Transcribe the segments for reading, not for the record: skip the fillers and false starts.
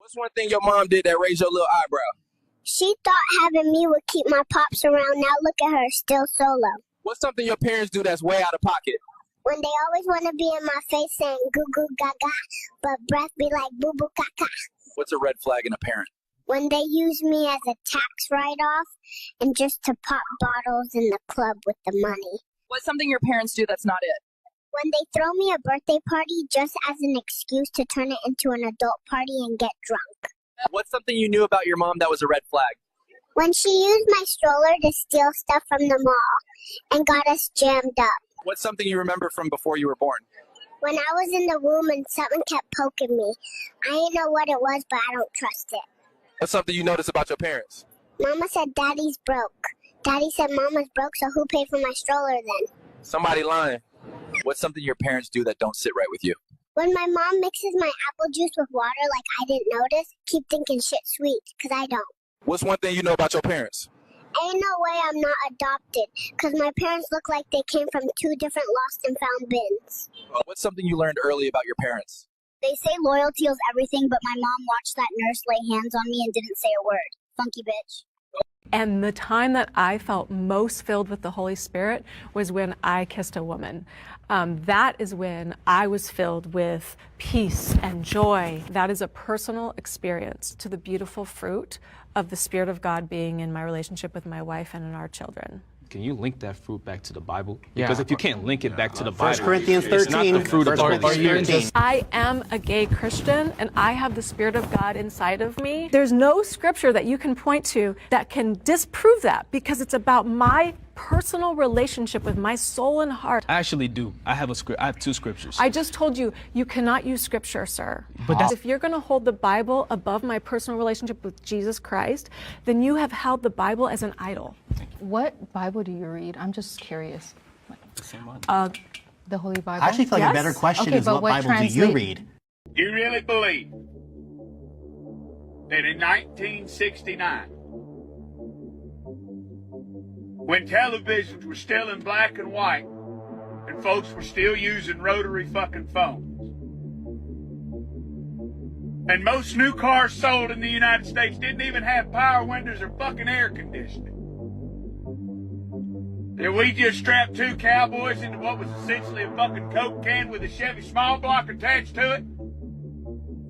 What's one thing your mom did that raised your little eyebrow? She thought having me would keep my pops around. Now look at her, still solo. What's something your parents do that's way out of pocket? When they always want to be in my face saying goo goo gaga, but breath be like boo boo caca. What's a red flag in a parent? When they use me as a tax write-off and just to pop bottles in the club with the money. What's something your parents do that's not it? When they throw me a birthday party just as an excuse to turn it into an adult party and get drunk. What's something you knew about your mom that was a red flag? When she used my stroller to steal stuff from the mall and got us jammed up. What's something you remember from before you were born? When I was in the womb and something kept poking me. I didn't know what it was, but I don't trust it. What's something you noticed about your parents? Mama said Daddy's broke. Daddy said Mama's broke, so who paid for my stroller then? Somebody lying. What's something your parents do that don't sit right with you? When my mom mixes my apple juice with water like I didn't notice, keep thinking shit's sweet, because I don't. What's one thing you know about your parents? Ain't no way I'm not adopted, because my parents look like they came from 2 different lost and found bins. What's something you learned early about your parents? They say loyalty is everything, but my mom watched that nurse lay hands on me and didn't say a word. Funky bitch. And the time that I felt most filled with the Holy Spirit was when I kissed a woman. That is when I was filled with peace and joy. That is a personal experience to the beautiful fruit of the Spirit of God being in my relationship with my wife and in our children. Can you link that fruit back to the Bible? Because if you can't link it back to the Bible, 1 Corinthians 13, it's not the fruit of the Holy Spirit. I am a gay Christian, and I have the Spirit of God inside of me. There's no scripture that you can point to that can disprove that, because it's about my personal relationship with my soul and heart. I actually do. I have 2 scriptures. I just told you, you cannot use scripture, sir. But if you're going to hold the Bible above my personal relationship with Jesus Christ, then you have held the Bible as an idol. What Bible do you read? I'm just curious. The same one. The Holy Bible? I actually feel like a better question is what Bible do you read? You really believe that in 1969, when televisions were still in black and white and folks were still using rotary fucking phones, and most new cars sold in the United States didn't even have power windows or fucking air conditioning, that we just strapped 2 cowboys into what was essentially a fucking Coke can with a Chevy small block attached to it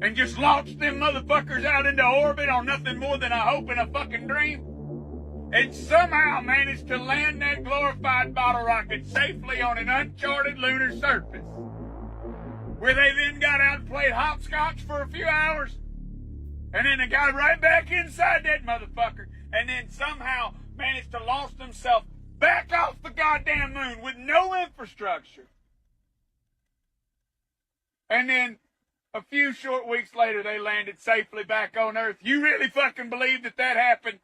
and just launched them motherfuckers out into orbit on nothing more than a hope and a fucking dream, and somehow managed to land that glorified bottle rocket safely on an uncharted lunar surface, where they then got out and played hopscotch for a few hours, and then they got right back inside that motherfucker, and then somehow managed to launch themselves back off the goddamn moon with no infrastructure. And then a few short weeks later, they landed safely back on Earth. You really fucking believe that that happened?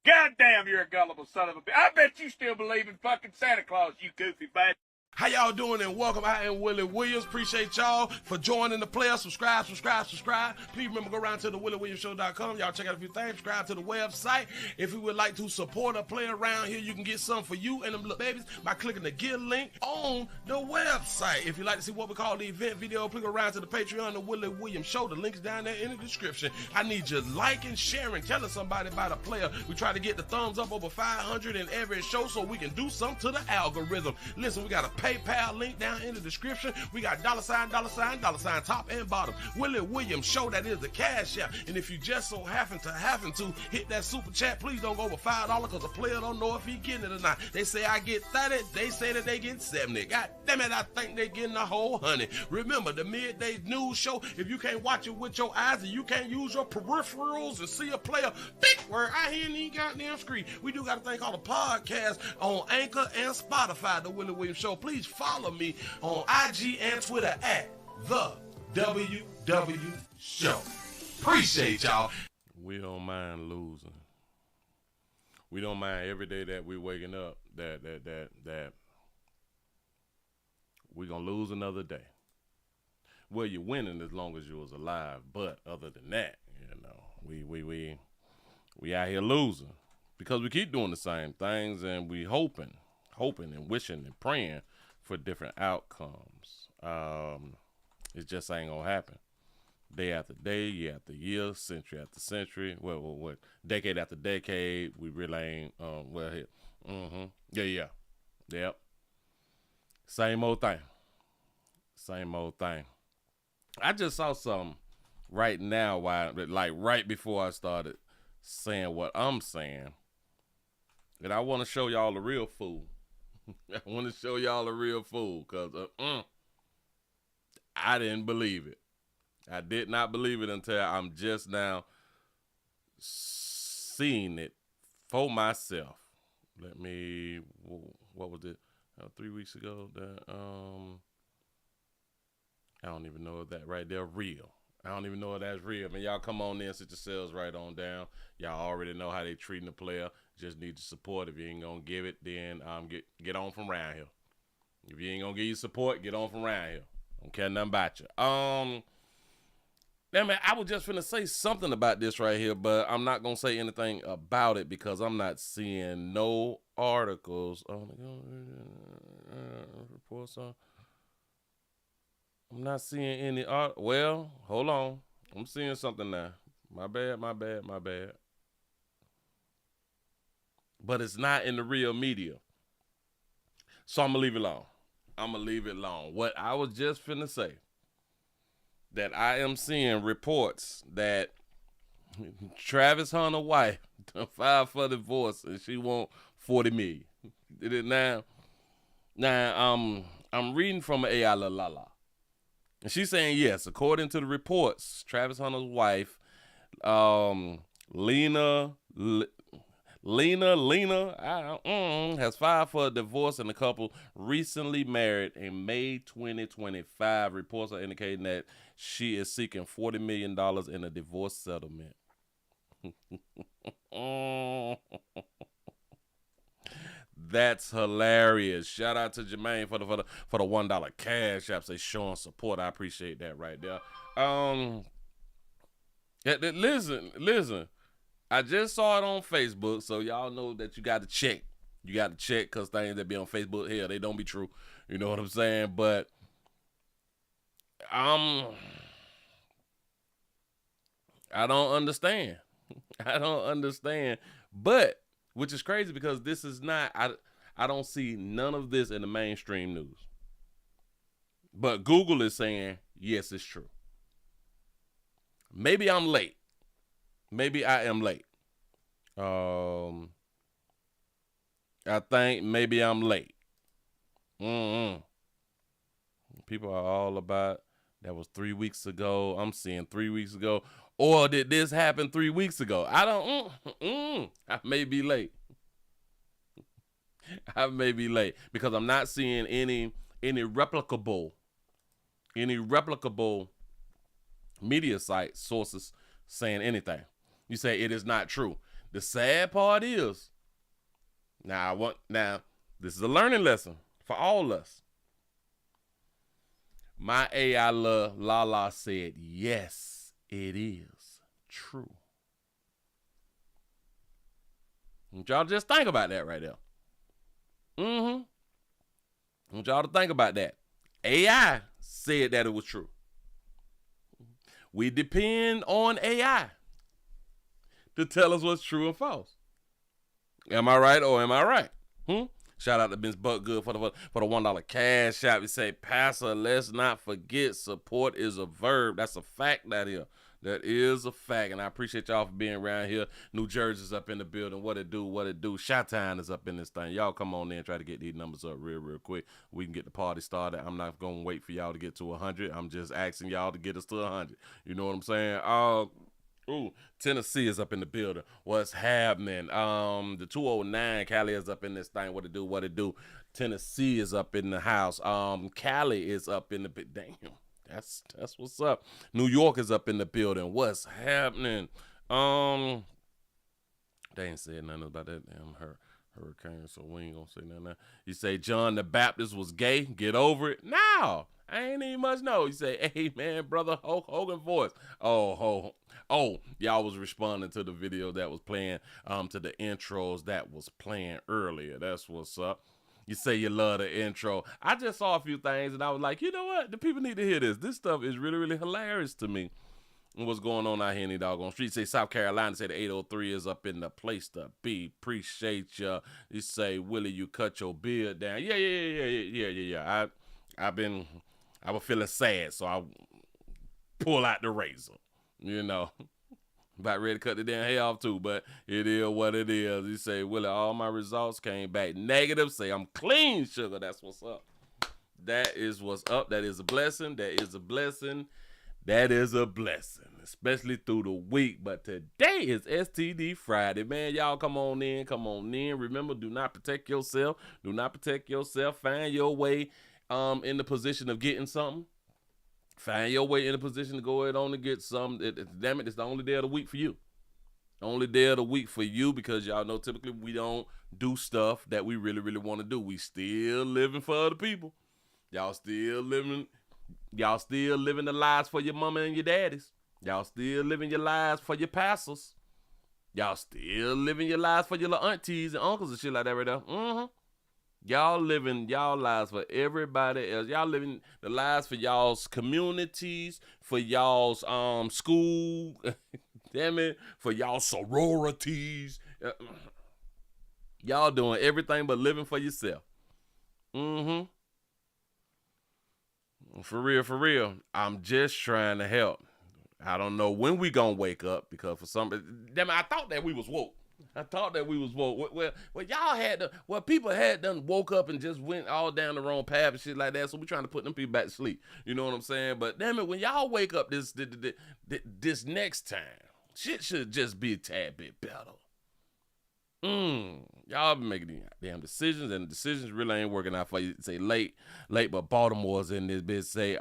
Goddamn, you're a gullible son of a bitch. I bet you still believe in fucking Santa Claus, you goofy bastard. How y'all doing and welcome. I am Willie Williams. Appreciate y'all for joining the player. Subscribe. Please remember, go around to the WillieWilliamsShow.com. Y'all check out a few things. Subscribe to the website. If you would like to support a player around here, you can get something for you and them little babies by clicking the Get link on the website. If you'd like to see what we call the event video, click around to the Patreon, the Willie Williams Show. The link's down there in the description. I need you liking, sharing, telling somebody about a player. We try to get the thumbs up over 500 in every show so we can do something to the algorithm. Listen, we got a PayPal link down in the description. We got $, top and bottom. Willie Williams Show, that is the Cash App. And if you just so happen to hit that super chat, please don't go over $5 because the player don't know if he getting it or not. They say I get 30, they say that they get 70. God damn it, I think they getting a whole 100. Remember, the midday news show, if you can't watch it with your eyes and you can't use your peripherals and see a player, big word, I hear any goddamn screen. We do got a thing called a podcast on Anchor and Spotify, the Willie Williams Show. Please follow me on IG and Twitter at the WW Show. Appreciate y'all. We don't mind losing. We don't mind every day that we're waking up that we're gonna lose another day. Well, you're winning as long as you was alive, but other than that, you know, we out here losing because we keep doing the same things and we hoping and wishing and praying for different outcomes. It just ain't gonna happen. day after day, year after year, century after century, what, decade after decade, we really ain't, well, here. Yep. Same old thing. I just saw something right now, like right before I started saying what I'm saying, and I want to show y'all the real fool. I want to show y'all the real fool, because I didn't believe it. I did not believe it until I'm just now seeing it for myself. What was it? 3 weeks ago? I don't even know if that right there real. I don't even know if that's real. Man, y'all come on in, sit yourselves right on down. Y'all already know how they treating the player. Just need your support. If you ain't gonna give it, then get on from around here. If you ain't gonna give you support, get on from around here. Don't care nothing about you. Man, I was just finna say something about this right here, but I'm not gonna say anything about it because I'm not seeing no articles. Reports on. I'm not seeing any art. Well, hold on. I'm seeing something now. My bad. But it's not in the real media. So I'm going to leave it alone. What I was just finna say, that I am seeing reports that Travis Hunter's wife filed for divorce and she want $40 million. Did it now? Now, I'm reading from AI La. And she's saying, yes, according to the reports, Travis Hunter's wife, Lena, has filed for a divorce, and the couple recently married in May 2025. Reports are indicating that she is seeking $40 million in a divorce settlement. That's hilarious. Shout out to Jermaine for the $1 cash app. They showing support. I appreciate that right there. Listen. I just saw it on Facebook, so y'all know that you got to check. You got to check because things that be on Facebook here, they don't be true. You know what I'm saying? But I don't understand. But which is crazy because this is not, I don't see none of this in the mainstream news. But Google is saying, yes, it's true. Maybe I'm late. Maybe I am late. I think maybe I'm late. People are all about, that was 3 weeks ago. I'm seeing 3 weeks ago. Or did this happen 3 weeks ago? I don't, I may be late. Because I'm not seeing any replicable media site sources saying anything. You say it is not true. The sad part is, now this is a learning lesson for all of us. My AI La said, yes, it is true. Want y'all just think about that right there. Want y'all to think about that. AI said that it was true. We depend on AI to tell us what's true and false. Am I right or am I right? Shout out to Vince Buckgood for the $1 cash app. He say, Pastor, let's not forget support is a verb. That's a fact that here. That is a fact. And I appreciate y'all for being around here. New Jersey's up in the building. What it do? Chi-Town is up in this thing. Y'all come on in and try to get these numbers up real quick. We can get the party started. I'm not going to wait for y'all to get to 100. I'm just asking y'all to get us to 100. You know what I'm saying? Tennessee is up in the building. What's happening? The 209 Cali is up in this thing. What it do? Tennessee is up in the house. Cali is up in the damn. That's what's up. New York is up in the building. What's happening? They ain't said nothing about that damn hurricane, so we ain't gonna say nothing. You say John the Baptist was gay? Get over it. No, I ain't even much know. You say, hey man, brother Hulk Hogan voice. Oh, y'all was responding to the video that was playing, to the intros that was playing earlier. That's what's up. You say you love the intro. I just saw a few things and I was like, you know what? The people need to hear this. This stuff is really, really hilarious to me. What's going on out here in the doggone street? Say South Carolina, say the 803 is up in the place to be. Appreciate ya. You say, Willie, you cut your beard down. Yeah. I was feeling sad, so I pull out the razor. You know, about ready to cut the damn hair off too, but it is what it is. You say, Willie, all my results came back negative. Say, I'm clean, sugar. That's what's up. That is what's up. That is a blessing. That is a blessing. That is a blessing, especially through the week. But today is STD Friday. Man, y'all come on in. Come on in. Remember, do not protect yourself. Do not protect yourself. Find your way in the position of getting something. Find your way in a position to go ahead on and get something. Damn it, it's the only day of the week for you. Only day of the week for you, because y'all know typically we don't do stuff that we really, really want to do. We still living for other people. Y'all still living the lives for your mama and your daddies. Y'all still living your lives for your pastors. Y'all still living your lives for your little aunties and uncles and shit like that right there. Y'all living y'all lives for everybody else. Y'all living the lives for y'all's communities, for y'all's school, damn it, for y'all sororities. Y'all doing everything but living for yourself. For real. I'm just trying to help. I don't know when we gonna wake up, because for some, damn it, I thought that we was woke. Well, people had done woke up and just went all down the wrong path and shit like that. So we trying to put them people back to sleep. You know what I'm saying? But damn it, when y'all wake up this next time, shit should just be a tad bit better. Y'all been making these damn decisions, and the decisions really ain't working out for you. Say late, but Baltimore's in this bitch. Say,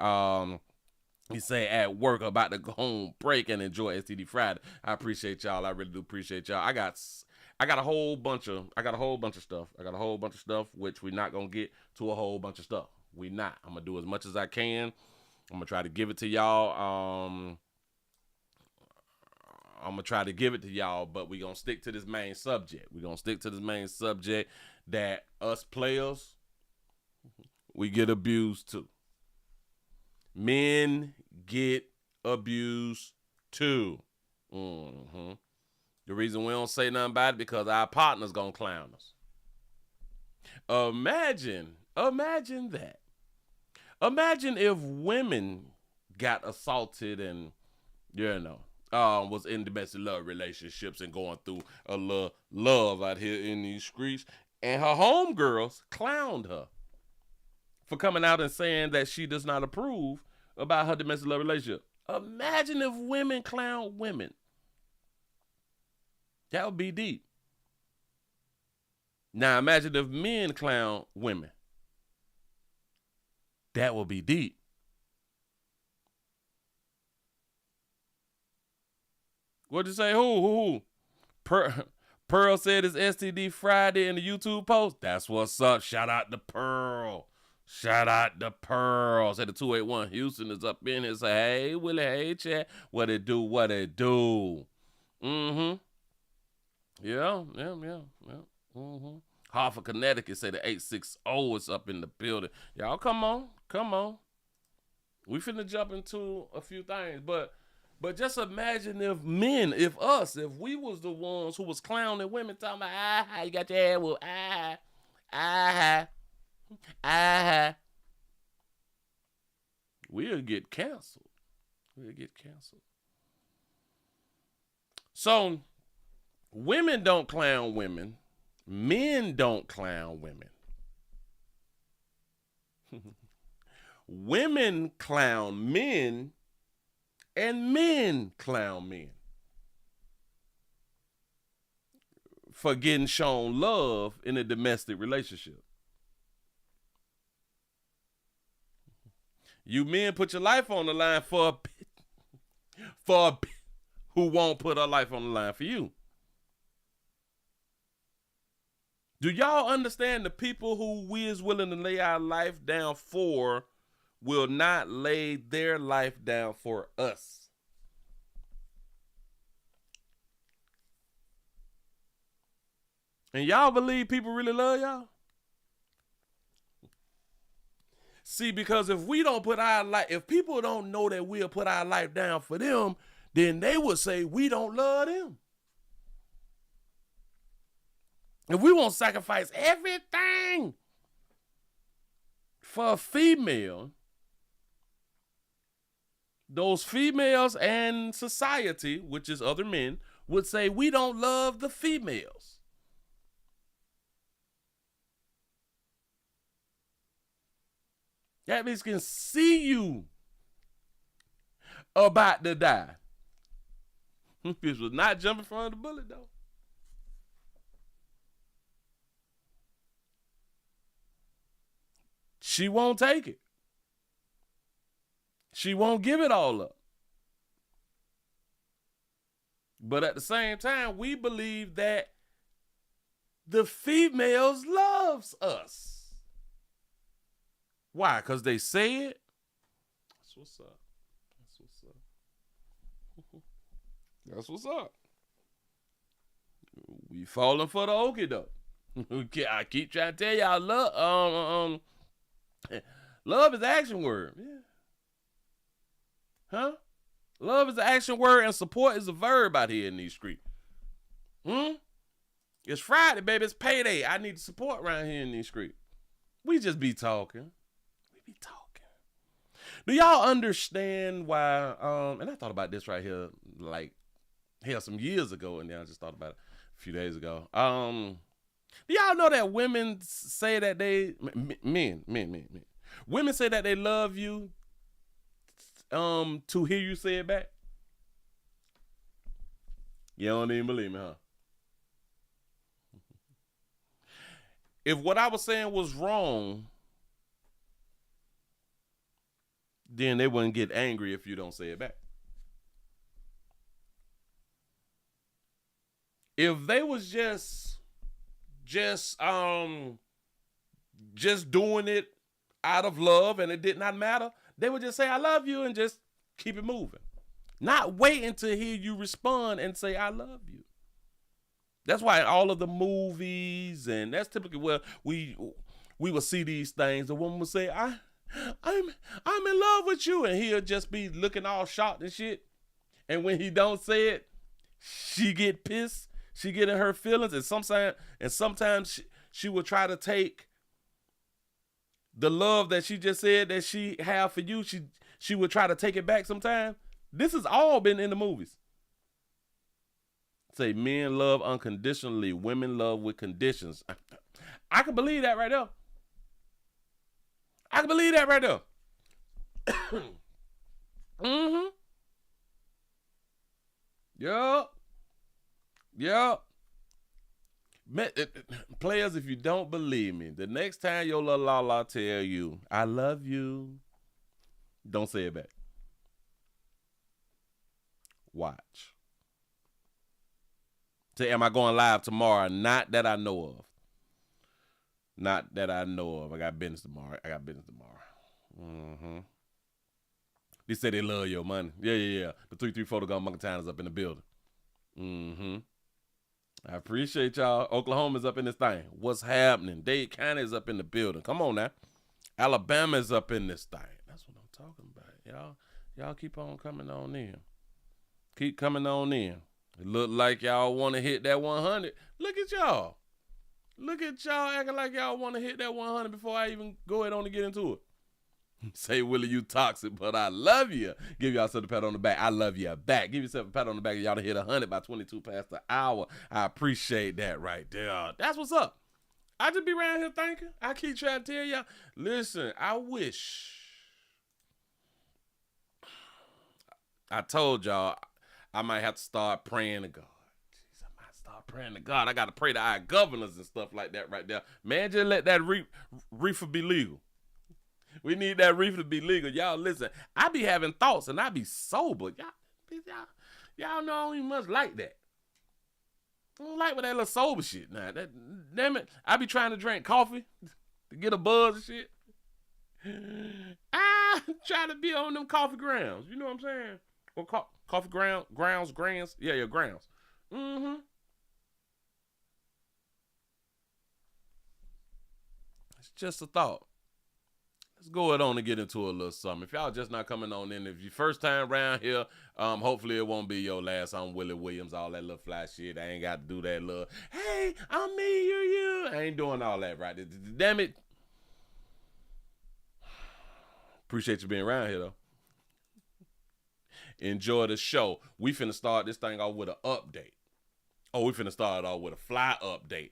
he say at work about to go home break and enjoy STD Friday. I appreciate y'all. I really do appreciate y'all. I got a whole bunch of stuff, which we're not gonna get to a whole bunch of stuff. We not. I'm gonna do as much as I can. I'm gonna try to give it to y'all. But we gonna stick to this main subject. That us players, we get abused too. Men get abused too. The reason we don't say nothing about it because our partner's gonna clown us. Imagine that. Imagine if women got assaulted and, was in domestic love relationships and going through a little love out here in these streets, and her homegirls clowned her for coming out and saying that she does not approve about her domestic love relationship. Imagine if women clown women. That would be deep. Now imagine if men clown women. That would be deep. What'd you say? Who? Pearl said it's STD Friday in the YouTube post. That's what's up. Shout out to Pearl. Said the 281 Houston is up in here. Say, hey, Willie, hey, chat. What it do? Yeah. Hartford, Connecticut say the 860 is up in the building. Y'all come on. We finna jump into a few things, but just imagine if we was the ones who was clowning women, talking about, you got your hair whooped, we'll get canceled. So, women don't clown women. Men don't clown women. Women clown men, and men clown men for getting shown love in a domestic relationship. You men put your life on the line for a bitch who won't put her life on the line for you. Do y'all understand the people who we is willing to lay our life down for will not lay their life down for us? And y'all believe people really love y'all? See, because if we don't put our life, if people don't know that we'll put our life down for them, then they would say we don't love them. If we won't sacrifice everything for a female, those females and society, which is other men, would say we don't love the females. That means can see you about to die. This was not jumping from the bullet, though. She won't take it. She won't give it all up. But at the same time, we believe that the females loves us. Why? Because they say it? That's what's up. That's what's up. That's what's up. We falling for the okie doke. I keep trying to tell y'all, love is the action word. Yeah. Huh? Love is the action word and support is a verb out here in these streets. It's Friday, baby. It's payday. I need support around here in these streets. We just be talking. We be talking. Do y'all understand why? And I thought about this right here, like, some years ago, and then I just thought about it a few days ago. Do y'all know that women say that men, women say that they love you to hear you say it back? You don't even believe me, huh? If what I was saying was wrong, then they wouldn't get angry if you don't say it back. If they was just doing it out of love and it did not matter, they would just say, I love you, and just keep it moving. Not waiting to hear you respond and say, I love you. That's why in all of the movies, and that's typically where we will see these things. The woman will say, I'm in love with you. And he'll just be looking all shocked and shit. And when he don't say it, she get pissed. She get in her feelings. And sometimes she will try to take the love that she just said that she have for you. She would try to take it back sometimes. This has all been in the movies. Say men love unconditionally, women love with conditions. I can believe that right there. I can believe that right there. Mm-hmm. Yup. Players, if you don't believe me, the next time your little la tell you, I love you, don't say it back. Watch. Say, am I going live tomorrow? Not that I know of. Not that I know of. I got business tomorrow. Mm-hmm. They say they love your money. Yeah. The 334 to go Monkey Town is up in the building. Mm-hmm. I appreciate y'all. Oklahoma's up in this thing. What's happening? Dade County is up in the building. Come on now. Alabama is up in this thing. That's what I'm talking about. Y'all keep on coming on in. Keep coming on in. It look like y'all want to hit that 100. Look at y'all. Look at y'all acting like y'all want to hit that 100 before I even go ahead on and get into it. Say, Willie, you toxic, but I love you. Give yourself a pat on the back. I love you back. Give yourself a pat on the back. Y'all to hit 100 by 22 past the hour. I appreciate that right there. That's what's up. I just be around here thinking. I keep trying to tell y'all. Listen, I wish. I told y'all I might have to start praying to God. Jeez, I might start praying to God. I got to pray to our governors and stuff like that right there. Man, just let that reefer be legal. We need that reefer to be legal. Y'all listen, I be having thoughts and I be sober. Y'all know I don't even much like that. I don't like with that little sober shit now. Damn it, I be trying to drink coffee to get a buzz and shit. I try to be on them coffee grounds. You know what I'm saying? Or coffee grounds. Yeah, grounds. Mm-hmm. It's just a thought. let's go ahead on and get into a little something. If y'all just not coming on in, if you first time around here, hopefully it won't be your last. I'm Willie Williams, all that little fly shit. I ain't got to do that little, hey, I'm me, you're you. I ain't doing all that, right? Damn it. Appreciate you being around here, though. Enjoy the show. We finna start this thing off with an update. Oh, we finna start off with a fly update.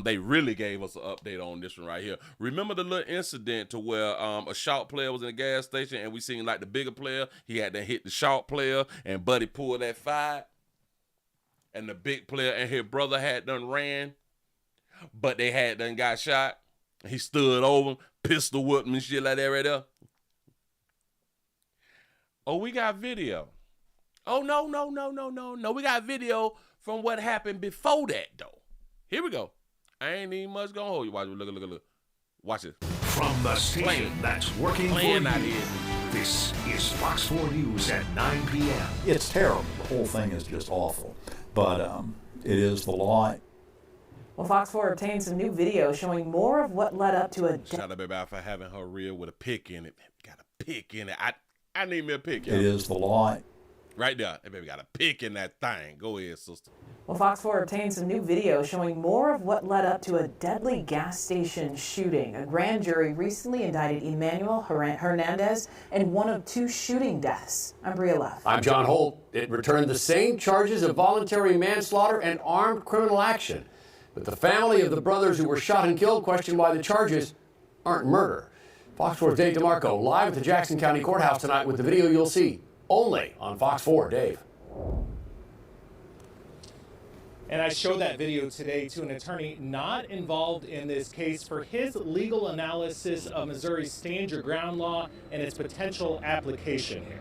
They really gave us an update on this one right here. Remember the little incident to where a short player was in a gas station and we seen like the bigger player, he had to hit the short player and Buddy pulled that fight. And the big player and his brother had done ran, but they had done got shot. He stood over him, pistol whipped him and shit like that right there. Oh, we got video. Oh, no. We got video from what happened before that, though. Here we go. I ain't even much gonna hold you. Watch, look. Watch it. From the station that's working for you, this is Fox 4 News at 9 p.m. It's terrible. The whole thing is just awful. But it is the law. Well, Fox 4 obtained some new video showing more of what led up to a... Shout out, baby, for having her reel with a pick in it. Got a pick in it. I need me a pick, y'all. It is the law. Right there. That baby got a pick in that thing. Go ahead, sister. Well, Fox 4 obtained some new video showing more of what led up to a deadly gas station shooting. A grand jury recently indicted Emmanuel Hernandez in one of 2 shooting deaths. I'm Bria Leff. I'm John Holt. It returned the same charges of voluntary manslaughter and armed criminal action. But the family of the brothers who were shot and killed question why the charges aren't murder. Fox 4's Dave DeMarco live at the Jackson County Courthouse tonight with the video you'll see only on Fox 4. Dave. And I showed that video today to an attorney not involved in this case for his legal analysis of Missouri's Stand Your Ground law and its potential application here.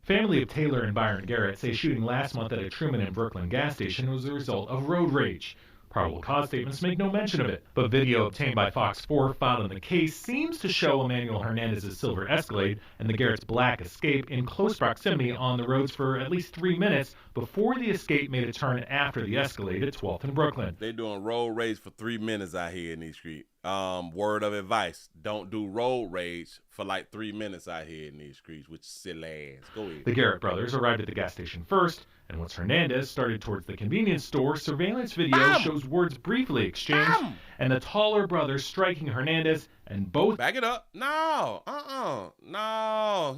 Family of Taylor and Byron Garrett say shooting last month at a Truman and Brooklyn gas station was the result of road rage. Probable cause statements make no mention of it, but video obtained by Fox 4 filed in the case seems to show Emmanuel Hernandez's silver Escalade and the Garrett's black Escape in close proximity on the roads for at least 3 minutes before the Escape made a turn after the Escalade at 12th and Brooklyn. They doing road rage for 3 minutes out here in these streets. Word of advice, don't do road rage for like 3 minutes out here in these streets, which is silly ass. Go ahead. The Garrett brothers arrived at the gas station first, and once Hernandez started towards the convenience store, surveillance video shows words briefly exchanged, and the taller brother striking Hernandez, and both... Back it up. No. No.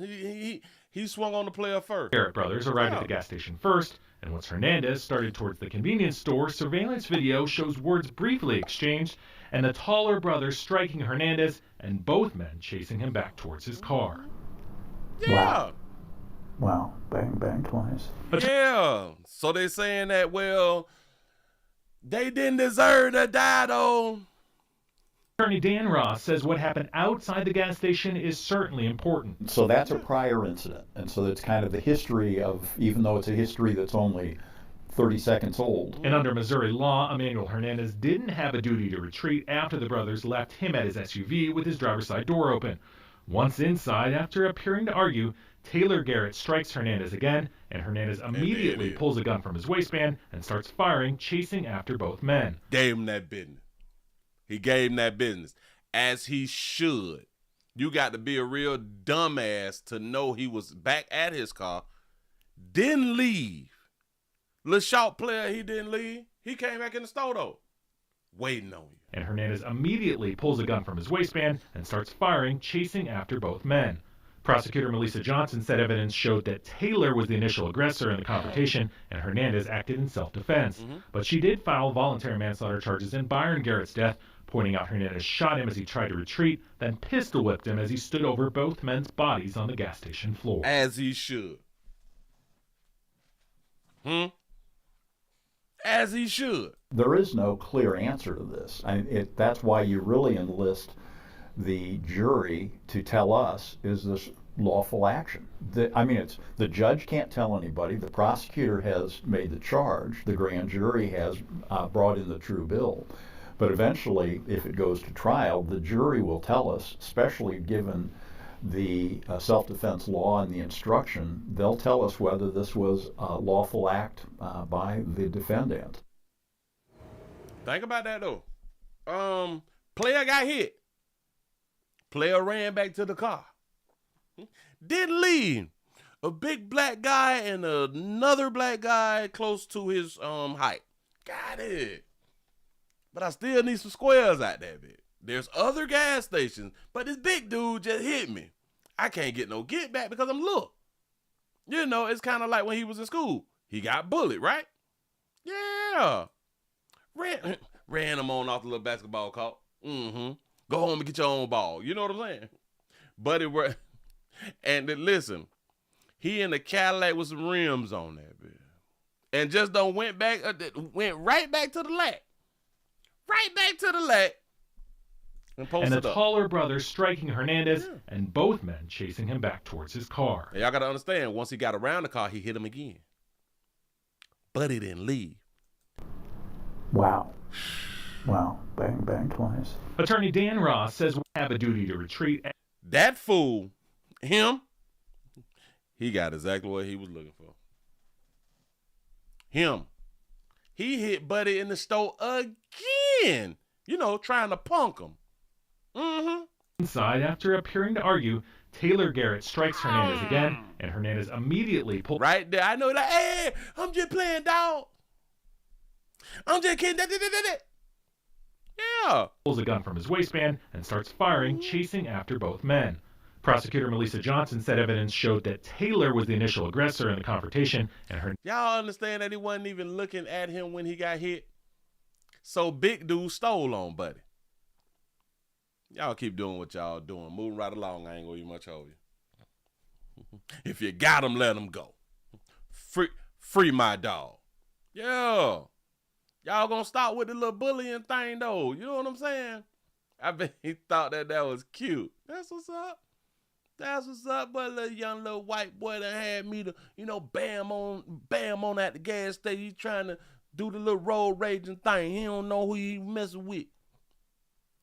He swung on the player first. Garrett brothers arrived at the gas station first, and once Hernandez started towards the convenience store, surveillance video shows words briefly exchanged, and the taller brother striking Hernandez, and both men chasing him back towards his car. Yeah. Wow. Bang, bang twice. Yeah. So they saying that, well, they didn't deserve to die, though. Attorney Dan Ross says what happened outside the gas station is certainly important. So that's a prior incident. And so that's kind of the history of, even though it's a history that's only 30 seconds old. And under Missouri law, Emmanuel Hernandez didn't have a duty to retreat after the brothers left him at his SUV with his driver's side door open. Once inside, after appearing to argue, Taylor Garrett strikes Hernandez again, and Hernandez immediately pulls a gun from his waistband and starts firing, chasing after both men. Gave him that business. He gave him that business, as he should. You got to be a real dumbass to know he was back at his car, didn't leave. Little short player, he didn't leave. He came back in the store, though, waiting on you. And Hernandez immediately pulls a gun from his waistband and starts firing, chasing after both men. Prosecutor Melissa Johnson said evidence showed that Taylor was the initial aggressor in the confrontation and Hernandez acted in self-defense. But she did file voluntary manslaughter charges in Byron Garrett's death, pointing out Hernandez shot him as he tried to retreat, then pistol whipped him as he stood over both men's bodies on the gas station floor. As he should. As he should. There is no clear answer to this. That's why you really enlist the jury to tell us, is this lawful action? The judge can't tell anybody. The prosecutor has made the charge. The grand jury has brought in the true bill. But eventually, if it goes to trial, the jury will tell us, especially given the self-defense law and the instruction, they'll tell us whether this was a lawful act by the defendant. Think about that, though. Player got hit. Player ran back to the car. Didn't leave. A big black guy and another black guy close to his height. Got it. But I still need some squares out there, bitch. There's other gas stations, but this big dude just hit me. I can't get no get back because I'm little. You know, it's kind of like when he was in school. He got bullied, right? Yeah. Ran him on off the little basketball court. Go home and get your own ball. You know what I'm saying? But it were, and then, listen, he in the Cadillac with some rims on that, bitch. And just went right back to the lat. Right back to the lat. And the taller brother striking Hernandez, and both men chasing him back towards his car. And y'all got to understand, once he got around the car, he hit him again. But he didn't leave. Wow. Wow. Bang, bang twice. Attorney Dan Ross says we have a duty to retreat. That fool, him, he got exactly what he was looking for. Him. He hit Buddy in the store again. You know, trying to punk him. Inside, after appearing to argue, Taylor Garrett strikes Hernandez again, and Hernandez immediately pulls. Right there, I know that. Hey, I'm just playing, dog. I'm just kidding. Yeah. Pulls a gun from his waistband and starts firing, chasing after both men. Prosecutor Melissa Johnson said evidence showed that Taylor was the initial aggressor in the confrontation, and Y'all understand that he wasn't even looking at him when he got hit? So big dude stole on Buddy. Y'all keep doing what y'all doing. Moving right along. I ain't gonna be much over you. If you got him, let him go. Free my dog. Yeah. Y'all gonna start with the little bullying thing, though. You know what I'm saying? I bet he thought that was cute. That's what's up. That's what's up, but little young little white boy that had me to, you know, bam on at the gas station. He trying to do the little road raging thing. He don't know who he messing with.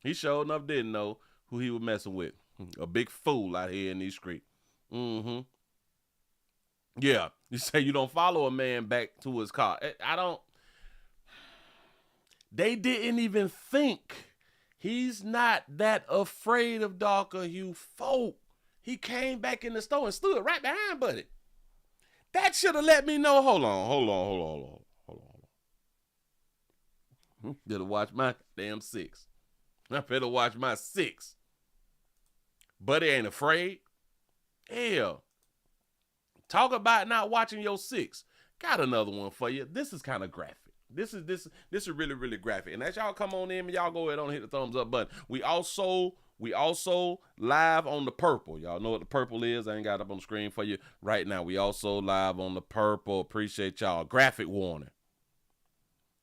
He sure enough didn't know who he was messing with. A big fool out here in these streets. Yeah, you say you don't follow a man back to his car. I don't. They didn't even think. He's not that afraid of darker hue folk. He came back in the store and stood right behind Buddy. That should have let me know. Hold on. Better watch my damn 6. I better watch my 6. Buddy ain't afraid. Hell. Talk about not watching your 6. Got another one for you. This is kind of graphic. This is really, really graphic. And as y'all come on in, y'all go ahead and hit the thumbs up button. We also live on the Purple. Y'all know what the Purple is. I ain't got it up on the screen for you right now. We also live on the Purple. Appreciate y'all. Graphic warning.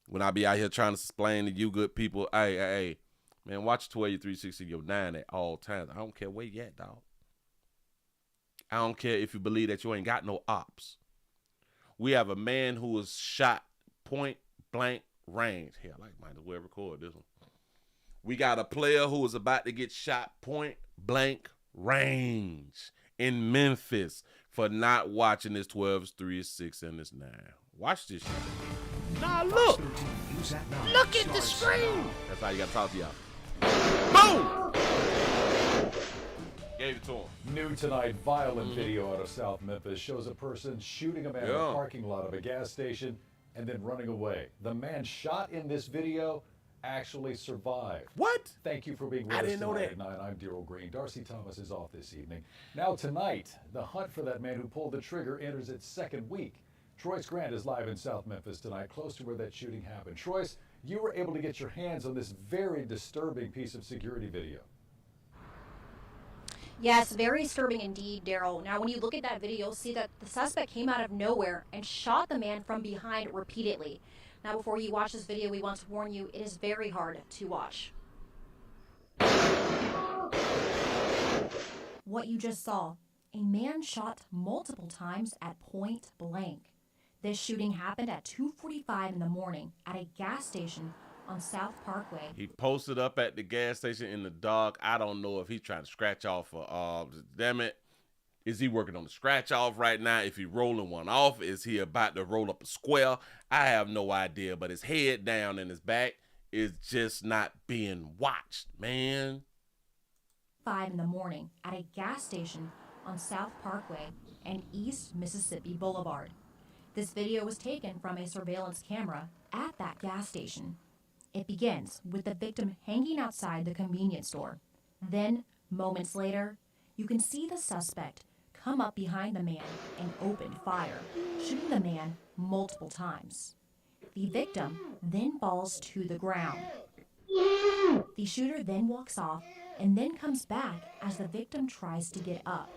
When I be out here trying to explain to you good people, hey, man, watch 12-360 your 9 at all times. I don't care where you at, dog. I don't care if you believe that you ain't got no ops. We have a man who was shot point blank range. Here, I might as well record this one. We got a player who was about to get shot point blank range in Memphis for not watching this 12-3-6 and this 9. Watch this shit. Nah, look. Look at the screen. That's how you got to talk to y'all. Boom. Gave it to him. New tonight, violent video out of South Memphis shows a person shooting a man in the parking lot of a gas station and then running away. The man shot in this video actually survived. What? Thank you for being with us tonight at 9. I'm Daryl Green. Darcy Thomas is off this evening. Now tonight, the hunt for that man who pulled the trigger enters its 2nd week. Troyce Grant is live in South Memphis tonight, close to where that shooting happened. Troyce, you were able to get your hands on this very disturbing piece of security video. Yes, very disturbing indeed, Daryl. Now, when you look at that video, you'll see that the suspect came out of nowhere and shot the man from behind repeatedly. Now, before you watch this video, we want to warn you, it is very hard to watch. What you just saw, a man shot multiple times at point blank. This shooting happened at 2:45 in the morning at a gas station on South Parkway. He posted up at the gas station in the dark. I don't know if he's trying to scratch off damn it. Is he working on the scratch off right now? If he rolling one off, is he about to roll up a square? I have no idea, but his head down and his back is just not being watched, man. 8:05 in the morning at a gas station on South Parkway and East Mississippi Boulevard. This video was taken from a surveillance camera at that gas station. It begins with the victim hanging outside the convenience store. Then, moments later, you can see the suspect come up behind the man and open fire, shooting the man multiple times. The victim then falls to the ground. The shooter then walks off and then comes back as the victim tries to get up.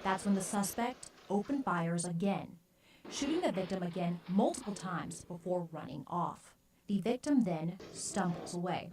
That's when the suspect opened fires again, shooting the victim again multiple times before running off. The victim then stumbles away.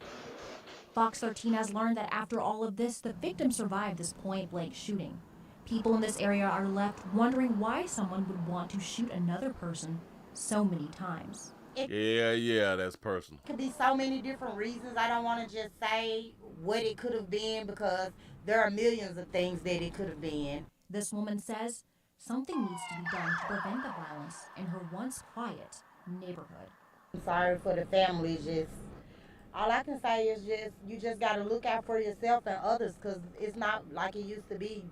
Fox 13 has learned that after all of this, the victim survived this point-blank shooting. People in this area are left wondering why someone would want to shoot another person so many times. Yeah, that's personal. It could be so many different reasons. I don't want to just say what it could have been because there are millions of things that it could have been. This woman says something needs to be done to prevent the violence in her once quiet neighborhood. I'm sorry for the family. Just all I can say is you just got to look out for yourself and others because it's not like it used to be.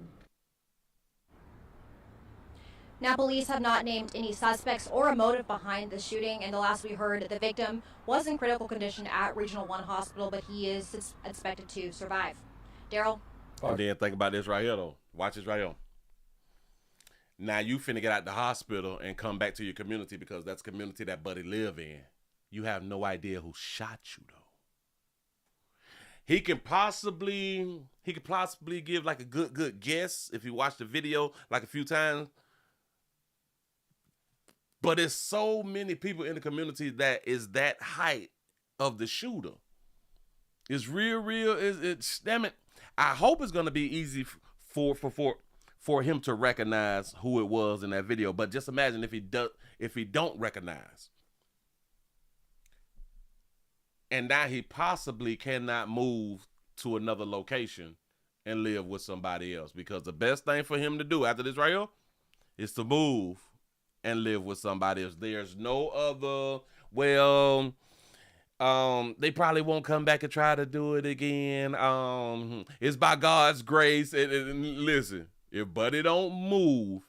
Now, police have not named any suspects or a motive behind the shooting, and the last we heard, the victim was in critical condition at Regional 1 Hospital, but he is expected to survive. Daryl? And then think about this right here, though. Watch this right here. Now you finna get out the hospital and come back to your community because that's the community that buddy live in. You have no idea who shot you, though. He could possibly give like a good guess if you watch the video like a few times. But it's so many people in the community that is that height of the shooter. It's real. It's damn it. I hope it's gonna be easy for him to recognize who it was in that video. But just imagine if he don't recognize, and now he possibly cannot move to another location and live with somebody else, because the best thing for him to do after this right here is to move and live with somebody else. There's no other, they probably won't come back and try to do it again. It's by God's grace. And listen, if Buddy don't move,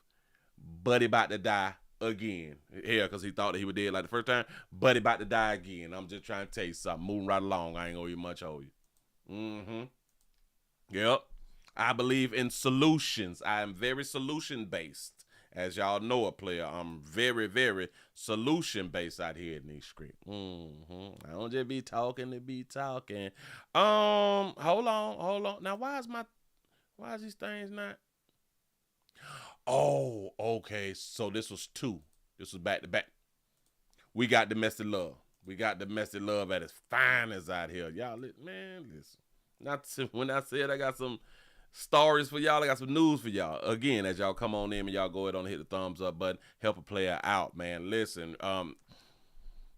Buddy about to die again. Yeah, because he thought that he was dead like the first time. Buddy about to die again. I'm just trying to tell you something. Moving right along. I ain't owe you much, owe you. Yep. I believe in solutions. I am very solution-based. As y'all know, a player, I'm very, very solution-based out here in these scripts. I don't just be talking to be talking. Hold on. Now, why is these things not? Oh, okay. So this was 2. This was back to back. We got domestic love. We got domestic love at its finest out here. Y'all, man, listen. When I said I got some stories for y'all, I got some news for y'all. Again, as y'all come on in and y'all go ahead and hit the thumbs up button, help a player out, man. Listen,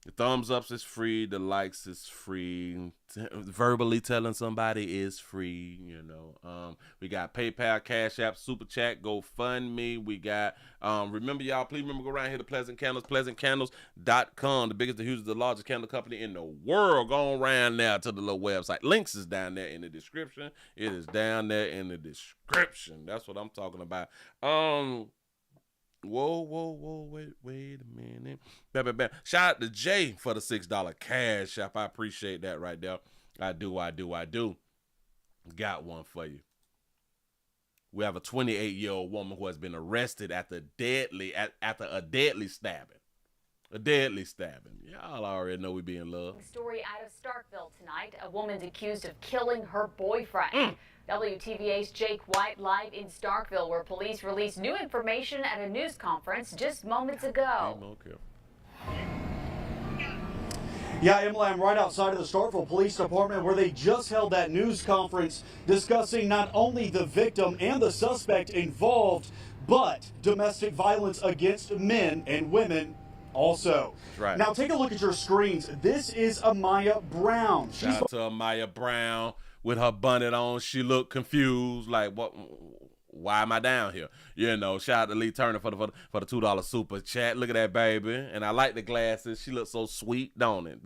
the thumbs ups is free, the likes is free, verbally telling somebody is free, you know. We got PayPal, Cash App, Super Chat, GoFundMe. We got, remember y'all, please remember go around here to Pleasant Candles, pleasantcandles.com, the biggest, the hugest, the largest candle company in the world. Go on around now to the little website. Links is down there in the description. It is down there in the description. That's what I'm talking about. Whoa, wait a minute. Bam. Shout out to Jay for the $6 Cash App. I appreciate that right there. I do. Got one for you. We have a 28-year-old woman who has been arrested after a deadly stabbing. A deadly stabbing. Y'all already know we be in love. Story out of Starkville tonight. A woman's accused of killing her boyfriend. WTVA's Jake White live in Starkville, where police released new information at a news conference just moments ago. Yeah, Emily, I'm right outside of the Starkville Police Department where they just held that news conference discussing not only the victim and the suspect involved, but domestic violence against men and women also. That's right. Now take a look at your screens. This is Amaya Brown. Shout out to Amaya Brown with her bonnet on. She looked confused, like, what? Why am I down here? You know, shout out to Lee Turner for the $2 super chat. Look at that baby. And I like the glasses. She looks so sweet, don't it?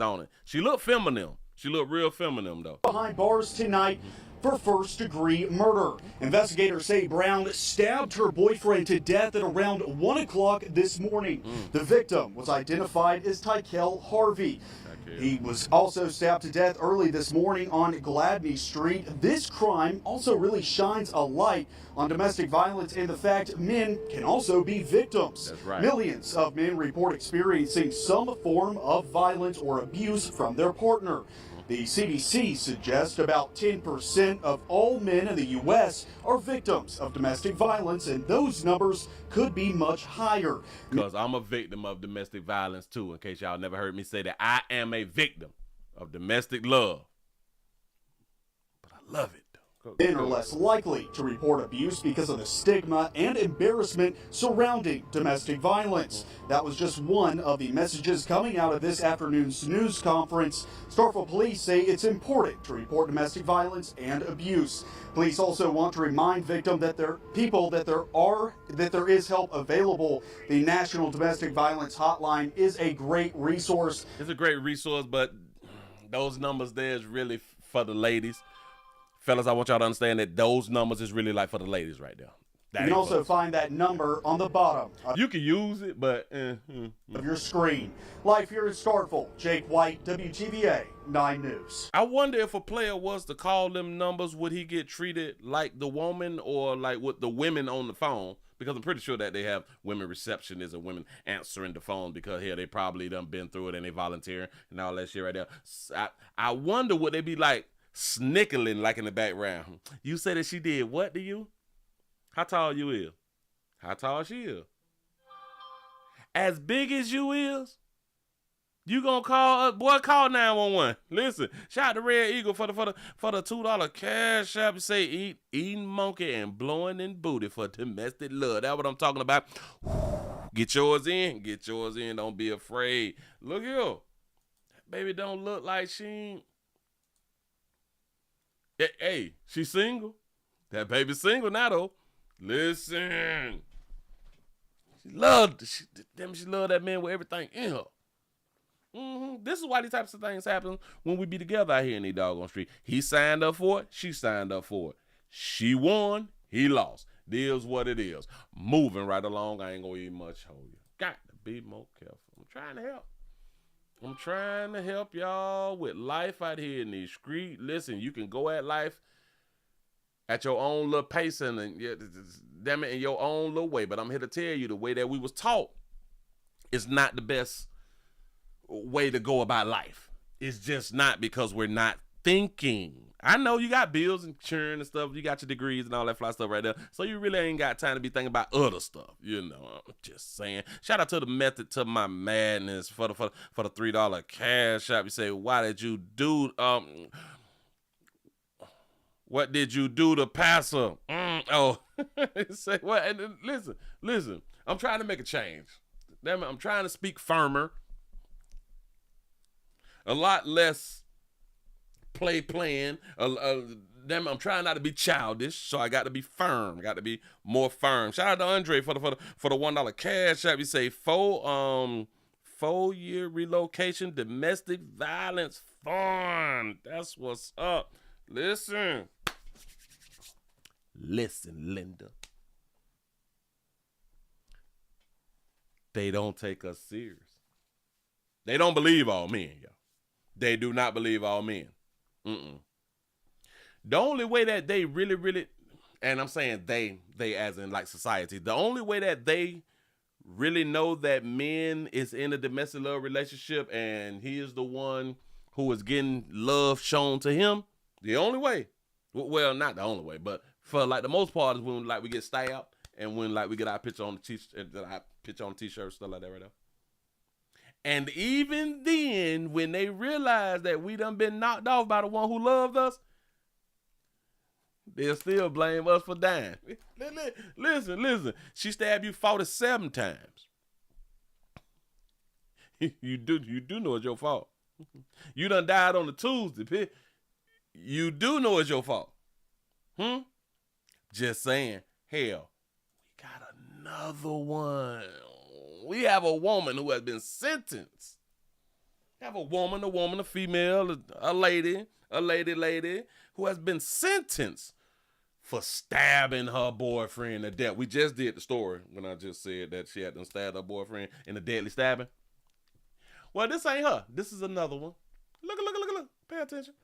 She looked feminine. She looked real feminine, though. Behind bars tonight for first-degree murder. Investigators say Brown stabbed her boyfriend to death at around 1 o'clock this morning. The victim was identified as Tykel Harvey. He was also stabbed to death early this morning on Gladney Street. This crime also really shines a light on domestic violence and the fact men can also be victims. That's right. Millions of men report experiencing some form of violence or abuse from their partner. The CDC suggests about 10% of all men in the U.S. are victims of domestic violence, and those numbers could be much higher. Because I'm a victim of domestic violence, too, in case y'all never heard me say that. I am a victim of domestic love. But I love it. Men are less likely to report abuse because of the stigma and embarrassment surrounding domestic violence. That was just one of the messages coming out of this afternoon's news conference. Starkville police say it's important to report domestic violence and abuse. Police also want to remind victims that there is help available. The National Domestic Violence Hotline is a great resource. It's a great resource, but those numbers there is really for the ladies. Fellas, I want y'all to understand that those numbers is really like for the ladies right there. You can also find that number on the bottom. You can use it, but of your screen. Live here in Starkville, Jake White, WTVA 9 News. I wonder if a player was to call them numbers, would he get treated like the woman or like with the women on the phone? Because I'm pretty sure that they have women receptionists and women answering the phone because here they probably done been through it and they volunteering and all that shit right there. I wonder would they be like snickling like in the background. You say that she did what to you? How tall you is? How tall she is? As big as you is? You gonna call boy? Call 911. Listen, shout out to Red Eagle for the $2 cash app. Say eating monkey and blowing in booty for domestic love. That's what I'm talking about. Get yours in. Get yours in. Don't be afraid. Look here, baby. Don't look like she ain't. Hey, she single. That baby's single now, though. Listen. She loved that man with everything in her. This is why these types of things happen when we be together out here in the doggone street. He signed up for it. She signed up for it. She won. He lost. It is what it is. Moving right along. I ain't going to eat much hold you. Got to be more careful. I'm trying to help. I'm trying to help y'all with life out here in these streets. Listen, you can go at life at your own little pace and damn it, in your own little way. But I'm here to tell you the way that we was taught is not the best way to go about life. It's just not, because we're not thinking. I know you got bills and churn and stuff. You got your degrees and all that fly stuff right there. So you really ain't got time to be thinking about other stuff. You know, I'm just saying. Shout out to the Method to My Madness for the $3 cash app. You say, why did you do what did you do to Pastor? Say what? And listen. I'm trying to make a change. Damn it, I'm trying to speak firmer. A lot less playing. Damn it, I'm trying not to be childish, so I got to be firm. I got to be more firm. Shout out to Andre for the $1 cash app. You say 4-year relocation domestic violence fund. That's what's up. Listen, Linda. They don't take us serious. They don't believe all men, y'all. They do not believe all men. The only way that they really, and I'm saying they as in like society, the only way that they really know that men is in a domestic love relationship and he is the one who is getting love shown to him, the only way, well, not the only way, but for like the most part is when like we get stabbed and when like we get our picture on the t-shirt, stuff like that right now. And even then, when they realize that we done been knocked off by the one who loved us, they'll still blame us for dying. Listen. She stabbed you 47 times. You do know it's your fault. You done died on the Tuesday. You do know it's your fault. Just saying. Hell, we got another one. We have a woman who has been sentenced. We have a woman, a female, a lady who has been sentenced for stabbing her boyfriend to death. We just did the story when I just said that she had to stab her boyfriend in a deadly stabbing. Well, this ain't her. This is another one. Look. Pay attention.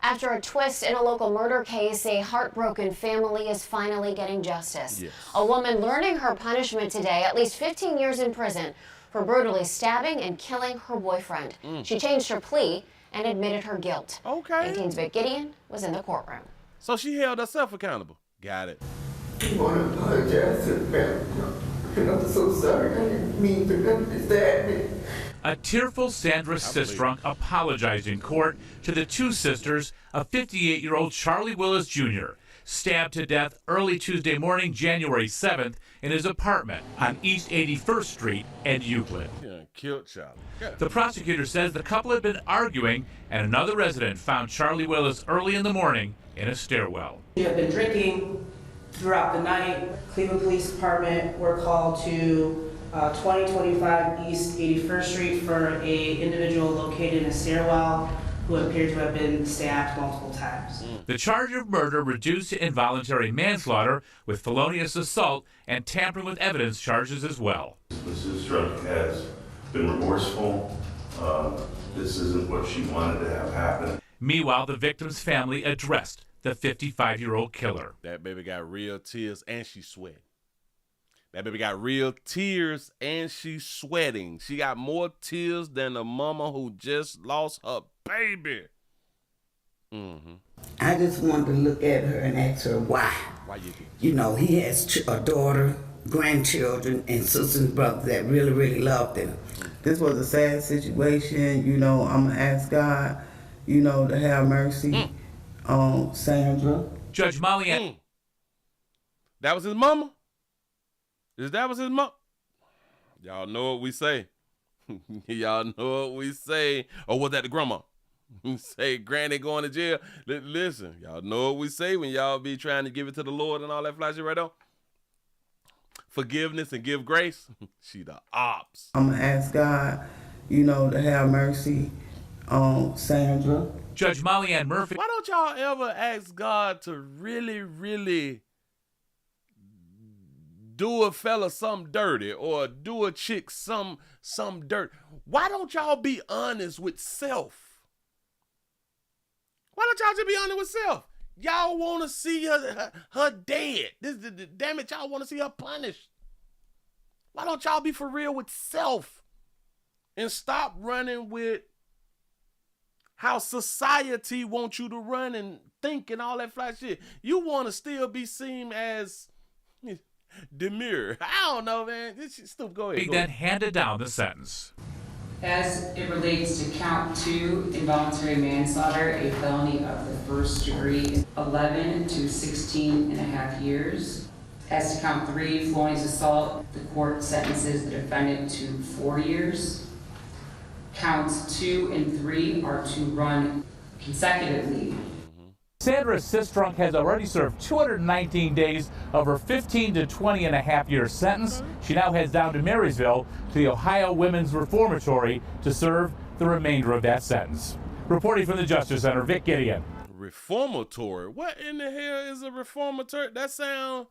After a twist in a local murder case, a heartbroken family is finally getting justice. Yes. A woman learning her punishment today, at least 15 years in prison for brutally stabbing and killing her boyfriend. She changed her plea and admitted her guilt. Okay. 18's Vic Gideon was in the courtroom. So she held herself accountable. Got it. I want to apologize to the family. I'm so sorry. I didn't mean for them to stab me. A tearful Sandra Sistrunk apologized in court to the two sisters of 58-year-old Charlie Willis Jr., stabbed to death early Tuesday morning, January 7th, in his apartment on East 81st Street and Euclid. Yeah, killed Charlie. Yeah. The prosecutor says the couple had been arguing, and another resident found Charlie Willis early in the morning in a stairwell. She had been drinking throughout the night. Cleveland Police Department were called to 2025 East 81st Street for an individual located in a stairwell who appeared to have been stabbed multiple times. The charge of murder reduced to involuntary manslaughter with felonious assault and tampering with evidence charges as well. Mrs. Strunk has been remorseful. This isn't what she wanted to have happen. Meanwhile, the victim's family addressed the 55-year-old killer. That baby got real tears and she's sweating. That baby got real tears and she's sweating. She got more tears than a mama who just lost her baby. I just wanted to look at her and ask her why. Why you do? You know, he has a daughter, grandchildren, and sisters and brothers that really, really loved him. This was a sad situation. You know, I'm going to ask God, you know, to have mercy on Sandra. Judge Molly. That was his mama? That was his mom? Y'all know what we say. Y'all know what we say. Or was that the grandma? Say granny going to jail. Listen, y'all know what we say when y'all be trying to give it to the Lord and all that flashy right on. Forgiveness and give grace. She the ops. I'm going to ask God, you know, to have mercy on Sandra. Judge Molly Ann Murphy. Why don't y'all ever ask God to really, really do a fella something dirty or do a chick some dirt? Why don't y'all be honest with self? Why don't y'all just be honest with self? Y'all want to see her dead. Damn it, y'all want to see her punished. Why don't y'all be for real with self and stop running with how society wants you to run and think and all that fly shit? You want to still be seen as demure. I don't know, man. This shit stupid. Go ahead. He then handed down the sentence. As it relates to count 2, involuntary manslaughter, a felony of the first degree, 11 to 16 and a half years. As to count 3, felonious assault, the court sentences the defendant to 4 years. Counts 2 and 3 are to run consecutively. Sandra Sistrunk has already served 219 days of her 15 to 20 and a half year sentence. She now heads down to Marysville to the Ohio Women's Reformatory to serve the remainder of that sentence. Reporting from the Justice Center, Vic Gideon. Reformatory? What in the hell is a reformatory? That sound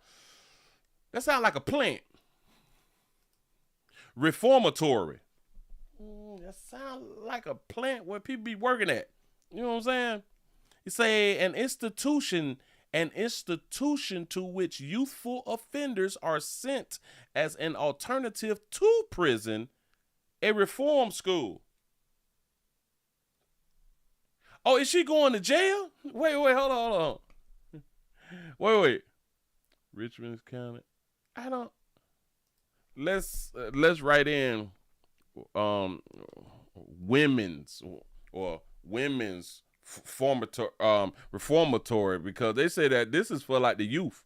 like a plant. Reformatory. That sound like a plant where people be working at. You know what I'm saying? You say an institution to which youthful offenders are sent as an alternative to prison, a reform school. Oh, is she going to jail? Wait, hold on. Wait. Richmond County. I don't. Let's write in women's reformatory, because they say that this is for like the youth.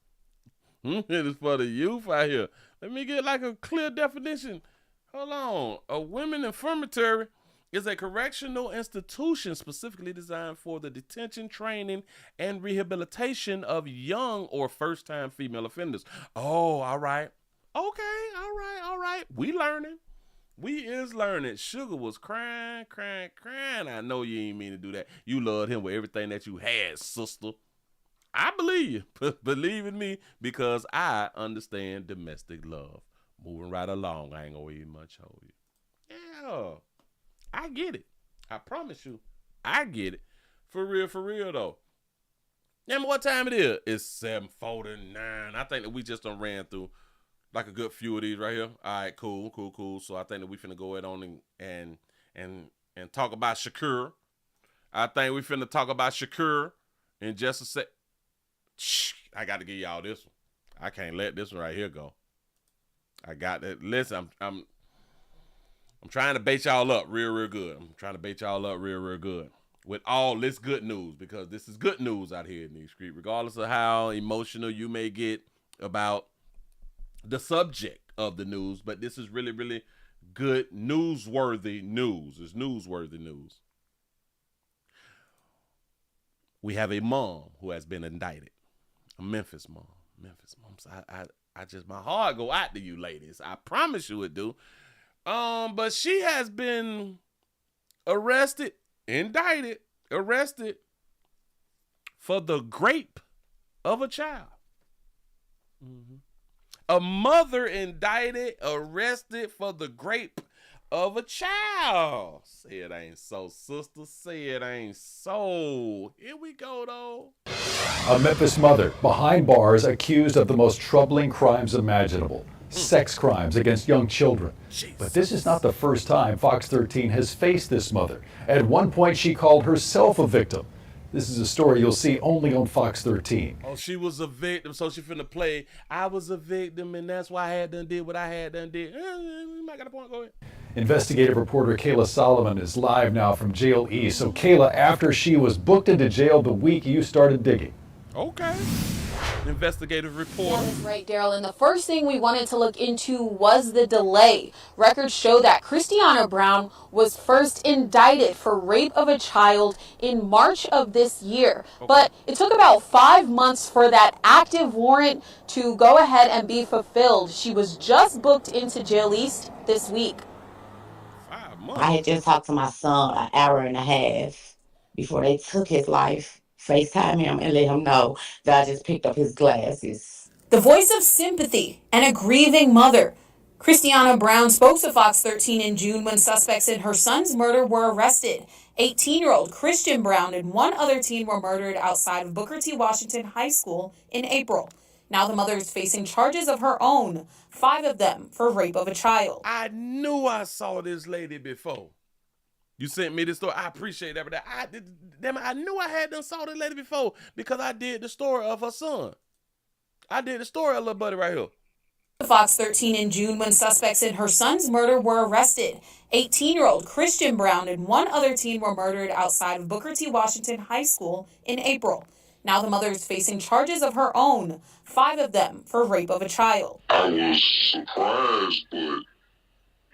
It is for the youth out here. Let me get like a clear definition. Hold on. A women reformatory is a correctional institution specifically designed for the detention, training, and rehabilitation of young or first-time female offenders. Oh, all right. Okay, all right. We learning. We is learning. Sugar was crying. I know you ain't mean to do that. You loved him with everything that you had, sister. I believe you. Believe in me because I understand domestic love. Moving right along. I ain't gonna even much hold you. Yeah. I get it. I promise you. I get it. For real though. Remember what time it is? It's 7:49. I think that we just done ran through like a good few of these right here. All right, cool. So I think that we finna go ahead on and talk about Sha'Carri. I think we finna talk about Sha'Carri in just a sec. Shh, I got to give y'all this one. I can't let this one right here go. I got that. Listen, I'm trying to bait y'all up real good. I'm trying to bait y'all up real good with all this good news because this is good news out here in these streets, regardless of how emotional you may get about the subject of the news. But this is really good, newsworthy news. It's newsworthy news. We have a mom who has been indicted. A Memphis mom. So I just, my heart go out to you ladies. I promise you it do. But she has been indicted for the rape of a child. Mm-hmm. A mother indicted, arrested for the rape of a child. Say it ain't so, sister. Say it ain't so. Here we go, though. A Memphis mother behind bars accused of the most troubling crimes imaginable. Sex crimes against young children. But this is not the first time Fox 13 has faced this mother. At one point, she called herself a victim. This is a story you'll see only on Fox 13. Oh, she was a victim, so she finna play, I was a victim, and that's why I had done did what I had done did. You might got a point, go ahead. Investigative reporter Kayla Solomon is live now from Jail East. So Kayla, after she was booked into jail the week you started digging. Okay. Investigative reporter. Yeah, that's right, Daryl. And the first thing we wanted to look into was the delay. Records show that Christiana Brown was first indicted for rape of a child in March of this year. Okay. But it took about 5 months for that active warrant to go ahead and be fulfilled. She was just booked into Jail East this week. 5 months? I had just talked to my son an hour and a half before they took his life. FaceTime him and let him know that I just picked up his glasses. The voice of sympathy and a grieving mother. Christiana Brown spoke to Fox 13 in June when suspects in her son's murder were arrested. 18-year-old Christian Brown and one other teen were murdered outside of Booker T. Washington High School in April. Now the mother is facing charges of her own, 5 of them for rape of a child. I knew I saw this lady before. You sent me this story. I appreciate that. I knew I had done saw this lady before because I did the story of her son. I did the story of little buddy right here. Fox 13 in June when suspects in her son's murder were arrested. 18-year-old Christian Brown and one other teen were murdered outside of Booker T. Washington High School in April. Now the mother is facing charges of her own, 5 of them for rape of a child. I was surprised, but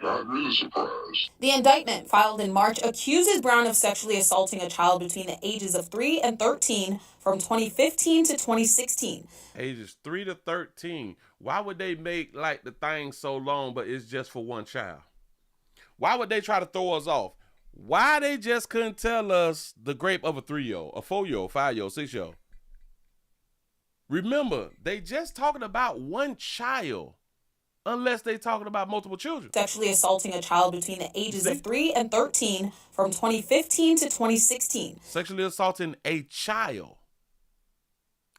not really surprised. The indictment filed in March accuses Brown of sexually assaulting a child between the ages of 3 and 13 from 2015 to 2016. Ages 3 to 13. Why would they make like the thing so long, but it's just for one child? Why would they try to throw us off? Why they just couldn't tell us the rape of a 3-year-old, a 4-year-old, 5-year-old, 6-year-old? Remember, they just talking about one child. Unless they talking about multiple children. Sexually assaulting a child between the ages of 3 and 13 from 2015 to 2016. Sexually assaulting a child.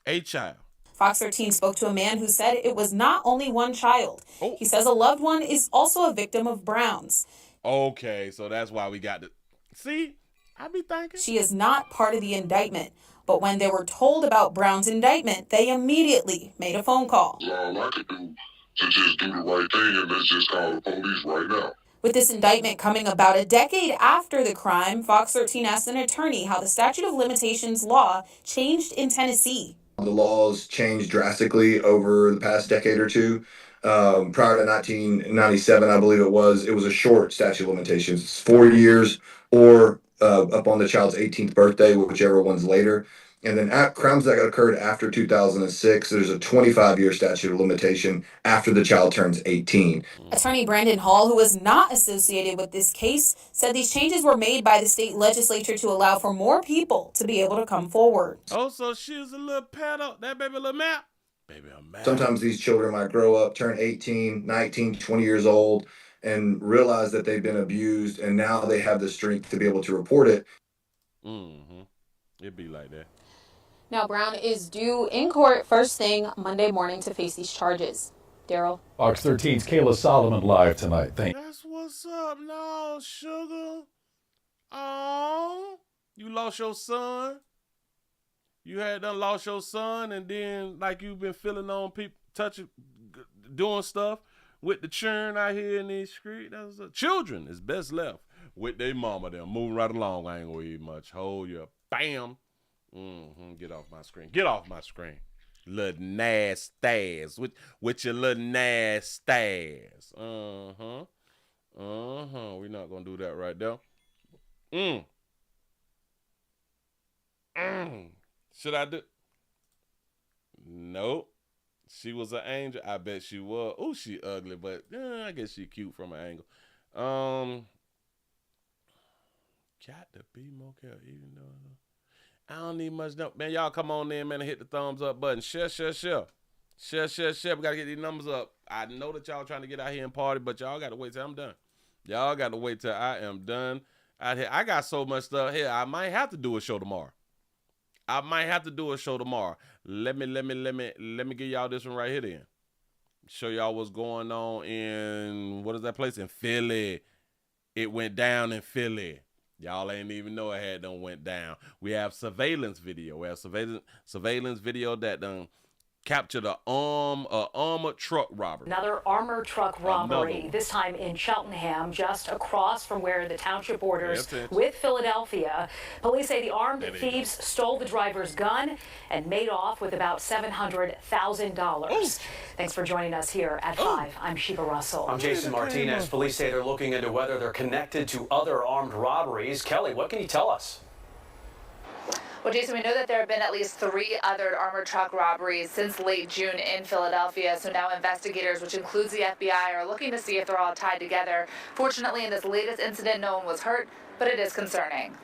A child. Fox 13 spoke to a man who said it was not only one child. Oh. He says a loved one is also a victim of Brown's. Okay, so that's why we got to... See, I be thinking. She is not part of the indictment. But when they were told about Brown's indictment, they immediately made a phone call. All I could do to just do the right thing and let's just call the police right now. With this indictment coming about a decade after the crime, Fox 13 asked an attorney how the statute of limitations law changed in Tennessee. The laws changed drastically over the past decade or two. Prior to 1997, I believe it was a short statute of limitations. It's 4 years or up on the child's 18th birthday, whichever one's later. And then crimes that occurred after 2006, there's a 25-year statute of limitation after the child turns 18. Attorney Brandon Hall, who was not associated with this case, said these changes were made by the state legislature to allow for more people to be able to come forward. Oh, so she was a little pedo. That baby a little map. Baby a map. Sometimes these children might grow up, turn 18, 19, 20 years old, and realize that they've been abused, and now they have the strength to be able to report it. Mm-hmm. It'd be like that. Now, Brown is due in court first thing Monday morning to face these charges. Daryl? Fox 13's Kayla Solomon live tonight. That's what's up now, sugar. Oh, you lost your son. You had done lost your son, and then like you've been feeling on people, touching, doing stuff with the churn out here in these streets. That's children is best left with their mama. They're moving right along. I ain't gonna eat much. Hold your bam. Get off my screen. Get off my screen. Little nasties. With your little nasties. We're not gonna do that right there. Should I do? Nope. She was an angel. I bet she was. Oh, she ugly, but I guess she cute from an angle. Got to be more careful, even though I don't need much. No, man, y'all come on in, man, and hit the thumbs up button. Share. We gotta get these numbers up. I know that y'all trying to get out here and party, but y'all gotta wait till I'm done. Y'all gotta wait till I am done out here. I got so much stuff here. I might have to do a show tomorrow. Let me give y'all this one right here then. Show y'all what's going on in, what is that place? In Philly. It went down in Philly. Y'all ain't even know it had done went down. We have surveillance video. We have surveillance video that done captured a armored truck robbery. Another armored truck robbery, this time in Cheltenham, just across from where the township borders with Philadelphia. Police say the armed thieves stole the driver's gun and made off with about $700,000. Thanks for joining us here at 5. I'm Sheba Russell. I'm Jason Martinez. Police say they're looking into whether they're connected to other armed robberies. Kelly, what can you tell us? Well, Jason, we know that there have been at least 3 other armored truck robberies since late June in Philadelphia. So now investigators, which includes the FBI, are looking to see if they're all tied together. Fortunately, in this latest incident, no one was hurt, but it is concerning.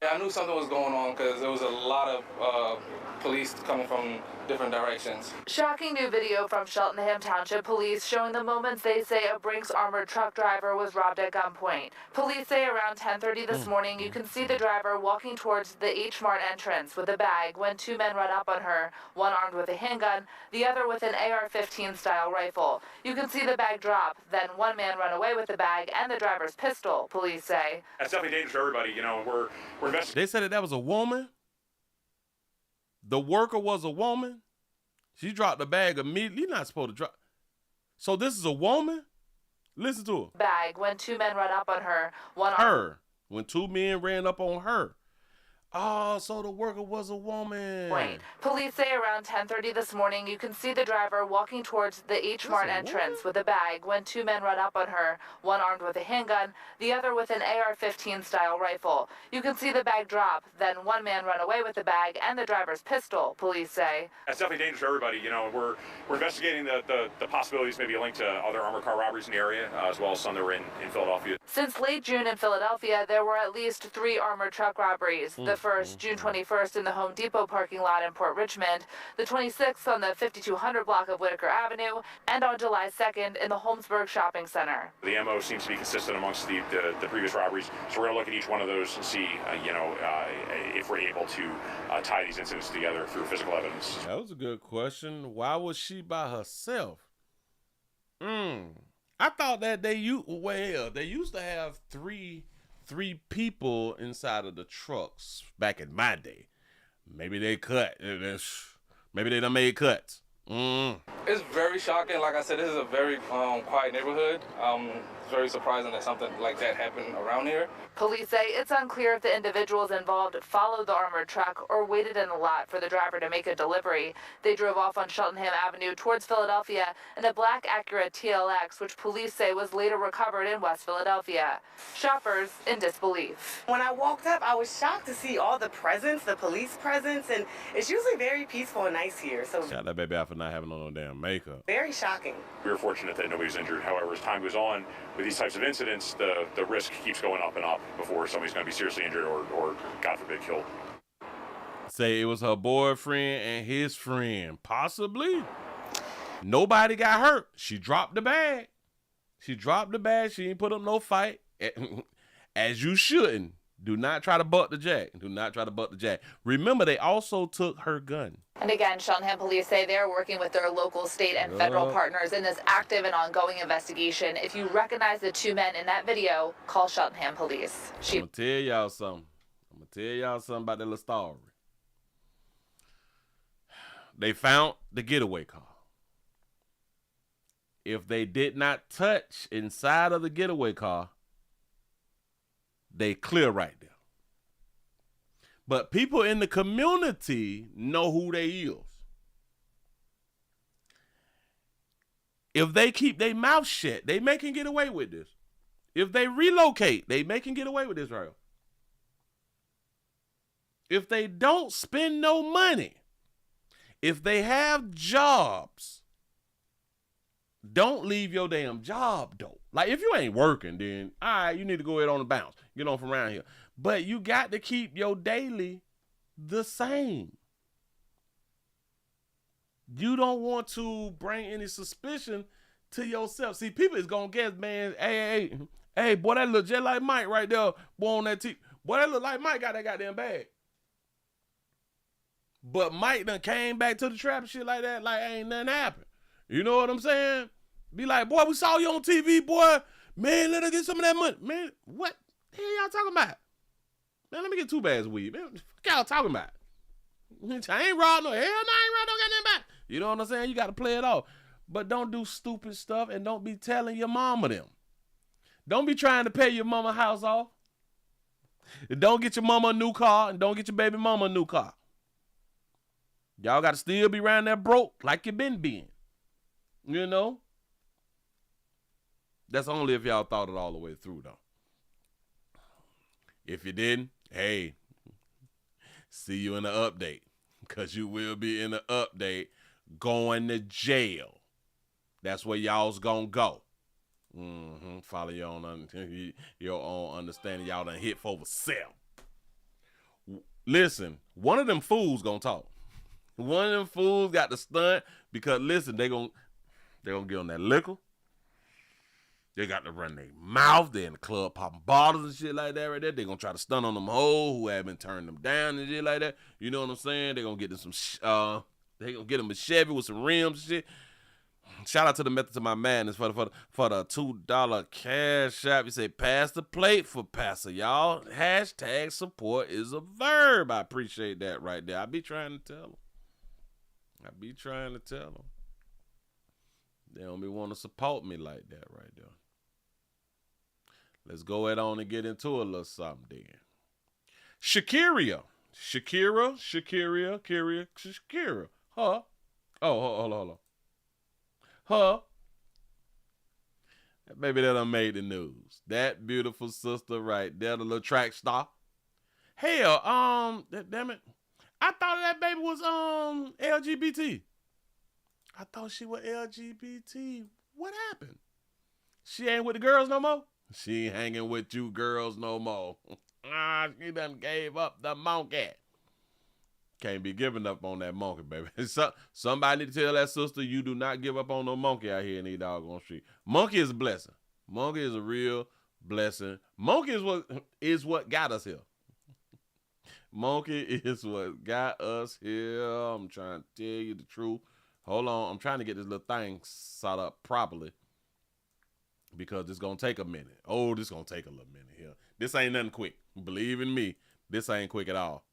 Yeah, I knew something was going on because there was a lot of police coming from different directions. Shocking new video from Cheltenham Township Police showing the moments they say a Brinks armored truck driver was robbed at gunpoint. Police say around 10:30 this morning you can see the driver walking towards the H-Mart entrance with a bag when 2 men run up on her, one armed with a handgun, the other with an AR-15 style rifle. You can see the bag drop, then one man run away with the bag and the driver's pistol, police say. That's definitely dangerous for everybody, you know, we're investigating. They said that was a woman. The worker was a woman. She dropped the bag immediately. You're not supposed to drop. So this is a woman? Listen to her. Bag when 2 men run up on her. When 2 men ran up on her. Oh, so the worker was a woman. Police say around 10:30 this morning you can see the driver walking towards the H-Mart entrance with a bag when 2 men run up on her, one armed with a handgun, the other with an AR-15 style rifle. You can see the bag drop, then one man run away with the bag and the driver's pistol, police say. That's definitely dangerous for everybody. You know, we're investigating the possibilities, maybe a link to other armored car robberies in the area, as well as some that were in Philadelphia. Since late June in Philadelphia, there were at least 3 armored truck robberies. The first, June 21st, in the Home Depot parking lot in Port Richmond, the 26th on the 5200 block of Whitaker Avenue, and on July 2nd in the Holmesburg Shopping Center. The MO seems to be consistent amongst the previous robberies, so we're going to look at each one of those and see, if we're able to tie these incidents together through physical evidence. That was a good question. Why was she by herself? I thought that they used to have three people inside of the trucks back in my day. Maybe they cut. Maybe they done made cuts. It's very shocking. Like I said, this is a very quiet neighborhood. It's very surprising that something like that happened around here. Police say it's unclear if the individuals involved followed the armored truck or waited in the lot for the driver to make a delivery. They drove off on Cheltenham Avenue towards Philadelphia in a black Acura TLX, which police say was later recovered in West Philadelphia. Shoppers in disbelief. When I walked up, I was shocked to see all the presence, the police presence, and it's usually very peaceful and nice here. So Shout that baby out for not having on no damn makeup. Very shocking. We were fortunate that nobody was injured. However, as time goes on, with these types of incidents, the risk keeps going up and up before somebody's going to be seriously injured or, God forbid, killed. Say it was her boyfriend and his friend. Possibly. Nobody got hurt. She dropped the bag. She dropped the bag. She ain't put up no fight. As you shouldn't. Do not try to butt the jack. Do not try to butt the jack. Remember, they also took her gun. And again, Cheltenham police say they're working with their local, state, and federal partners in this active and ongoing investigation. If you recognize the two men in that video, call Cheltenham police. I'm going to tell y'all something. About that little story. They found the getaway car. If they did not touch inside of the getaway car, they clear right there. But people in the community know who they is. If they keep their mouth shut, they may can get away with this. If they relocate, they may can get away with this right here. If they don't spend no money, if they have jobs, don't leave your damn job, though. Like, if you ain't working, then, all right, you need to go ahead on the bounce. Get on from around here. But you got to keep your daily the same. You don't want to bring any suspicion to yourself. See, people is going to guess, man, hey, boy, that look just like Mike right there. Boy, on that TV. Boy, that look like Mike got that goddamn bag. But Mike done came back to the trap and shit like that, like ain't nothing happened. You know what I'm saying? Be like, boy, we saw you on TV, boy. Man, let us get some of that money. Man, what the hell y'all talking about? Man, let me get 2 bags of weed. Man, what the fuck y'all talking about? I ain't robbed no, hell no, I ain't robbed no goddamn back. You know what I'm saying? You got to play it off. But don't do stupid stuff and don't be telling your mama them. Don't be trying to pay your mama house off. And don't get your mama a new car and don't get your baby mama a new car. Y'all got to still be around there broke like you been being. You know? That's only if y'all thought it all the way through, though. If you didn't, hey, see you in the update. Because you will be in the update going to jail. That's where y'all's going to go. Follow your own understanding. Y'all done hit for over 7. Listen, one of them fools going to talk. One of them fools got to stunt because, listen, they gonna get on that liquor. They got to run their mouth. They in the club popping bottles and shit like that right there. They gonna try to stun on them hoes who have been turning them down and shit like that. You know what I'm saying? They gonna get them some. They gonna get them a Chevy with some rims and shit. Shout out to the Method to My Madness for the $2 cash app. You say pass the plate for Pastor, y'all. Hashtag support is a verb. I appreciate that right there. I be trying to tell them. They don't be want to support me like that right there. Let's go ahead on and get into a little something then. Sha'Carri. Huh? Oh, hold on. Huh? That baby that done made the news. That beautiful sister right there, the little track star. Hell, damn it. I thought that baby was LGBT. I thought she was LGBT. What happened? She ain't with the girls no more? She ain't hanging with you girls no more. She done gave up the monkey. Can't be giving up on that monkey, baby. Somebody need to tell that sister you do not give up on no monkey out here in these doggone street. Monkey is a blessing. Monkey is a real blessing. Monkey is what got us here. Monkey is what got us here. I'm trying to tell you the truth. Hold on. I'm trying to get this little thing set up properly because it's going to take a minute. Oh, this going to take a little minute here. This ain't nothing quick. Believe in me, this ain't quick at all.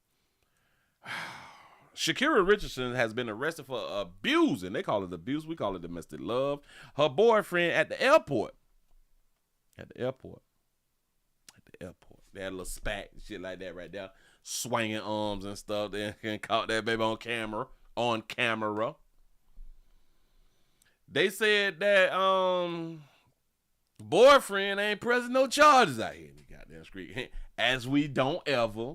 Sha'Carri Richardson has been arrested for abusing, they call it abuse, we call it domestic love, her boyfriend at the airport. At the airport. They had a little spat and shit like that right there. Swinging arms and stuff. They caught that baby on camera. They said that boyfriend ain't pressing no charges out here in the goddamn street. As we don't ever.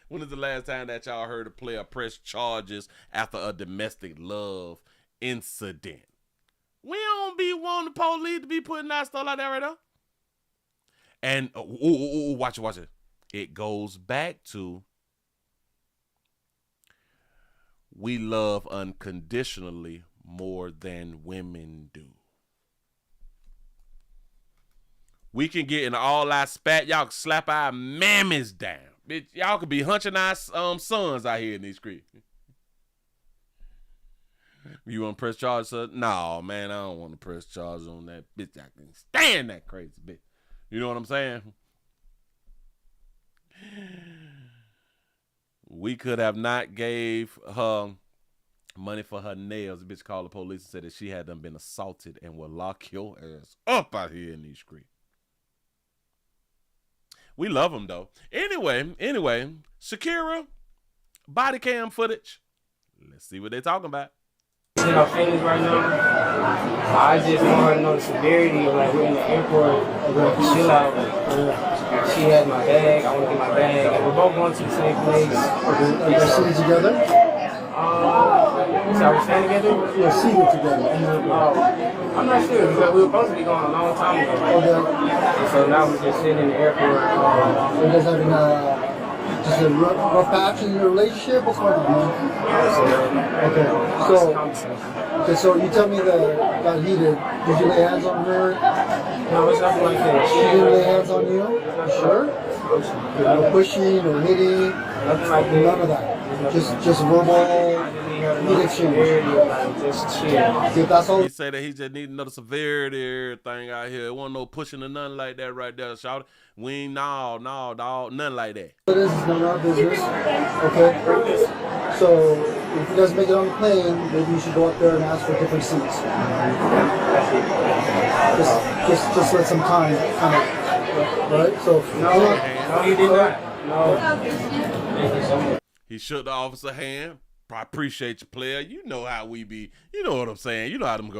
When is the last time that y'all heard a player press charges after a domestic love incident? We don't be wanting the police to be putting out stuff like that right now. And watch it. It goes back to we love unconditionally more than women do. We can get in all our spat. Y'all can slap our mammies down. Bitch, y'all could be hunching our sons out here in these streets. You want to press charges, sir? No, man, I don't want to press charges on that bitch. I can stand that crazy bitch. You know what I'm saying? We could have not gave her money for her nails. The bitch called the police and said that she had done been assaulted and will lock your ass up out here in these streets. We love them though. Anyway, Sha'Carri, body cam footage. Let's see what they're talking about. In our feelings right now. I just want her to know the severity of like we're in the airport, chill out. She has my bag, I want to get my bag, and we're both going to the same place. Are you sitting together? So we're staying together? We're seated together. I'm not sure because we were supposed to be going a long time ago. And so now we're just sitting in the airport. You guys having just a rough patch in your relationship? What's going on? Okay, so you tell me that got heated. Did you lay hands on her? No, it's nothing like that. She didn't lay hands on you? You sure? No pushing, no hitting? Nothing like that. None of that. Just verbal heat exchange. Just chill. That's all. He said that he just need another severity everything out here. It wasn't no pushing or nothing like that right there, shout. We ain't no, dog, nothing like that. This is none of our business. Okay. So if you guys make it on the plane, maybe you should go up there and ask for different seats. Just let some time, kind of, right? So no, you did not. No. Thank you so much. He shook the officer's hand. I appreciate you, player. You know how we be. You know what I'm saying. You know how them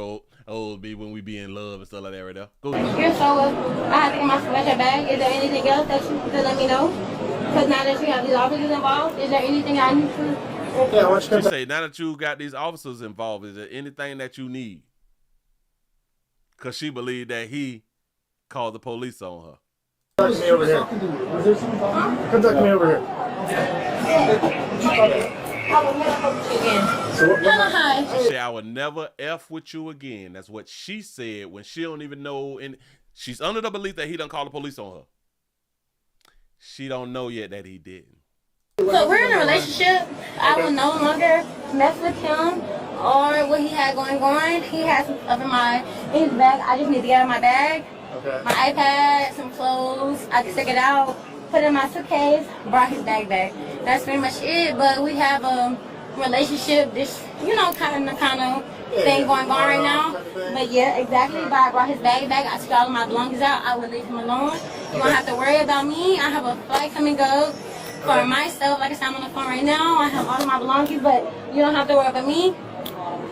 old be when we be in love and stuff like that right there. Go ahead. Here, so I have to get my special bag. Is there anything else that you could let me know? Because now that you have these officers involved, is there anything I need to? Okay, I want you to say now that you got these officers involved, is there anything that you need? Because she believed that he called the police on her. Come talk to me over here. Come talk to me over here. She said, I would never F with you again. That's what she said when she don't even know. And she's under the belief that he done called the police on her. She don't know yet that he didn't. So we're in a relationship. I will no longer mess with him or what he had going on. He has some stuff in his bag. I just need to get out of my bag. Okay. My iPad, some clothes. I can stick it out. Put it in my suitcase, brought his bag back. That's pretty much it. But we have a relationship, this, kind of thing going on right now. But yeah, exactly. But I brought his bag back. I took all of my belongings out. I would leave him alone. You don't have to worry about me. I have a flight coming up for myself. Like I said, I'm on the phone right now. I have all of my belongings, but you don't have to worry about me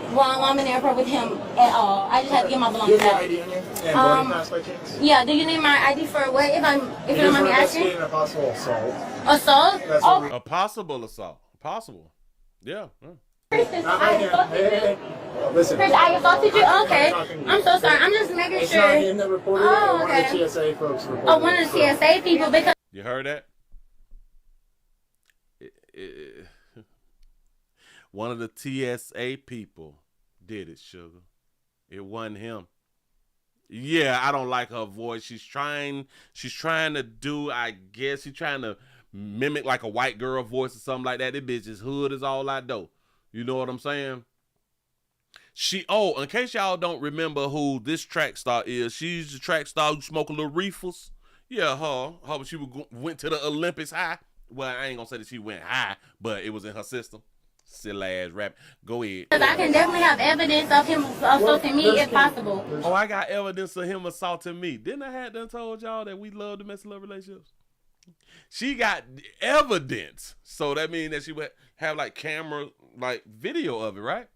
while I'm in the airport with him at all. I just have to get my belongings out. Do you have your ID on you? And boarding pass by chance? Yeah, do you need my ID for what? If you don't mind me asking? A possible assault. Assault? Oh. A possible assault. Possible. Yeah. Listen, Chris, I assaulted you? Okay. I'm so sorry. I'm just making it's sure. Not him that reported it, okay. One of the TSA folks reported Oh, one of the TSA people because. You heard that? One of the TSA people did it, sugar. It wasn't him. Yeah, I don't like her voice. She's trying to do, I guess, she's trying to mimic like a white girl voice or something like that. This bitch's hood is all I know. You know what I'm saying? In case y'all don't remember who this track star is, she's the track star who smoke a little reefers. Yeah, her she went to the Olympics high. Well, I ain't gonna say that she went high, but it was in her system. Silly ass rap. Go ahead. Because I can definitely have evidence of him assaulting me if possible. Oh, I got evidence of him assaulting me. Didn't I have done told y'all that we love domestic love relationships? She got evidence. So that means that she would have like camera, like video of it, right?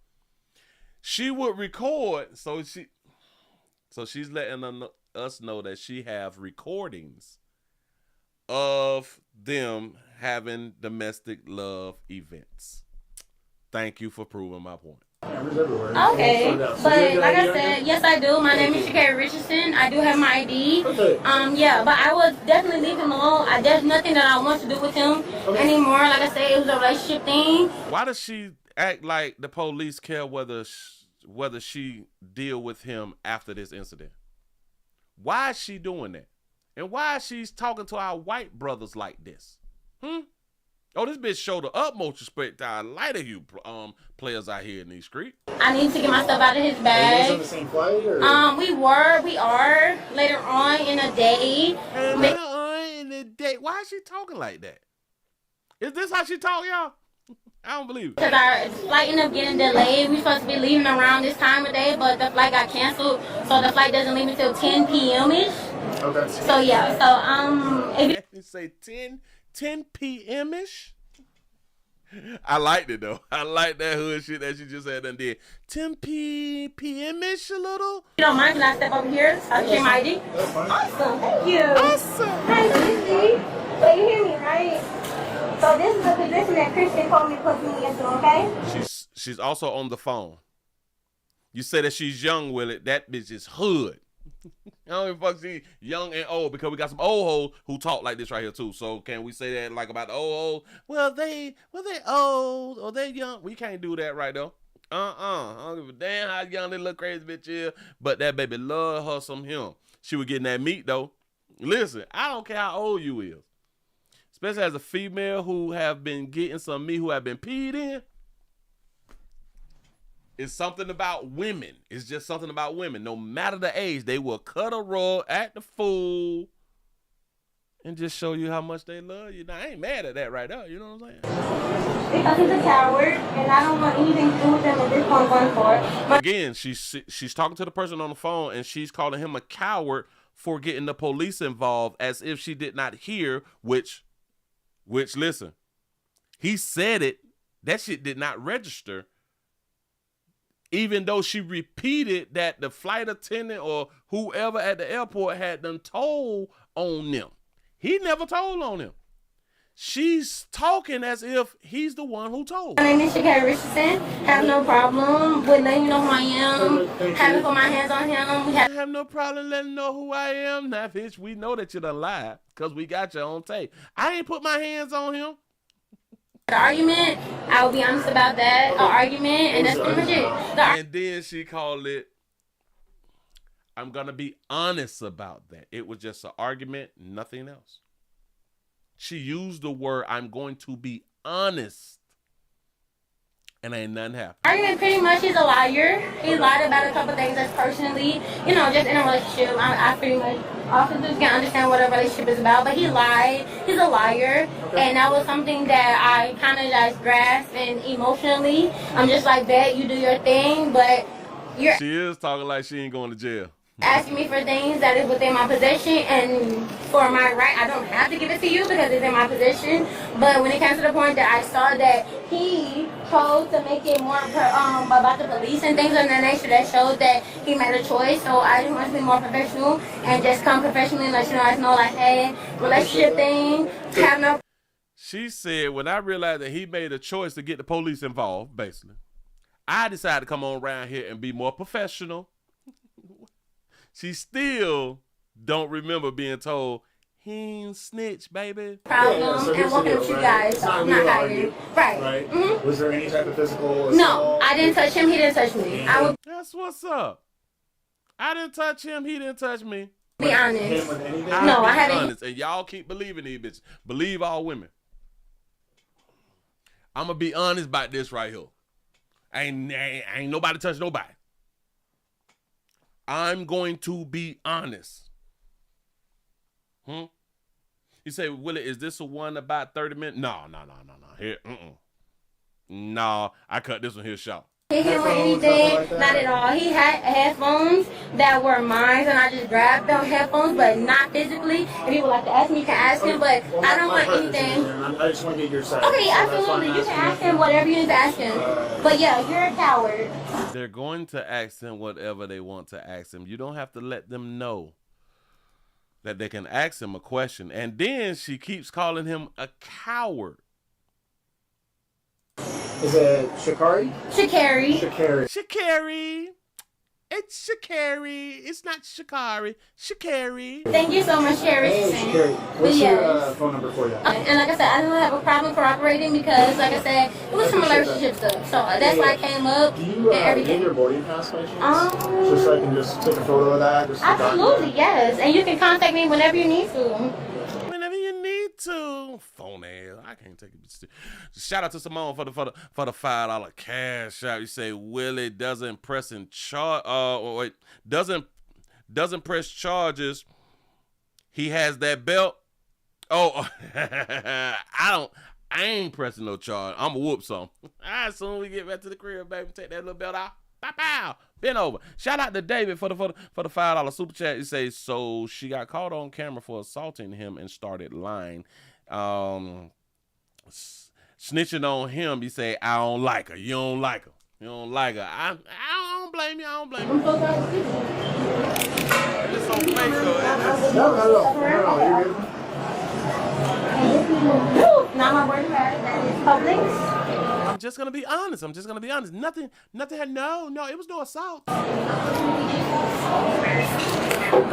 She would record. So she's letting us know that she have recordings of them having domestic love events. Thank you for proving my point. Okay, but like I said, yes I do. My name is Sha'Carri Richardson. I do have my ID. Yeah, but I would definitely leave him alone. There's nothing that I want to do with him anymore. Like I said, it was a relationship thing. Why does she act like the police care whether she deal with him after this incident? Why is she doing that? And why is she talking to our white brothers like this? Oh, this bitch showed the utmost respect to our lighter hue players out here in these streets. I need to get my stuff out of his bag. On the same flight, or? We are later on in the day. Later on in the day. Why is she talking like that? Is this how she talk, y'all? I don't believe it. Because our flight ended up getting delayed. We supposed to be leaving around this time of day, but the flight got canceled, so the flight doesn't leave until 10 p.m.-ish. Okay. So yeah, if you say 10 p.m.-ish? I liked it though. I like that hood shit that she just had done did. 10 p.m.-ish a little? You don't mind, can I step over here? I'll share my ID. Awesome, thank you. Awesome. Hi, Susie. So you hear me, right? So this is the position that Christian told me to put me into, okay? She's also on the phone. You say that she's young, Willie. That bitch is hood. I don't even fuck she young and old, because we got some old hoes who talk like this right here too. So can we say that like about the old hoes? Well, they old or they young. We can't do that right though. I don't give a damn how young that little crazy bitch is. But that baby love her some him. She was getting that meat though. Listen, I don't care how old you is. Especially as a female who have been getting some meat, who have been peed in. It's something about women. It's just something about women. No matter the age, they will cut a rug, act the fool, and just show you how much they love you. Now, I ain't mad at that right now. You know what I'm saying? Because he's a coward, and I don't want anything to do with him at this point going forward. Again, she's talking to the person on the phone, and she's calling him a coward for getting the police involved, as if she did not hear, which listen, he said it. That shit did not register. Even though she repeated that the flight attendant or whoever at the airport had done told on them. He never told on them. She's talking as if he's the one who told. My name is Sha'Carri Richardson. Have no problem with letting you know who I am. Having put my hands on him. I have no problem letting you know who I am. Now, bitch, we know that you done lied because we got you on tape. I ain't put my hands on him. The argument, I will be honest about that. An argument, and that's pretty much it. And then she called it, I'm going to be honest about that. It was just an argument, nothing else. She used the word, I'm going to be honest. And ain't nothing happened. Argument pretty much, he's a liar. He lied about a couple things that's personally, just in a relationship. I pretty much, officers can understand what a relationship is about, but he lied. He's a liar. And that was something that I kind of just grasped, and emotionally, I'm just like, bet you do your thing, but she is talking like she ain't going to jail. Asking me for things that is within my possession, and for my right, I don't have to give it to you because it's in my possession. But when it came to the point that I saw that he chose to make it more about the police and things of that nature, that showed that he made a choice. So I just want to be more professional and just come professionally and let you guys know, like, hey, relationship thing, have no. She said, when I realized that he made a choice to get the police involved, basically, I decided to come on around here and be more professional. She still don't remember being told, he ain't snitch, baby. Problem and working with you guys. It's not not real arguing. Right. Mm-hmm. Was there any type of physical assault? No, I didn't touch him. He didn't touch me. That's what's up. I didn't touch him. He didn't touch me. Be honest. No, I haven't. Honest. And y'all keep believing these bitches. Believe all women. I'm going to be honest about this right here. Ain't nobody touch nobody. I'm going to be honest. You say, Willie, is this a one about 30 minutes? No. Here, No, I cut this one here short. Hit him with anything, not at all. He had headphones that were mine, and I just grabbed them headphones, but not physically. If he would like to ask me, you can ask him, but I don't want anything. I just want to get your side. Okay, absolutely. You can ask him whatever you need to ask him. But yeah, you're a coward. They're going to ask him whatever they want to ask him. You don't have to let them know that they can ask him a question. And then she keeps calling him a coward. Is it Sha'Carri? Sha'Carri. Sha'Carri. Sha'Carri. It's Sha'Carri. It's not Sha'Carri. Sha'Carri. Thank you so much, Sha'Carri. Hey, Sha'Carri. What's your phone number for you? And like I said, I don't have a problem cooperating because, like I said, it was some relationship stuff. So that's why I came up. Do you everything. need your boarding pass by chance? Just so I can just take a photo of that? Just Absolutely, yes. And you can contact me whenever you need to. Whenever you need to. Phone ass. I can't take it. Shout out to Simone for the $5 cash out. You say Willie doesn't press in doesn't press charges. He has that belt. Oh, I ain't pressing no charge. I'm gonna whoop some. As soon as we get back to the crib, baby, take that little belt out. Pow, pow. Bend over. Shout out to David for the $5 super chat. He says, so she got caught on camera for assaulting him and started lying. Snitching on him. He say, I don't like her. You don't like her. You don't like her. I don't blame you. I don't blame you. It's on fake though. No, not my word. That is public. I'm just gonna be honest. Nothing had no, it was no assault.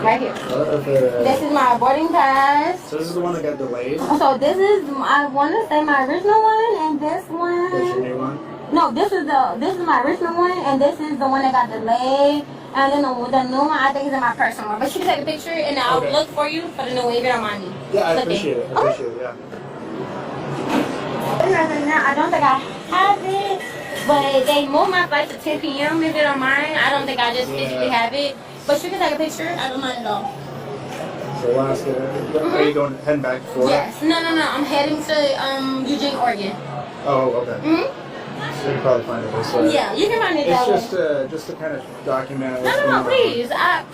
Right here. This is my boarding pass. So this is the one that got delayed? So this is, I want to say my original one, and this one. That's your new one? No, this is my original one, and this is the one that got delayed. And then the new one, I think is in my personal one. But you can take a picture, and I'll look for you for the new one if you don't mind me. Yeah, I appreciate it. Yeah. I don't think I have it, but they moved my flight to 10 p.m. if you don't mind. I don't think I just physically have it. But you can take a picture. I don't mind at all. So last, are you heading back to Florida? Yes. No. I'm heading to Eugene, Oregon. Oh, okay. So you can probably find it this way. Yeah, you can find it that way. It's just to kind of document. No, please.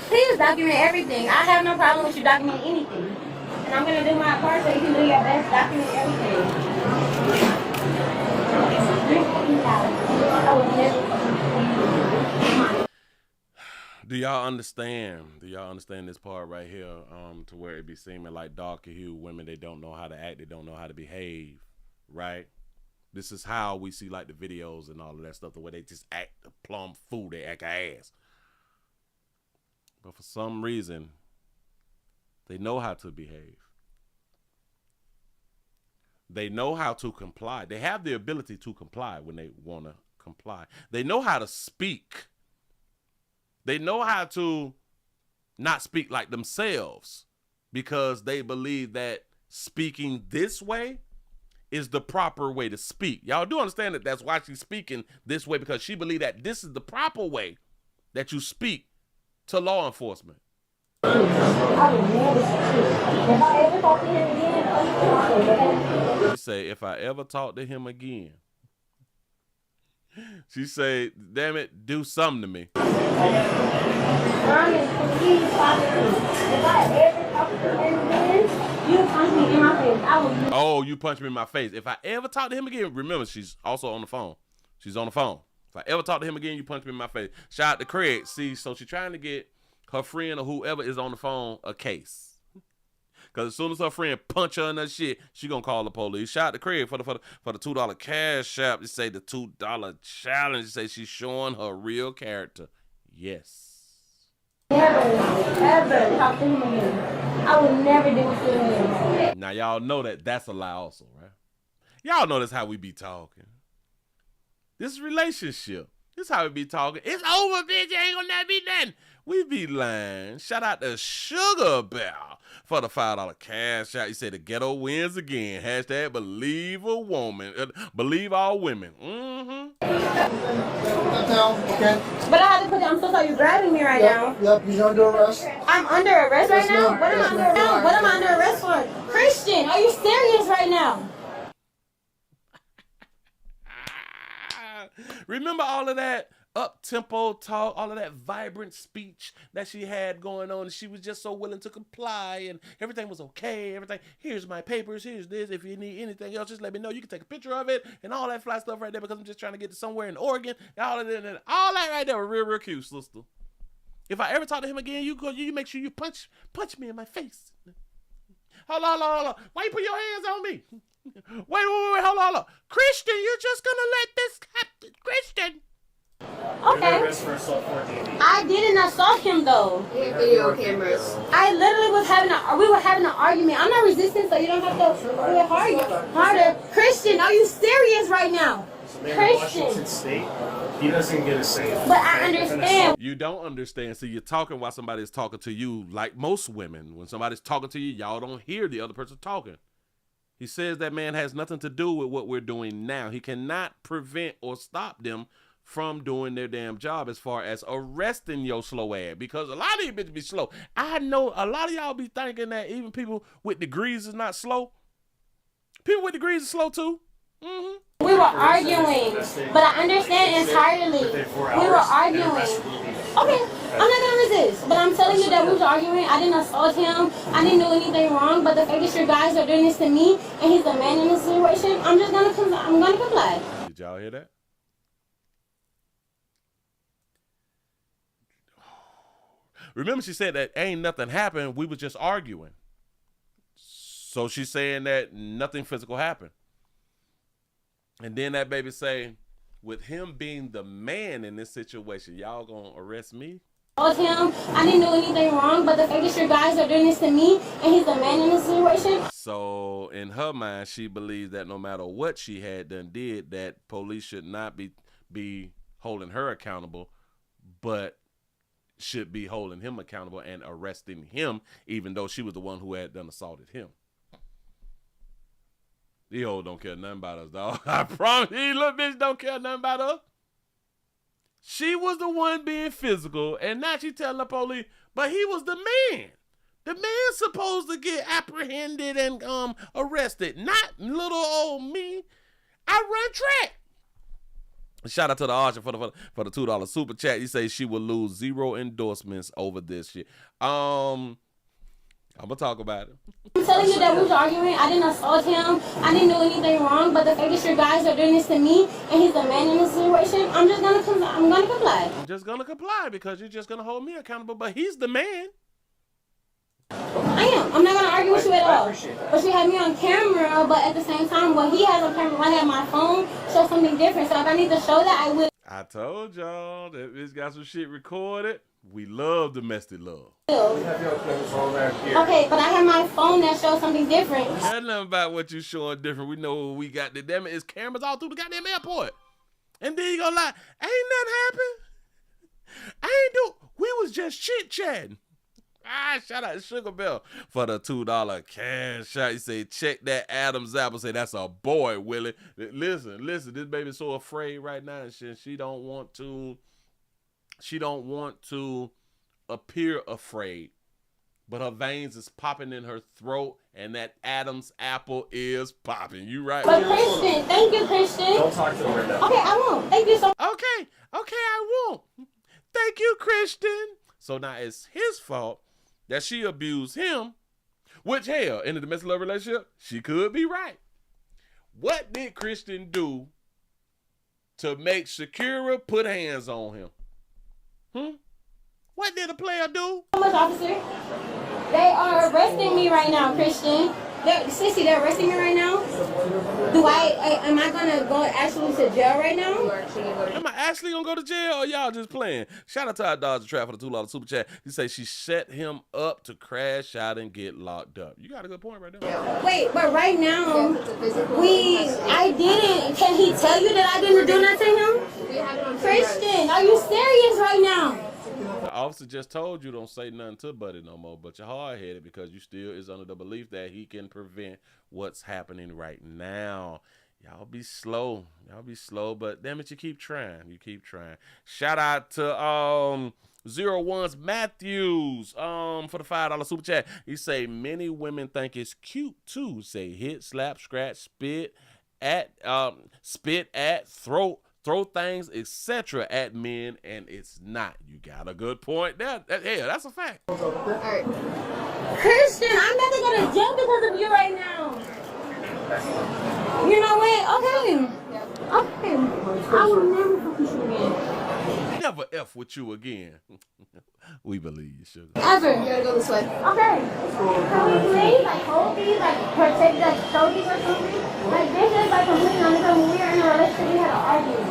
Please document everything. I have no problem with you documenting anything. And I'm going to do my part so you can do your best, document everything. Do y'all understand? This part right here? To where it be seeming like darker hue women, they don't know how to act, they don't know how to behave, right? This is how we see like the videos and all of that stuff, the way they just act a plumb fool, they act ass. But for some reason, they know how to behave. They know how to comply. They have the ability to comply when they want to comply. They know how to speak. They know how to not speak like themselves because they believe that speaking this way is the proper way to speak. Y'all do understand that that's why she's speaking this way, because she believes that this is the proper way that you speak to law enforcement. She say, if I ever talk to him again, she say, damn it, do something to me. Oh, you punch me in my face. If I ever talk to him again, remember, she's also on the phone. She's on the phone. If I ever talk to him again, you punch me in my face. Shout out to Craig. See, so she's trying to get her friend or whoever is on the phone a case. Because as soon as her friend punch her in that shit, she gonna call the police. Shout out to Craig for the $2 cash app. You say the $2 challenge. You say she's showing her real character. Yes. Ever talk to him again. I would never do it to him. Now y'all know that that's a lie also, right? Y'all know that's how we be talking. This is relationship. This is how we be talking. It's over, bitch. You ain't gonna never be nothing. We be lying. Shout out to Sugar Bear for the $5 cash out. You say the ghetto wins again. Hashtag believe a woman. Believe all women. Okay. But I have to put I'm so sorry you're grabbing me right now. Yep, you're under arrest. I'm under arrest right now? Ma'am. What am I under arrest for? Christian, are you serious right now? Remember all of that up-tempo talk, all of that vibrant speech that she had going on. She was just so willing to comply, and everything was okay. Everything, here's my papers, here's this. If you need anything else, just let me know. You can take a picture of it and all that fly stuff right there, because I'm just trying to get to somewhere in Oregon. All of that, all that right there was real cute, sister. If I ever talk to him again, you make sure you punch me in my face. Hold on. Why you put your hands on me? Wait, hold on. Christian, you're just gonna let this happen, Christian. Okay. I didn't assault him though. Video cameras. I literally we were having an argument. I'm not resisting, so you don't have to be harder. Christian, are you serious right now? Christian. State, he doesn't get a say. But I understand. You don't understand. So you're talking while somebody is talking to you, like most women. When somebody's talking to you, y'all don't hear the other person talking. He says that man has nothing to do with what we're doing now. He cannot prevent or stop them from doing their damn job as far as arresting your slow ass, because a lot of you bitches be slow. I know a lot of y'all be thinking that even people with degrees is not slow. People with degrees are slow too. We were arguing, but I understand entirely. We were arguing. Okay, I'm not gonna resist, but I'm telling you that we was arguing. I didn't assault him. I didn't do anything wrong. But the fact that your guys are doing this to me, and he's the man in this situation, I'm gonna comply. Did y'all hear that? Remember, she said that ain't nothing happened. We was just arguing. So she's saying that nothing physical happened. And then that baby say, with him being the man in this situation, y'all gonna arrest me? Him, I didn't do anything wrong, but the fact that your guys are doing this to me, and he's the man in this situation. So in her mind, she believes that no matter what she had done did, that police should not be holding her accountable, but should be holding him accountable and arresting him, even though she was the one who had done assaulted him. These hoes don't care nothing about us, dog. I promise you, little bitch don't care nothing about us. She was the one being physical, and now she telling the police, but he was the man. The man's supposed to get apprehended and arrested, not little old me. I run track. Shout out to the Archer for the $2 super chat. He says she will lose 0 endorsements over this shit. I'm gonna talk about it. I'm telling you that we was arguing. I didn't assault him. I didn't do anything wrong. But the fact that your guys are doing this to me, and he's the man in this situation, I'm gonna comply. I'm just gonna comply because you're just gonna hold me accountable. But he's the man. I am. I'm not gonna argue with you at all. But she had me on camera. But at the same time, what he has on camera, I have my phone, show something different. So if I need to show that, I will. I told y'all that bitch got some shit recorded. We love domestic love. Okay, but I have my phone that shows something different. There's nothing about what you showing different. We know what we got. Damn it, it's cameras all through the goddamn airport. And then you gonna lie, ain't nothing happened. We was just chit-chatting. Shout out to Sugar Bell for the $2 cash shot. You say, check that Adam's apple. Say, that's a boy, Willie. Listen, this baby's so afraid right now and shit. She don't want to appear afraid, but her veins is popping in her throat, and that Adam's apple is popping. You right? But Christian, thank you, Christian. Don't talk to her right now. Okay, I won't. Thank you so much. Okay, I won't. Thank you, Christian. So now it's his fault that she abused him, which, hell, in a domestic love relationship, she could be right. What did Christian do to make Shakira put hands on him? What did a player do? So much, officer. They are arresting me right now, Christian. Sissy, they're arresting me right now. Am I gonna go actually to jail right now? Am I actually gonna go to jail, or y'all just playing? Shout out to our Dodger Trap for the $2 super chat. He say she set him up to crash out and get locked up. You got a good point right there. Wait, but right now, I didn't. Can he tell you that I didn't do nothing to him? Christian, are you serious right now? The officer just told you don't say nothing to Buddy no more, but you're hard-headed because you still is under the belief that he can prevent what's happening right now. Y'all be slow, but damn it, you keep trying. Shout out to 01's Matthews for the $5 super chat. He say many women think it's cute too. Say hit, slap, scratch, spit at, throat, throw things, etc. at men, and it's not. You got a good point there. Yeah, that's a fact. Alright. Christian, I'm about to go to jail because of you right now. You know what? Okay. Okay. I will never fuck with you again. Never F with you again. We believe you, sugar. Ever. You gotta go this way. Okay. Can we please, like, hold these, like, protect, like, show these or something? Like, this is, like, completely unfair. When we were in a relationship, we had an argument.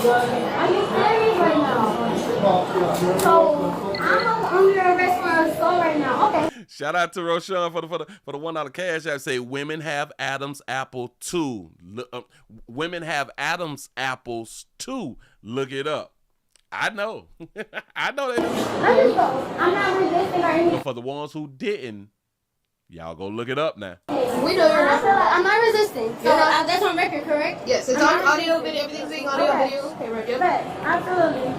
Are you serious right now? So, I'm under arrest for assault right now. Okay. Shout out to Roshan for the $1 cash app. Say women have Adam's apple too. Women have Adam's apples too. Look it up. I know. I know they do. I'm not resisting or anything. For the ones who didn't, y'all go look it up now. We know you're not. I'm not resisting. So that's on record, correct? Yes, it's on audio, video, everything's being audio, video. Okay, right, yep. Absolutely.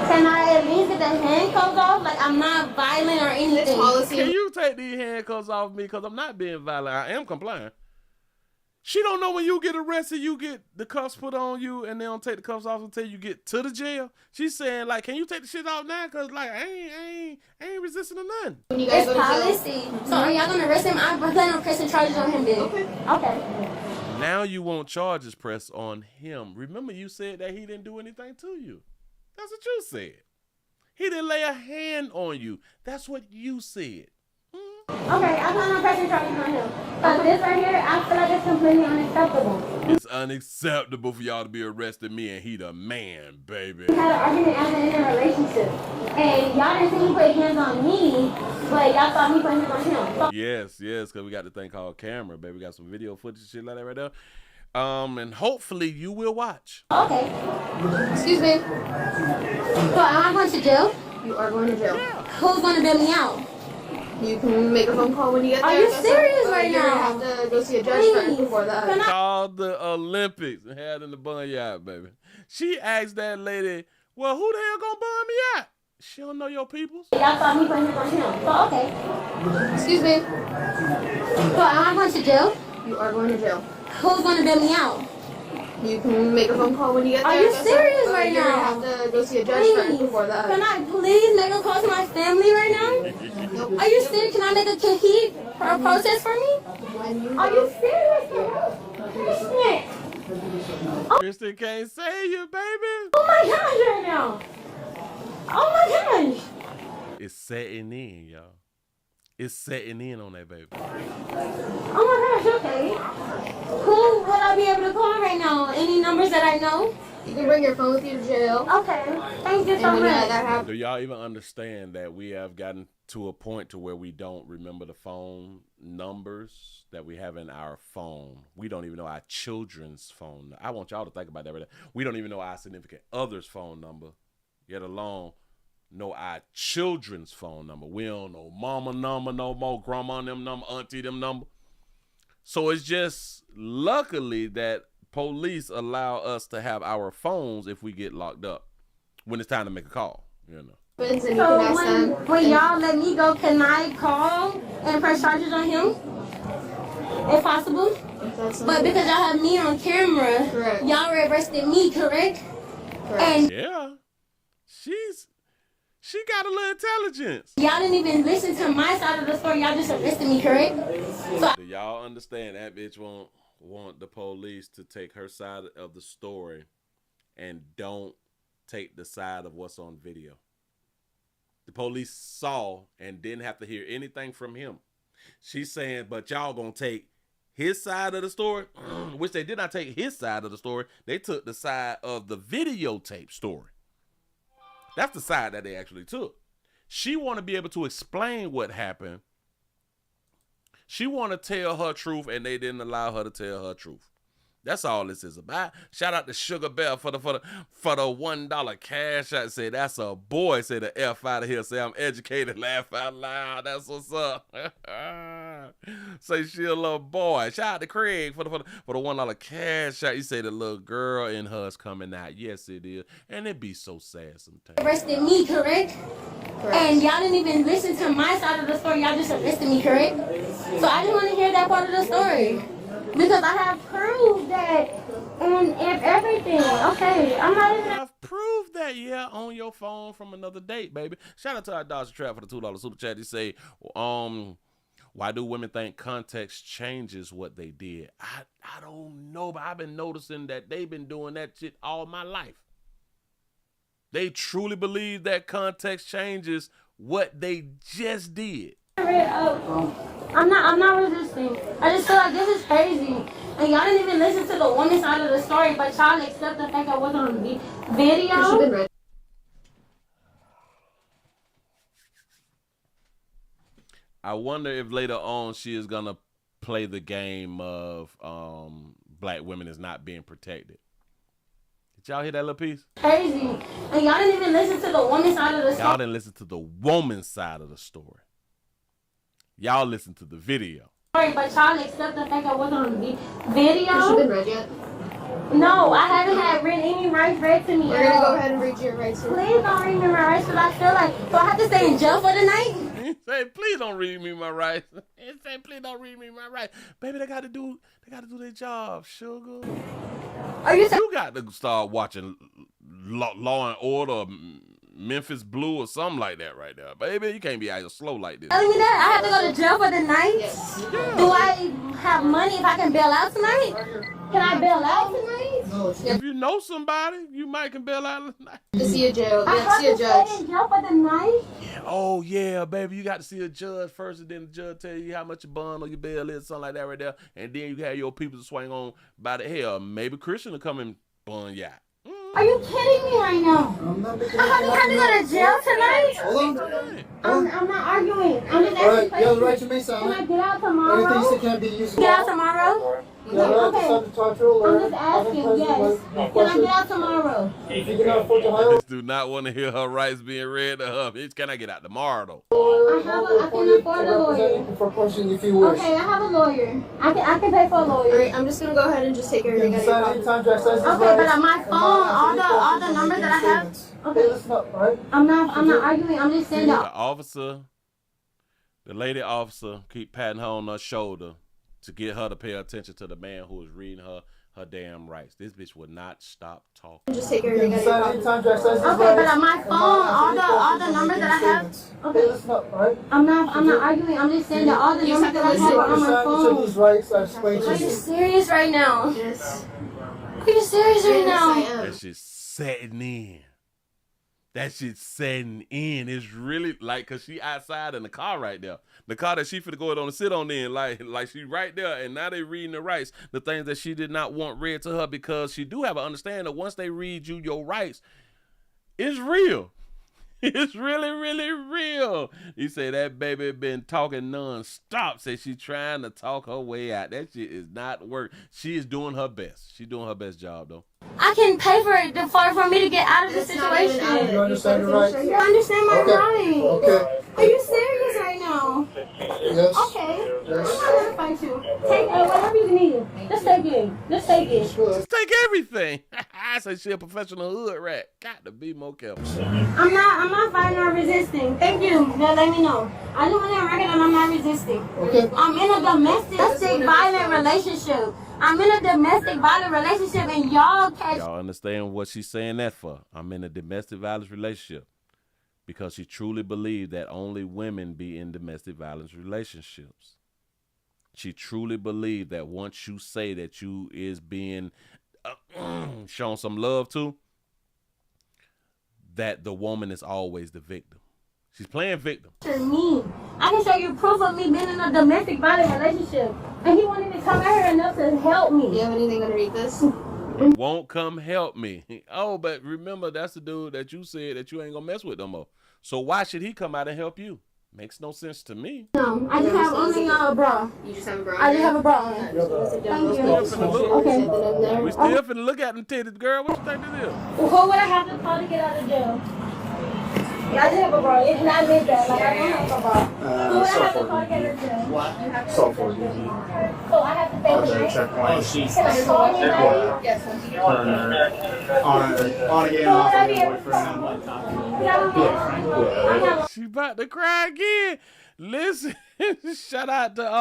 Can I at least get the handcuffs off? Like, I'm not violent or anything. Can you take these handcuffs off me? Because I'm not being violent. I am complying. She don't know when you get arrested, you get the cuffs put on you, and they don't take the cuffs off until you get to the jail. She's saying, like, can you take the shit off now? Because, like, I ain't resisting to nothing. It's policy. So are y'all going to arrest him? I'm planning on pressing charges on him then. Okay. Now you want charges pressed on him. Remember you said that he didn't do anything to you. That's what you said. He didn't lay a hand on you. That's what you said. Okay, I plan on pressing charges on him. But this right here, I feel like it's completely unacceptable. It's unacceptable for y'all to be arresting me and he the man, baby. We had an argument after in a relationship. And y'all didn't see me put hands on me, but y'all saw me put hands on him. So Yes, because we got the thing called camera, baby. We got some video footage and shit like that right there. And hopefully you will watch. Okay. Excuse me. So am I going to jail? You are going to jail. Who's going to bail me out? You can make a phone call when you get there. Are you serious right You're now? going to have to go see a judge first before that. Call the Olympics and had in the bun yard, baby. She asked that lady, well, who the hell gonna bun me out? She don't know your peoples. Y'all saw me put hands on him. So okay. Excuse me. So am I going to jail? You are going to jail. Who's going to bail me out? You can make a phone call when you get there. Are you serious right You're now? going to have to go see a judge first before that. Can I please make a call to my family right now? Nope. Are you serious? Can I make a cookie for a protest for me? Are you serious? Kristen can't save you, baby. Oh my gosh, right now. Oh my gosh. It's setting in, y'all. It's setting in on that baby. Oh my gosh, okay. Who would I be able to call right now? Any numbers that I know? You can bring your phone with you to jail. Okay. Thank you so much. Do y'all even understand that we have gotten to a point to where we don't remember the phone numbers that we have in our phone? We don't even know our children's phone. I want y'all to think about that right there. We don't even know our significant other's phone number, yet alone know our children's phone number. We don't know mama number no more, grandma them number, auntie them number. So it's just luckily that police allow us to have our phones if we get locked up when it's time to make a call, you know. So when y'all let me go, can I call and press charges on him? If possible? But because y'all have me on camera, y'all arrested me, correct? And yeah. She got a little intelligence. Y'all didn't even listen to my side of the story. Y'all just arrested me, correct? So do y'all understand that bitch want the police to take her side of the story and don't take the side of what's on video? The police saw and didn't have to hear anything from him. She's saying, but y'all gonna take his side of the story, which they did not take his side of the story. They took the side of the videotape story. That's the side that they actually took. She want to be able to explain what happened. She want to tell her truth, and they didn't allow her to tell her truth. That's all this is about. Shout out to Sugar Bear for the $1 cash. I say that's a boy. Say the F out of here. Say I'm educated. Laugh out loud. That's what's up. Say she a little boy. Shout out to Craig for the $1 cash. You say the little girl in her is coming out. Yes, it is, and it be so sad sometimes. arrested me, correct? And y'all didn't even listen to my side of the story. Y'all just arrested me, correct? So I just want to hear that part of the story. Because I have proof that and everything. Okay, I'm not even. I've proved that, yeah, on your phone from another date, baby. Shout out to our Dodger Trap for the $2 super chat. He say, why do women think context changes what they did? I don't know, but I've been noticing that they've been doing that shit all my life. They truly believe that context changes what they just did. I'm not resisting. I just feel like this is crazy. And y'all didn't even listen to the woman's side of the story, but y'all accept the fact I wasn't on the video. I wonder if later on she is gonna play the game of black women is not being protected. Did y'all hear that little piece? Crazy. And y'all didn't even listen to the woman's side of the story. Y'all didn't listen to the woman's side of the story. Y'all listened to the video. But y'all accept the fact I wasn't on the video. Has she been read yet? No, I haven't had any rights read to me. We're gonna go ahead and read your rights. Please don't read me my rights, because I feel like, do I have to stay in jail for the night? Say, please don't read me my rights. Say, please don't read me my rights. Baby, they gotta do their job, sugar. You got to start watching Law and Order, Memphis Blue, or something like that right there. Baby, you can't be out slow like this. Telling me that I have to go to jail for the night? Yes. Yeah. Do I have money if I can bail out tonight? Can I bail out tonight? No. If you know somebody, you might can bail out tonight. To see a jail. I have to stay in jail for the night? Yeah. Oh, yeah, baby. You got to see a judge first, and then the judge tell you how much your bond or your bail is, something like that right there. And then you have your people to swing on by the hell. Maybe Christian will come and bond you out. Are you kidding me right now? I have to go to jail tonight? Hold on. I'm not arguing. I'm just asking Alright, you have the right questions. to be silent. Can I get out tomorrow? Anything you say can't be used. Get out tomorrow? You have the right to stop the torture or I'm just asking, yes. Can I get out tomorrow? If you cannot afford to hire This do not want to hear her rights being read to her. Bitch, can I get out tomorrow, though? I can afford a lawyer. For question if you wish. Okay, I have a lawyer. I can pay for a lawyer. Alright, I'm just gonna go ahead and just take everything out of your phone. Okay, but on my phone, all the numbers that I have. Okay, listen up, right? I'm not arguing. I'm just saying that. The lady officer, keep patting her on her shoulder to get her to pay attention to the man who is reading her damn rights. This bitch would not stop talking. Just take everything out of your phone. Okay, but on my phone, all the numbers that I have. Okay, listen up, right? I'm not arguing. I'm just saying that all the numbers that I have are on my phone. Are you serious right now? Yes. Are you serious right now? That shit's setting in. That shit's setting in. It's really like, cause she outside in the car right there. The car that she finna go on and sit on in, like she right there, and now they reading the rights, the things that she did not want read to her, because she do have an understanding that once they read you your rights, it's real. It's really, really real. He said that baby been talking non-stop. Said she trying to talk her way out. That shit is not work. She is doing her best. She doing her best job, though. I can pay for it for me to get out of the situation. You understand your rights? You understand my rights? Okay. Are you serious right now? Yes. Okay. I'm not gonna fight you. Take whatever you need. Just take it. Just take it. Just take everything. I say she a professional hood rat. Got to be more careful. I'm not fighting or resisting. Thank you. Let me know. I just want to record that I'm not resisting. Okay. I'm in a domestic violent relationship. I'm in a domestic violent relationship, and y'all catch. Y'all understand what she's saying that for? I'm in a domestic violence relationship because she truly believed that only women be in domestic violence relationships. She truly believed that once you say that you is being shown some love to, that the woman is always the victim. She's playing victim. Me. I can show you proof of me being in a domestic violent relationship. And he won't even come out here enough to help me. Do you have anything underneath this? Won't come help me. Oh, but remember, that's the dude that you said that you ain't gonna mess with no more. So why should he come out and help you? Makes no sense to me. No, I just have only a bra. You just have a bra? I just have a bra on. Thank you. Okay. We still finna look at them titties, girl. What you think this is? Well, who would I have to call to get out of jail? I just have a bra. It's not made that. Like, I don't have a bra. Who would I have to call to get out of jail? What? So for you. So I have to pay for it? Can I call anybody? Yes, once you get on again, off again, boyfriend. She about to cry again. Listen, shout out to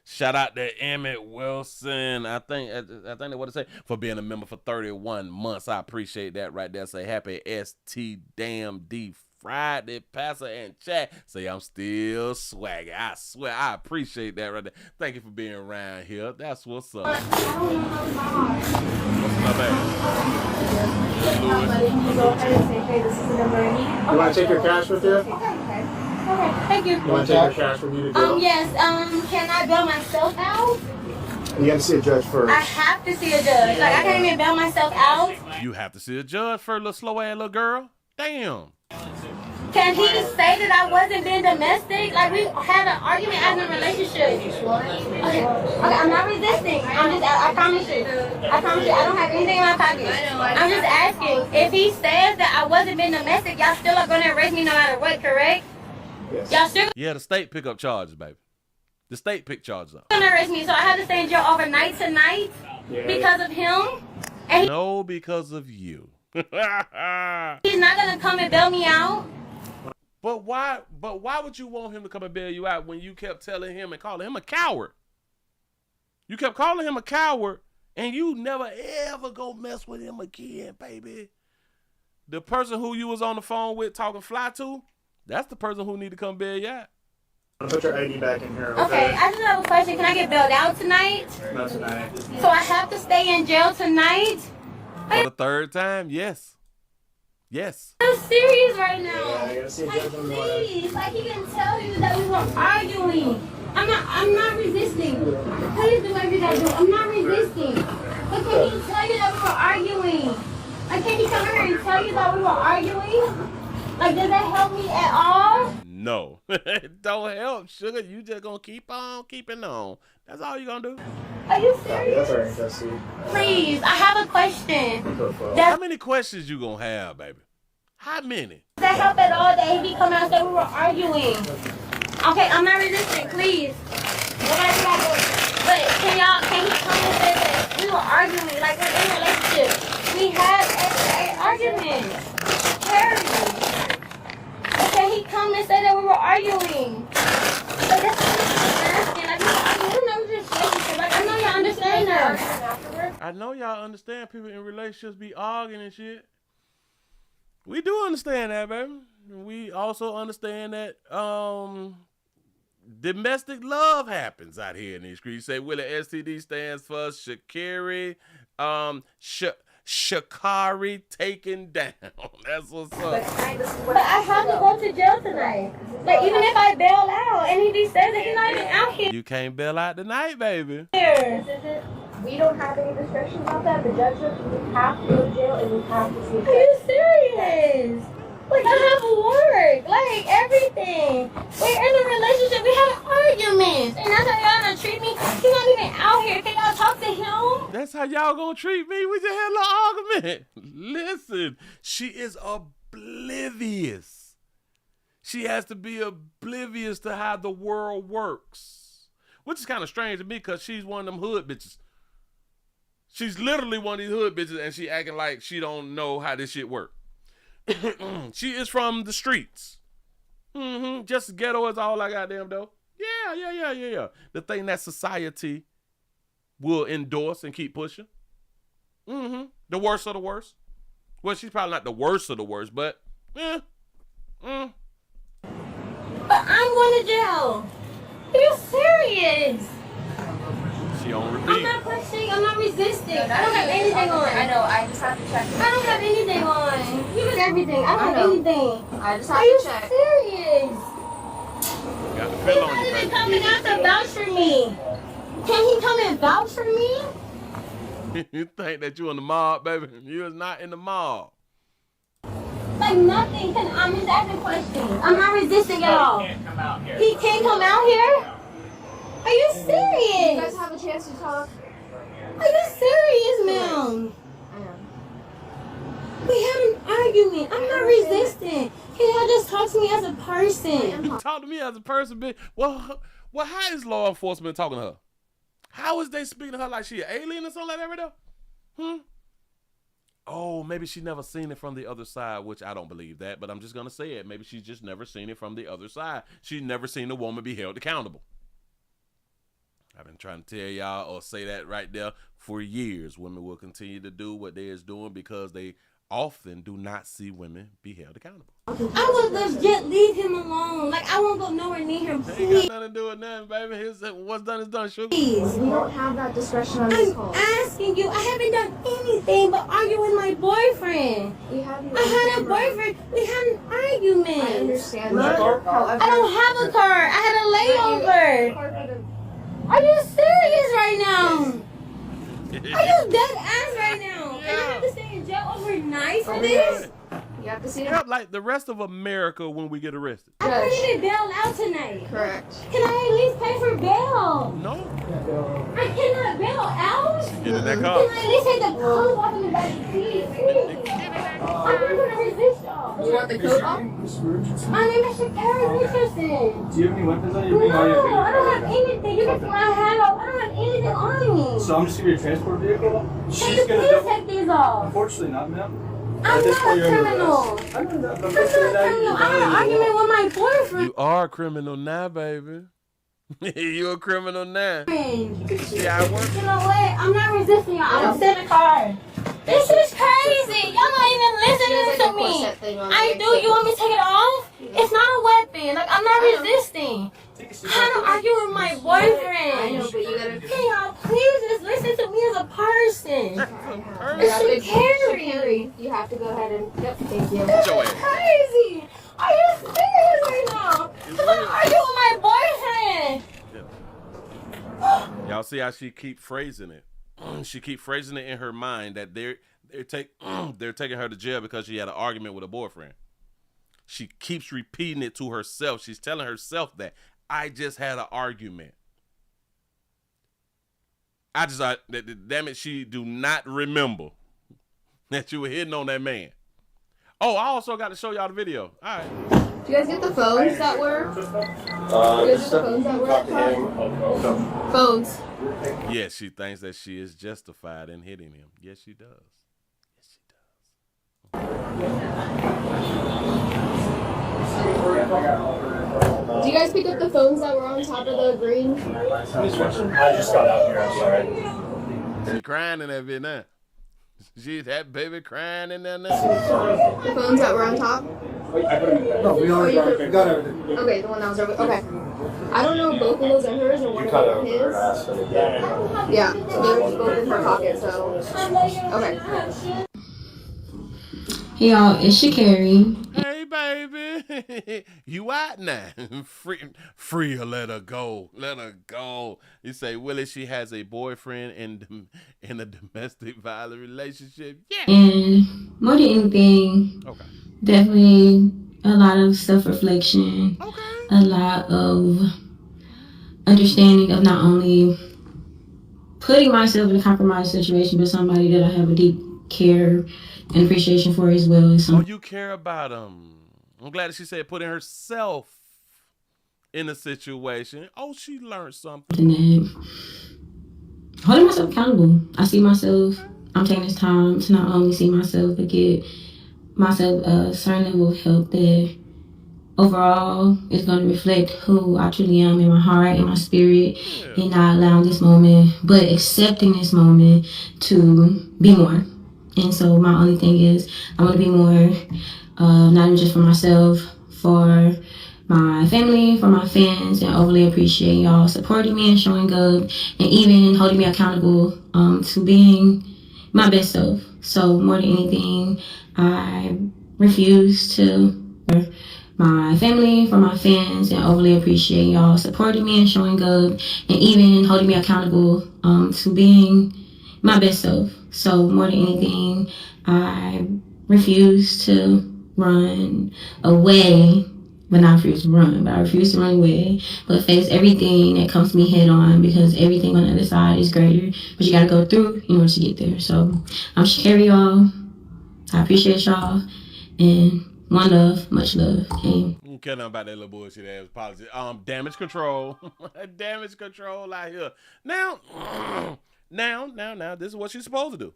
Shout out to Emmett Wilson. I think they want to say for being a member for 31 months. I appreciate that right there. Say happy ST Friday, Pastor and chat. Say I'm still swaggy. I swear I appreciate that right there. Thank you for being around here. That's what's up. What's up, baby? You want to take your cash with you? Okay, thank you. You want to take your cash with you to jail? Yes, can I bail myself out? You got to see a judge first. I have to see a judge. Like, I can't even bail myself out. You have to see a judge for a little slow ass little girl. Damn. Can he say that I wasn't being domestic? Like, we had an argument as a relationship. Okay, I'm not resisting. I promise you. I don't have anything in my pocket. I'm just asking. If he says that I wasn't being domestic, y'all still are going to arrest me no matter what, correct? Yes. Y'all still Yeah, the state pick up charges, baby. The state pick charges up. going to arrest me, so I have to stay in jail overnight tonight because of him? And No, because of you. he's not going to come and bail me out? But why would you want him to come and bail you out when you kept telling him and calling him a coward? You kept calling him a coward, and you never ever go mess with him again, baby. The person who you was on the phone with talking fly to, that's the person who need to come bail you out. Put your ID back in here, Okay, I just have a question. Can I get bailed out tonight? Not tonight. So I have to stay in jail tonight? For the third time, yes. Yes. I'm serious right now. Yeah, I gotta see a Like, judge on the order. please, like he can tell you that we were arguing. I'm not resisting. Please do whatever you gotta do. I'm not resisting. But can he tell you that we were arguing? Like, can he come here and tell you that we were arguing? Like, does that help me at all? No. It don't help, sugar. You just gonna keep on keeping on. That's all you gonna do. Are you That's all serious? right, that's it. Please, I have a question. How many questions you gonna have, baby? How many? Does that help at all that he come out and say we were arguing? Okay, I'm not resisting, please. Whatever you gotta do. But can he come and say that we were arguing, like we're in a relationship? We had an argument. Can he come and say that we were arguing? Like, that's what I'm asking. Like, we were arguing. We're not just relationship. Like, I know y'all understand that. I know y'all understand people in relationships be arguing and shit. We do understand that, baby. We also understand that domestic love happens out here in these streets. You say Willie, STD stands for Sha'Carri, Shakari taken down. That's what's up. But I have to go to jail tonight. Like, even if I bail out and he says that he's not even out here. You can't bail out tonight, baby. We don't have any discretion about that. The judge says we have to go to jail and we have to see. Are you serious? Like, I have work, like everything. We're in a relationship. We have arguments, and that's how y'all gonna treat me. He's not even out here. Can y'all talk to him? That's how y'all gonna treat me? We just had a little argument. Listen, she is oblivious. She has to be oblivious to how the world works, which is kind of strange to me because she's one of them hood bitches. She's literally one of these hood bitches, and she acting like she don't know how this shit works. She is from the streets. Just ghetto is all I goddamn though. Yeah. The thing that society will endorse and keep pushing. The worst of the worst. Well, she's probably not the worst of the worst, but But I'm going to jail. Are you serious? she on I'm repeat. not pushing. I'm not resisting. I don't have anything on. I know. I just have to check. I don't have anything on. You did everything. I don't have anything. I just have Are you to check. serious? Got the He's fill on not you, even baby. coming out to vouch for me. Can he come and vouch for me? You think that you in the mob, baby? You is not in the mob. Like nothing. I'm just asking questions. I'm not resisting at all. He can't come out here. He can't come out here? Are you serious? You guys have a chance to talk. Are you serious, ma'am? We had an argument. I'm not resisting. Can y'all just talk to me as a person? Talk to me as a person, bitch. Well, how is law enforcement talking to her? How is they speaking to her like she an alien or something like that right there? Oh, maybe she never seen it from the other side, which I don't believe that, but I'm just going to say it. Maybe she's just never seen it from the other side. She's never seen a woman be held accountable. I've been trying to tell y'all or say that right there for years. Women will continue to do what they is doing because they often do not see women be held accountable. I would legit leave him alone. Like, I won't go nowhere near him, please. Ain't got nothing to do with nothing, baby. What's done is done, sugar. Please. We don't have that discretion on this call. I'm asking you. I haven't done anything but argue with my boyfriend. I had a boyfriend. We had an argument. I understand that. However, I don't have a car. I had a layover. Are you serious right now? Are you dead ass right now? And I have to stay in jail overnight for this? You have to see Yep, like the rest of America when we get arrested. I couldn't even bail out tonight. Correct. Can I at least pay for bail? No. I cannot bail out? Get in that car. Can I at least take the coat off in the back seat? I'm not going to resist y'all. You want the coat off? My name is Sha'Carri Richardson. Do you have any weapons on you? No, I don't have anything. You can see my hand off. I don't have anything on me. So I'm just giving you a transport vehicle? Please take these off. Unfortunately not, ma'am. I'm not a criminal. I'm not a criminal. I had an argument with my boyfriend. You are a criminal now, baby. You a criminal now. See how it works? You know what? I'm not resisting y'all. I'm gonna sit in the car. This is crazy. Y'all not even listening to me. I do. You want me to take it off? It's not a weapon. Like, I'm not resisting. I'm trying to argue with my boyfriend. I know, but you gotta. Can y'all please just listen to me as a person? It's Sha'Carri. You have to go ahead and. Yep, thank you. This is crazy. Are you serious right now? Because I'm arguing with my boyfriend. Y'all see how she keep phrasing it? She keep phrasing it in her mind that they're taking her to jail because she had an argument with a boyfriend. She keeps repeating it to herself. She's telling herself that I just had an argument. Damn it, she do not remember that you were hitting on that man. Oh, I also got to show y'all the video. All right. Do you guys get the phones that were? Do you guys get the phones that were? Phones. Yes, she thinks that she is justified in hitting him. Yes, she does. Yes, she Do you guys pick up the phones that were on top of the green? I just got out here. I'm sorry. She crying in that vid now. She's that baby crying in there now. The phones that were on top? No, we got everything. Okay, the one that was over. Okay. I don't know if both of those are hers or one of them are his. Yeah, so they were just both in her pocket, so. Okay. Hey y'all, it's Sha'Carri. Hey baby, you out now? Free her, let her go. Let her go. You say, Willie, she has a boyfriend in a domestic violence relationship. Yeah. And more than anything, definitely a lot of self-reflection, a lot of understanding of not only putting myself in a compromised situation, but somebody that I have a deep care and appreciation for as well. Oh, you care about him. I'm glad that she said putting herself in a situation. Oh, she learned something. Holding myself accountable. I see myself, I'm taking this time to not only see myself, but get myself a certain level of help that overall is going to reflect who I truly am in my heart, in my spirit, and not allowing this moment, but accepting this moment to be more. And so my only thing is I want to be more, not even just for myself, for my family, for my fans, and overly appreciate y'all supporting me and showing up and even holding me accountable to being my best self. So more than anything, I refuse to my family, for my fans, and overly appreciate y'all supporting me and showing up and even holding me accountable to being my best self. So more than anything, I refuse to run away, but not refuse to run, but I refuse to run away, but face everything that comes to me head on, because everything on the other side is greater, but you gotta go through in order to get there. So I'm Sha'Carri, y'all. I appreciate y'all, and one love, much love. And You don't care nothing about that little bullshit ass policy. Damage control. Damage control out here. Now, this is what she's supposed to do.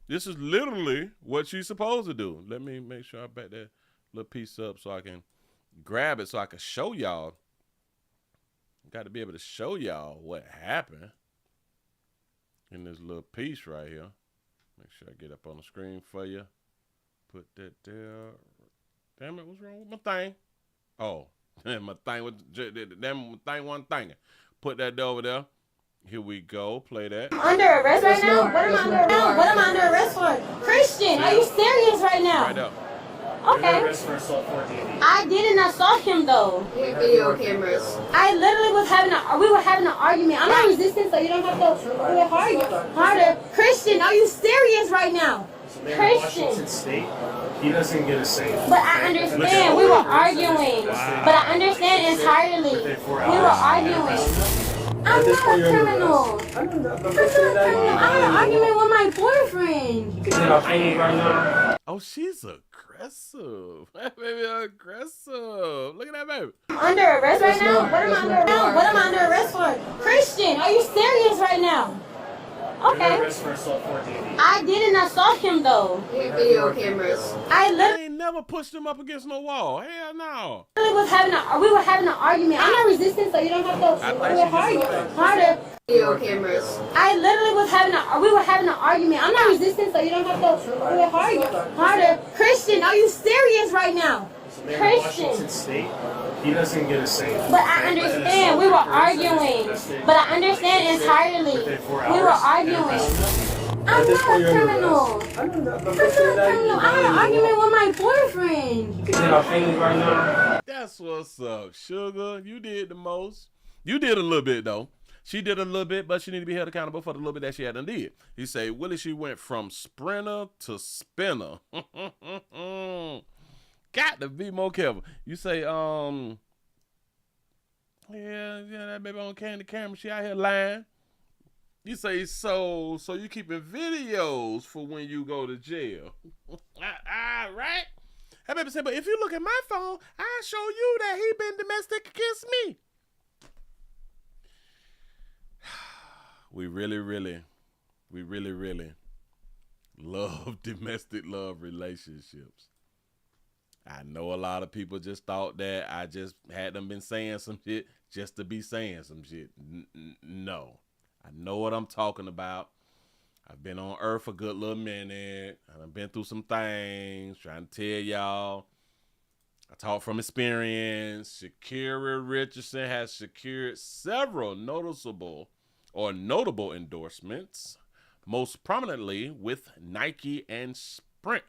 This is literally what she's supposed to do. Let me make sure I back that little piece up so I can grab it so I can show y'all. got to be able to show y'all what happened in this little piece right here. Make sure I get up on the screen for you. Put that there. Damn it, what's wrong with my thing? Oh, my thing was my thing wasn't thinking. Put that over there. Here we go. Play that. Under arrest right now? What am I under arrest? What am I under arrest for? Christian, are you serious right now? Right up. Okay. I didn't assault him though. Video cameras. I literally was we were having an argument. I'm not resisting, so you don't have to do it harder. Christian, are you serious right now? Christian. Washington State, he doesn't get a say. But I understand. We were arguing. But I understand entirely. We were arguing. I'm not a criminal. I'm not a criminal. I'm in an argument with my boyfriend. Oh, she's aggressive. That baby aggressive. Look at that baby. Under arrest right now? What am I under arrest? What am I under arrest for? Christian, are you serious right now? Okay. I didn't assault him though. Video cameras. I literally ain't never pushed him up against no wall. Hell no. We were having an argument. I'm not resisting, so you don't have to do it harder. Video cameras. I literally we were having an argument. I'm not resisting, so you don't have to do it harder. Christian, are you serious right now? Christian. Washington State, he doesn't get a say. But I understand. We were arguing. But I understand entirely. We were arguing. I'm not a criminal. I'm not a criminal. I'm in an argument with my boyfriend. That's what's up, sugar. You did the most. You did a little bit though. She did a little bit, but she need to be held accountable for the little bit that she had done did. He say, Willie, she went from sprinter to spinner. Got to be more careful. You say, yeah, that baby on the camera. She out here lying. You say, so you keeping videos for when you go to jail. Right? That baby said, but if you look at my phone, I'll show you that he been domestic against me. We really love domestic love relationships. I know a lot of people just thought that I just had them been saying some shit just to be saying some shit. No. I know what I'm talking about. I've been on earth a good little minute. I've been through some things, trying to tell y'all. I talk from experience. Sha'Carri Richardson has secured several notable endorsements, most prominently with Nike and Sprite.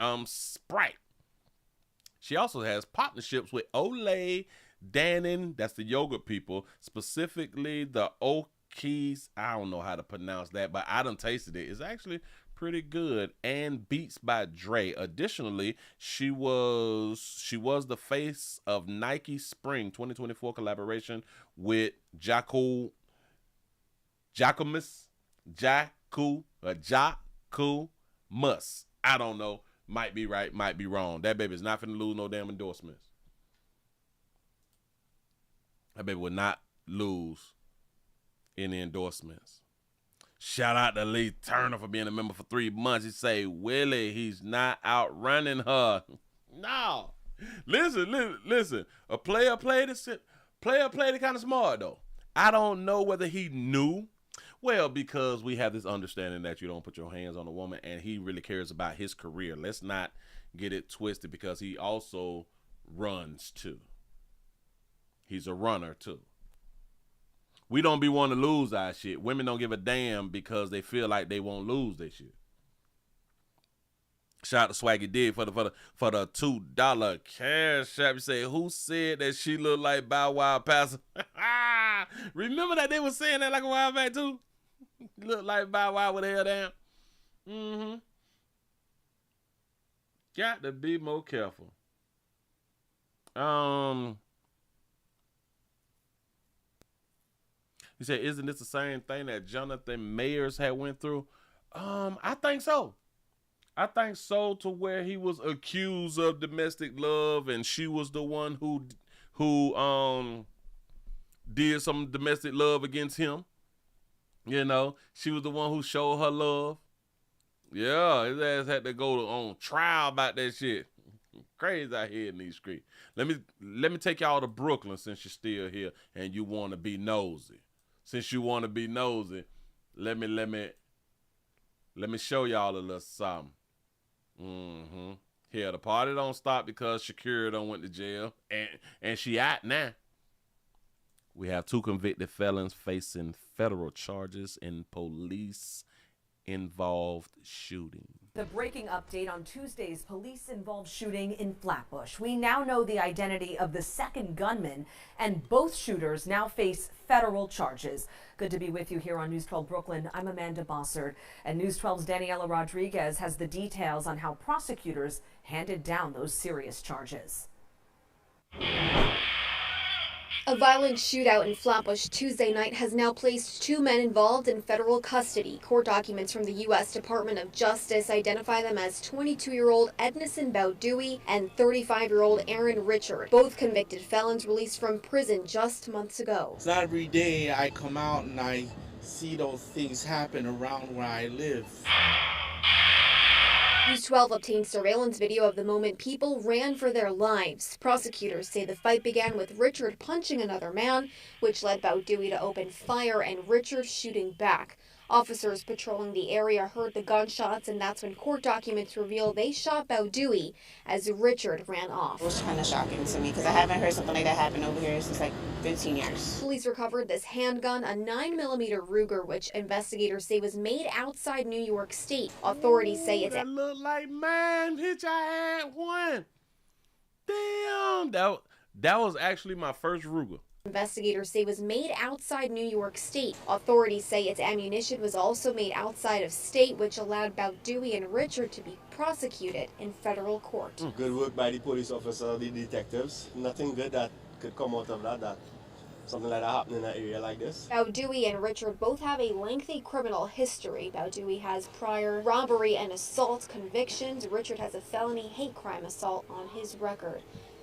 She also has partnerships with Olay, Dannon, that's the yogurt people, specifically the Okies. I don't know how to pronounce that, but I done tasted it. It's actually pretty good, and Beats by Dre. Additionally, she was the face of Nike Spring 2024 collaboration with Jacquemus, I don't know. Might be right, might be wrong. That baby's not finna lose no damn endorsements. That baby would not lose any endorsements. Shout out to Lee Turner for being a member for 3 months. He say, Willie, he's not outrunning her. No. Listen. A player played it kind of smart, though. I don't know whether he knew. Well, because we have this understanding that you don't put your hands on a woman, and he really cares about his career. Let's not get it twisted, because he also runs too. He's a runner too. We don't be wanting to lose our shit. Women don't give a damn because they feel like they won't lose their shit. Shout out to Swaggy Dig for the $2 cash app. You say, who said that she looked like Bow Wow Pastor? Remember that they were saying that like a while back too? Look like Bow Wow with the hair down. Got to be more careful. He said, isn't this the same thing that Jonathan Mayers had went through? I think so. I think so, to where he was accused of domestic love, and she was the one who did some domestic love against him. You know, she was the one who showed her love. Yeah, his ass had to go on trial about that shit. Crazy out here in these streets. Let me take y'all to Brooklyn since you're still here and you want to be nosy. Since you want to be nosy, let me show y'all a little something. Here, the party don't stop because Sha'Carri done went to jail and she out now. We have 2 convicted felons facing federal charges in police-involved shooting. The breaking update on Tuesday's police-involved shooting in Flatbush. We now know the identity of the second gunman, and both shooters now face federal charges. Good to be with you here on News 12 Brooklyn. I'm Amanda Bossard, and News 12's Daniela Rodriguez has the details on how prosecutors handed down those serious charges. A violent shootout in Flatbush Tuesday night has now placed 2 men involved in federal custody. Court documents from the U.S. Department of Justice identify them as 22-year-old Ednison Bowdewey and 35-year-old Aaron Richard, both convicted felons released from prison just months ago. It's not every day I come out and I see those things happen around where I live. News 12 obtained surveillance video of the moment people ran for their lives. Prosecutors say the fight began with Richard punching another man, which led Bowdewey to open fire and Richard shooting back. Officers patrolling the area heard the gunshots, and that's when court documents reveal they shot Bowdewey as Richard ran off. It was kind of shocking to me because I haven't heard something like that happen over here since like 15 years. Police recovered this handgun, a 9mm Ruger, which investigators say was made outside New York State. Authorities say it's... That look like mine, bitch, I had one. Damn, that was actually my first Ruger. Investigators say was made outside New York State. Authorities say its ammunition was also made outside of state, which allowed Bowdewey and Richard to be prosecuted in federal court. Good work by the police officer, the detectives. Nothing good that could come out of that something like that happened in an area like this. Bowdewey and Richard both have a lengthy criminal history. Bowdewey has prior robbery and assault convictions. Richard has a felony hate crime assault on his record.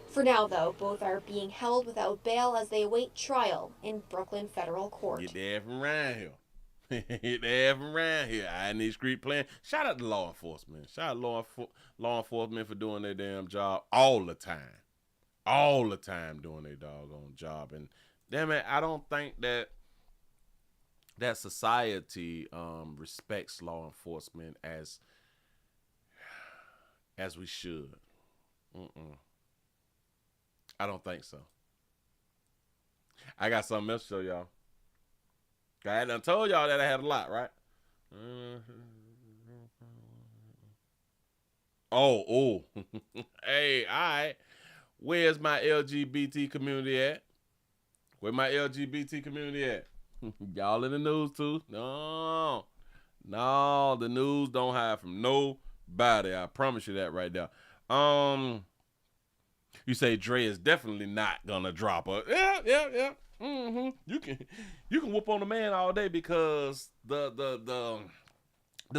For now, though, both are being held without bail as they await trial in Brooklyn Federal Court. Get there from around here. Get there from around here. I need street plan. Shout out to law enforcement. Shout out law enforcement for doing their damn job all the time. All the time doing their doggone job. And damn it, I don't think that society respects law enforcement as we should. I don't think so. I got something else to show y'all. I done told y'all that I had a lot, right? Oh. Hey, all right. Where's my LGBT community at? Where my LGBT community at? Y'all in the news too? No, the news don't hide from nobody. I promise you that right there. You say Dre is definitely not gonna drop her. Yeah. You can whoop on a man all day because the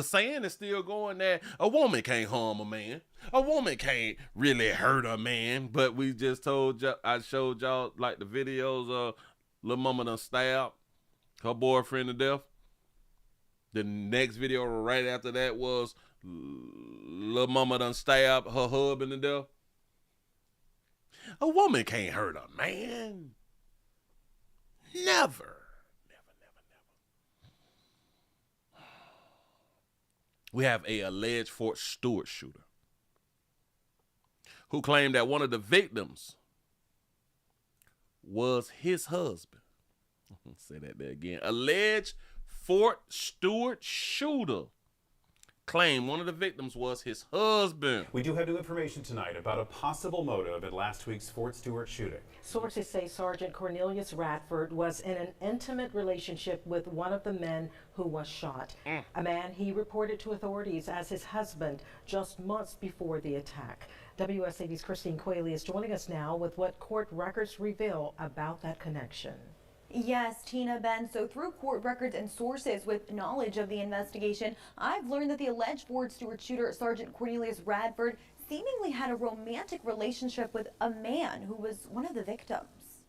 saying is still going that a woman can't harm a man. A woman can't really hurt a man. But we just I showed y'all like the videos of Lil Mama done stabbed her boyfriend to death. The next video right after that was Lil Mama done stabbed her husband to death. A woman can't hurt a man. Never. We have a alleged Fort Stewart shooter who claimed that one of the victims was his husband. Say that there again. Alleged Fort Stewart shooter claimed one of the victims was his husband. We do have new information tonight about a possible motive in last week's Fort Stewart shooting. Sources say Sergeant Cornelius Radford was in an intimate relationship with one of the men who was shot. A man he reported to authorities as his husband just months before the attack. WSAV's Christine Quayle is joining us now with what court records reveal about that connection. Yes, Tina, Ben. So through court records and sources with knowledge of the investigation, I've learned that the alleged Fort Stewart shooter, Sergeant Cornelius Radford, seemingly had a romantic relationship with a man who was one of the victims.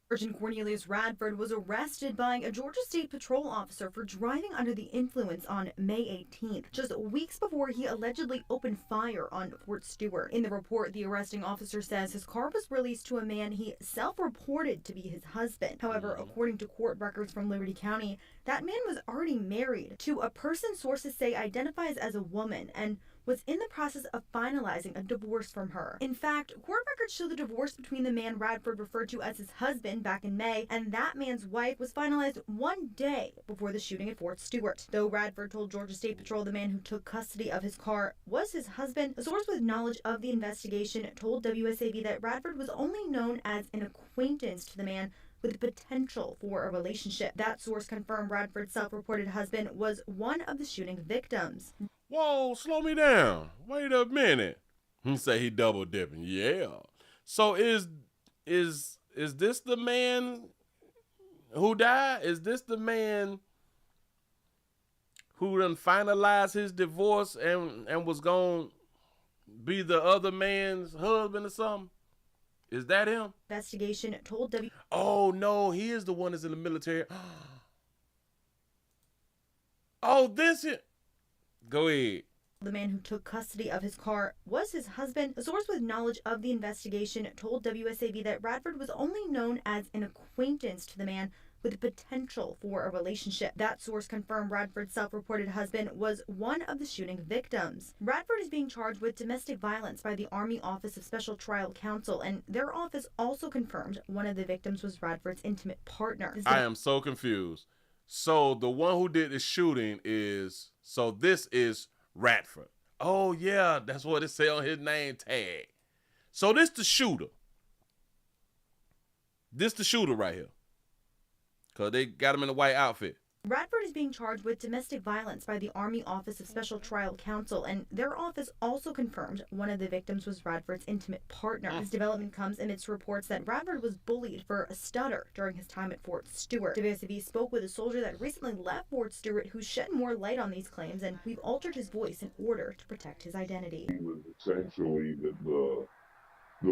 Sergeant Cornelius Radford was arrested by a Georgia State Patrol officer for driving under the influence on May 18th, just weeks before he allegedly opened fire on Fort Stewart. In the report, the arresting officer says his car was released to a man he self-reported to be his husband. However, according to court records from Liberty County, that man was already married to a person sources say identifies as a woman and was in the process of finalizing a divorce from her. In fact, court records show the divorce between the man Radford referred to as his husband back in May and that man's wife was finalized one day before the shooting at Fort Stewart. Though Radford told Georgia State Patrol the man who took custody of his car was his husband, a source with knowledge of the investigation told WSAV that Radford was only known as an acquaintance to the man with the potential for a relationship. That source confirmed Radford's self-reported husband was one of the shooting victims. Whoa, slow me down. Wait a minute. He say he double dipping. Yeah. So is this the man who died? Is this the man who done finalized his divorce and was gonna be the other man's husband or something? Is that him? Investigation told Oh no, he is the one that's in the military. Oh, this is. Go ahead. The man who took custody of his car was his husband. A source with knowledge of the investigation told WSAV that Radford was only known as an acquaintance to the man with the potential for a relationship. That source confirmed Radford's self-reported husband was one of the shooting victims. Radford is being charged with domestic violence by the Army Office of Special Trial Counsel, and their office also confirmed one of the victims was Radford's intimate partner. I am so confused. So the one who did the shooting is, so this is Radford. Oh yeah, that's what it say on his name tag. So this the shooter. This the shooter right here. Cause they got him in a white outfit. Radford is being charged with domestic violence by the Army Office of Special Trial Counsel, and their office also confirmed one of the victims was Radford's intimate partner. This development comes amidst reports that Radford was bullied for a stutter during his time at Fort Stewart. WSAV spoke with a soldier that recently left Fort Stewart who shed more light on these claims, and we've altered his voice in order to protect his identity. He was essentially the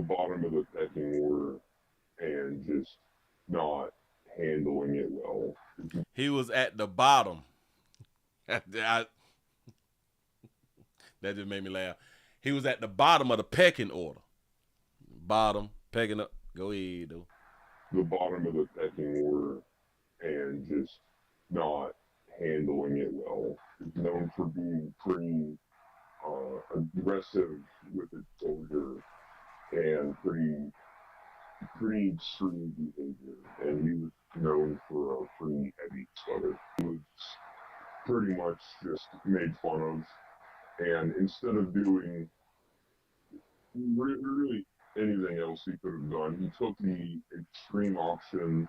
bottom of the pecking order and just not handling it well. He was at the bottom. That just made me laugh. He was at the bottom of the pecking order. Bottom, pecking up. Go ahead, though. The bottom of the pecking order and just not handling it well. He's known for being pretty aggressive with his soldier and pretty extreme behavior, and he was known for a pretty heavy stutter. He was pretty much just made fun of, and instead of doing really anything else he could have done, he took the extreme option.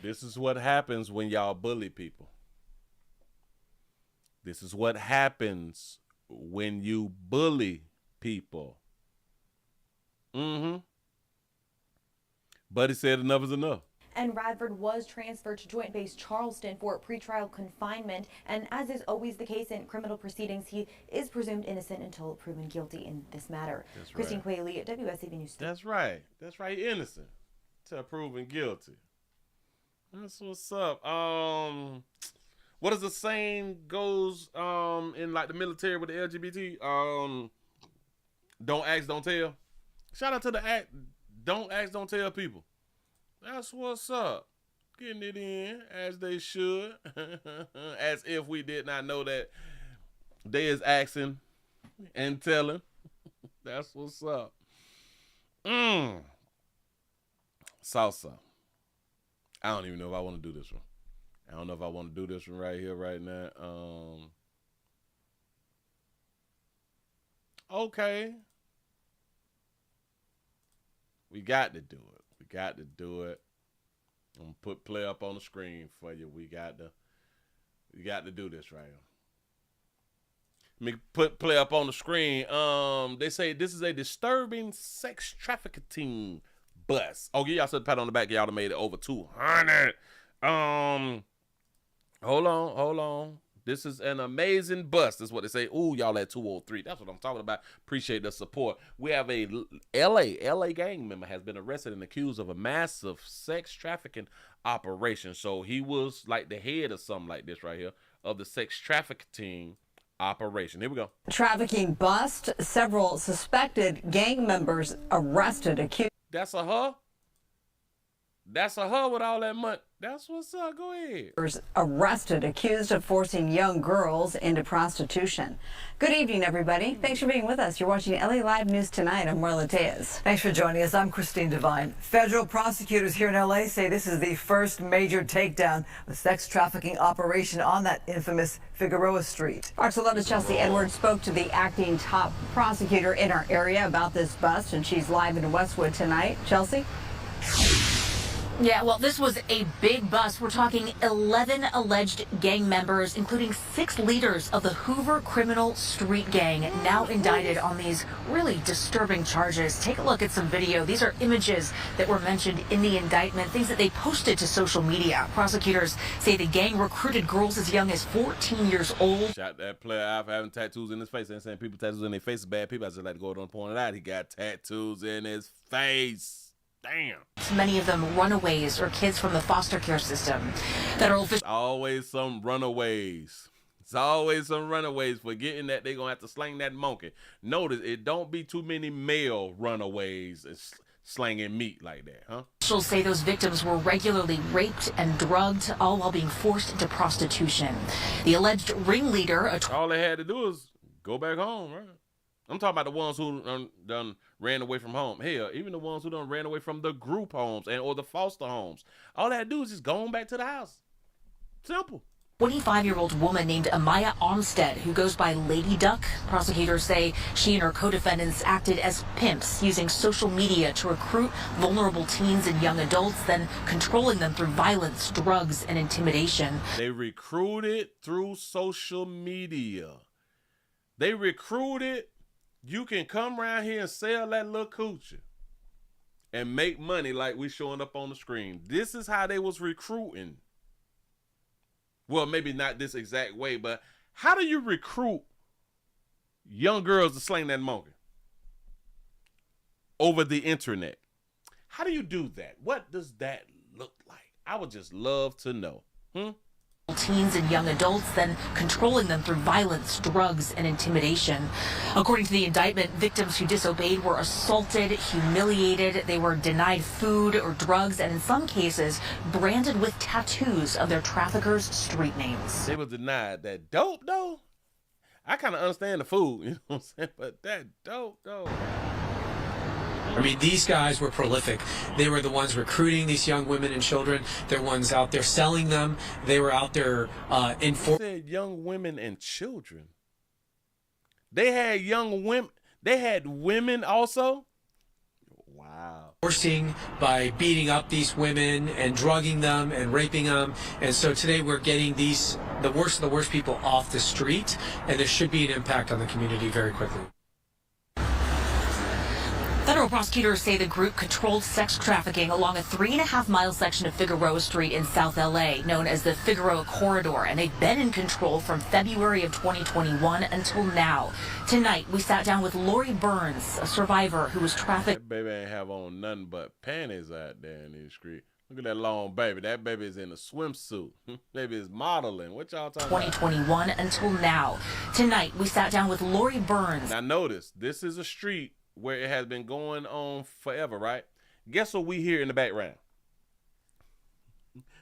This is what happens when y'all bully people. This is what happens when you bully people. Buddy said enough is enough. And Radford was transferred to Joint Base Charleston for pretrial confinement. And as is always the case in criminal proceedings, he is presumed innocent until proven guilty in this matter. That's Christine right. Quayle at WSAV News. That's right. That's right. Innocent till proven guilty. That's what's up. What is the saying goes in like the military with the LGBT? Don't ask, don't tell. Shout out to the don't ask, don't tell people. That's what's up. Getting it in as they should. As if we did not know that they is asking and telling. That's what's up. Salsa. I don't even know if I want to do this one. I don't know if I want to do this one right here, right now. Okay. We got to do it. We got to do it. I'm gonna put play up on the screen for you. We got to do this right here. Let me put play up on the screen. They say this is a disturbing sex trafficking bust. Oh, give y'all a pat on the back. Y'all done made it over 200. Hold on. This is an amazing bust. That's what they say. Ooh, y'all at 203. That's what I'm talking about. Appreciate the support. We have a LA gang member has been arrested and accused of a massive sex trafficking operation. So he was like the head of something like this right here of the sex trafficking operation. Here we go. Trafficking bust. Several suspected gang members arrested. Accused. That's a her? That's a her with all that money. That's what's up. Go ahead. Arrested, accused of forcing young girls into prostitution. Good evening, everybody. Thanks for being with us. You're watching LA Live News Tonight. I'm Marla Tejas. Thanks for joining us. I'm Christine Devine. Federal prosecutors here in LA say this is the first major takedown of a sex trafficking operation on that infamous Figueroa Street. Fox 11's Chelsea Edwards spoke to the acting top prosecutor in our area about this bust, and she's live in Westwood tonight. Chelsea? Yeah, well, this was a big bust. We're talking 11 alleged gang members, including 6 leaders of the Hoover criminal street gang, now indicted on these really disturbing charges. Take a look at some video. These are images that were mentioned in the indictment, things that they posted to social media. Prosecutors say the gang recruited girls as young as 14 years old. Shot that player out for having tattoos in his face. I ain't saying people tattoos in their face is bad people. I just like to go on and point it out. He got tattoos in his face. Damn. Many of them runaways or kids from the foster care system. Federal officials. Always some runaways. It's always some runaways forgetting that they're going to have to slang that monkey. Notice, it don't be too many male runaways slanging meat like that, huh? Officials say those victims were regularly raped and drugged, all while being forced into prostitution. The alleged ringleader. All they had to do is go back home, right? I'm talking about the ones who done ran away from home. Hell, even the ones who done ran away from the group homes or the foster homes. All they had to do is just go on back to the house. Simple. 25-year-old woman named Amaya Armstead, who goes by Lady Duck. Prosecutors say she and her co-defendants acted as pimps, using social media to recruit vulnerable teens and young adults, then controlling them through violence, drugs, and intimidation. They recruited through social media. They recruited. You can come around here and sell that little coochie and make money like we showing up on the screen. This is how they was recruiting. Well, maybe not this exact way, but how do you recruit young girls to slang that monkey over the internet? How do you do that? What does that look like? I would just love to know. Teens and young adults, then controlling them through violence, drugs, and intimidation. According to the indictment, victims who disobeyed were assaulted, humiliated, they were denied food or drugs, and in some cases, branded with tattoos of their traffickers' street names. They were denied that dope, though. I kind of understand the food, you know what I'm saying? But that dope, though. I mean, these guys were prolific. They were the ones recruiting these young women and children. They're ones out there selling them. They were out there said young women and children. They had young women. They had women also. Wow. Forcing by beating up these women and drugging them and raping them. And so today we're getting the worst of the worst people off the street, and there should be an impact on the community very quickly. Federal prosecutors say the group controlled sex trafficking along a 3.5-mile section of Figueroa Street in South LA, known as the Figueroa Corridor, and they've been in control from February of 2021 until now. Tonight, we sat down with Lori Burns, a survivor who was trafficked. That baby ain't have on nothing but panties out there in the street. Look at that long baby. That baby is in a swimsuit. Baby is modeling. What y'all talking 2021 about? Until now. Tonight, we sat down with Lori Burns. Now notice, this is a street where it has been going on forever, right? Guess what we hear in the background?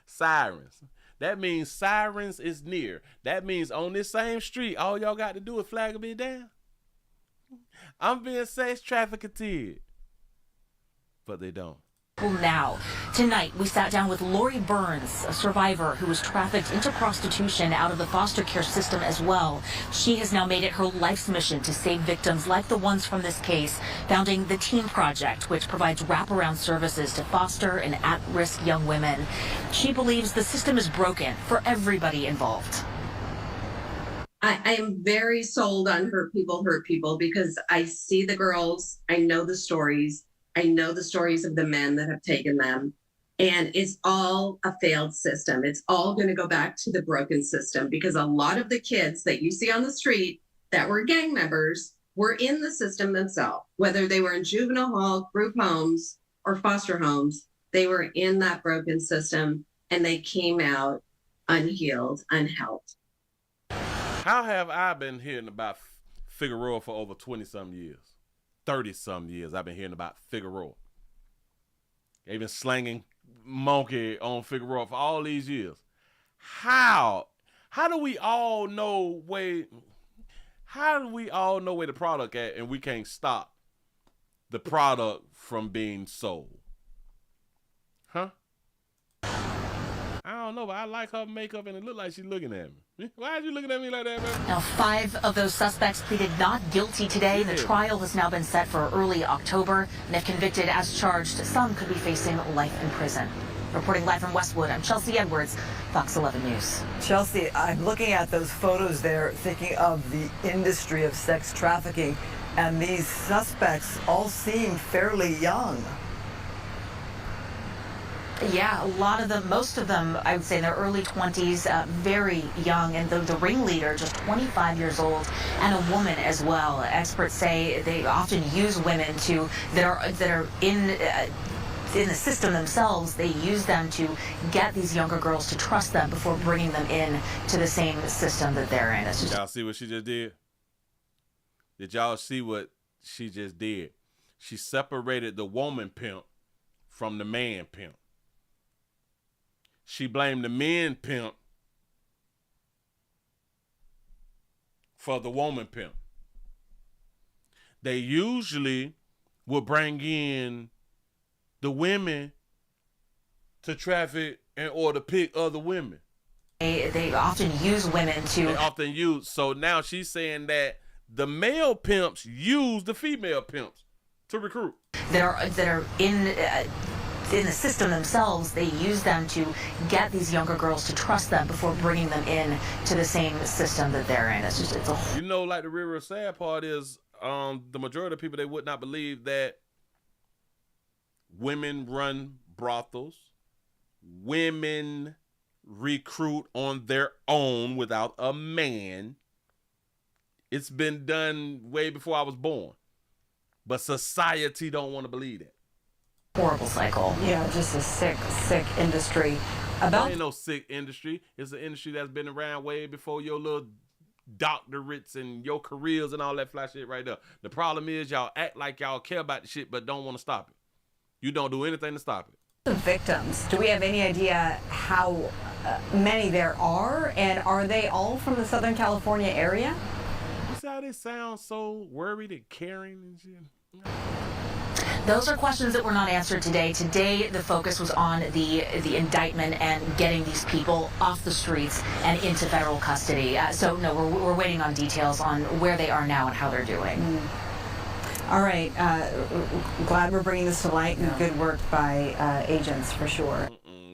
Sirens. That means sirens is near. That means on this same street, all y'all got to do is flag me down. I'm being sex trafficked, but they don't. Now, tonight, we sat down with Lori Burns, a survivor who was trafficked into prostitution out of the foster care system as well. She has now made it her life's mission to save victims like the ones from this case, founding the Teen Project, which provides wraparound services to foster and at-risk young women. She believes the system is broken for everybody involved. I am very sold on hurt people, because I see the girls, I know the stories of the men that have taken them. And it's all a failed system. It's all going to go back to the broken system because a lot of the kids that you see on the street that were gang members were in the system themselves, whether they were in juvenile hall, group homes, or foster homes. They were in that broken system and they came out unhealed, unhelped. How have I been hearing about Figueroa for over 20-some years? 30-some years I've been hearing about Figueroa. They've been slanging monkey on Figueroa for all these years. How do we all know where the product at and we can't stop the product from being sold? Huh? I don't know, but I like her makeup and it looked like she's looking at me. Why are you looking at me like that, man? Now, 5 of those suspects pleaded not guilty today. The trial has now been set for early October. And if convicted as charged, some could be facing life in prison. Reporting live from Westwood, I'm Chelsea Edwards, Fox 11 News. Chelsea, I'm looking at those photos there, thinking of the industry of sex trafficking, and these suspects all seem fairly young. Yeah, a lot of them, most of them, I would say in their early 20s, very young, and the ringleader just 25 years old, and a woman as well. Experts say they often use women that are in the system themselves. They use them to get these younger girls to trust them before bringing them in to the same system that they're in. Did y'all see what she just did? Did y'all see what she just did? She separated the woman pimp from the man pimp. She blamed the men pimp for the woman pimp. They usually will bring in the women to traffic or to pick other women. They often use women to... They often use. So now she's saying that the male pimps use the female pimps to recruit. That are in the system themselves. They use them to get these younger girls to trust them before bringing them in to the same system that they're in. It's a... You know, like the real sad part is the majority of people, they would not believe that women run brothels, women recruit on their own without a man. It's been done way before I was born, but society don't want to believe that. Horrible cycle. Yeah, just a sick industry. There ain't no sick industry. It's an industry that's been around way before your little doctorates and your careers and all that fly shit right there. The problem is y'all act like y'all care about the shit but don't want to stop it. You don't do anything to stop it. The victims, do we have any idea how many there are, and are they all from the Southern California area? You see how they sound so worried and caring and shit? Those are questions that were not answered today. Today, the focus was on the indictment and getting these people off the streets and into federal custody. So, no, we're waiting on details on where they are now and how they're doing. All right. Glad we're bringing this to light, and good work by agents for sure.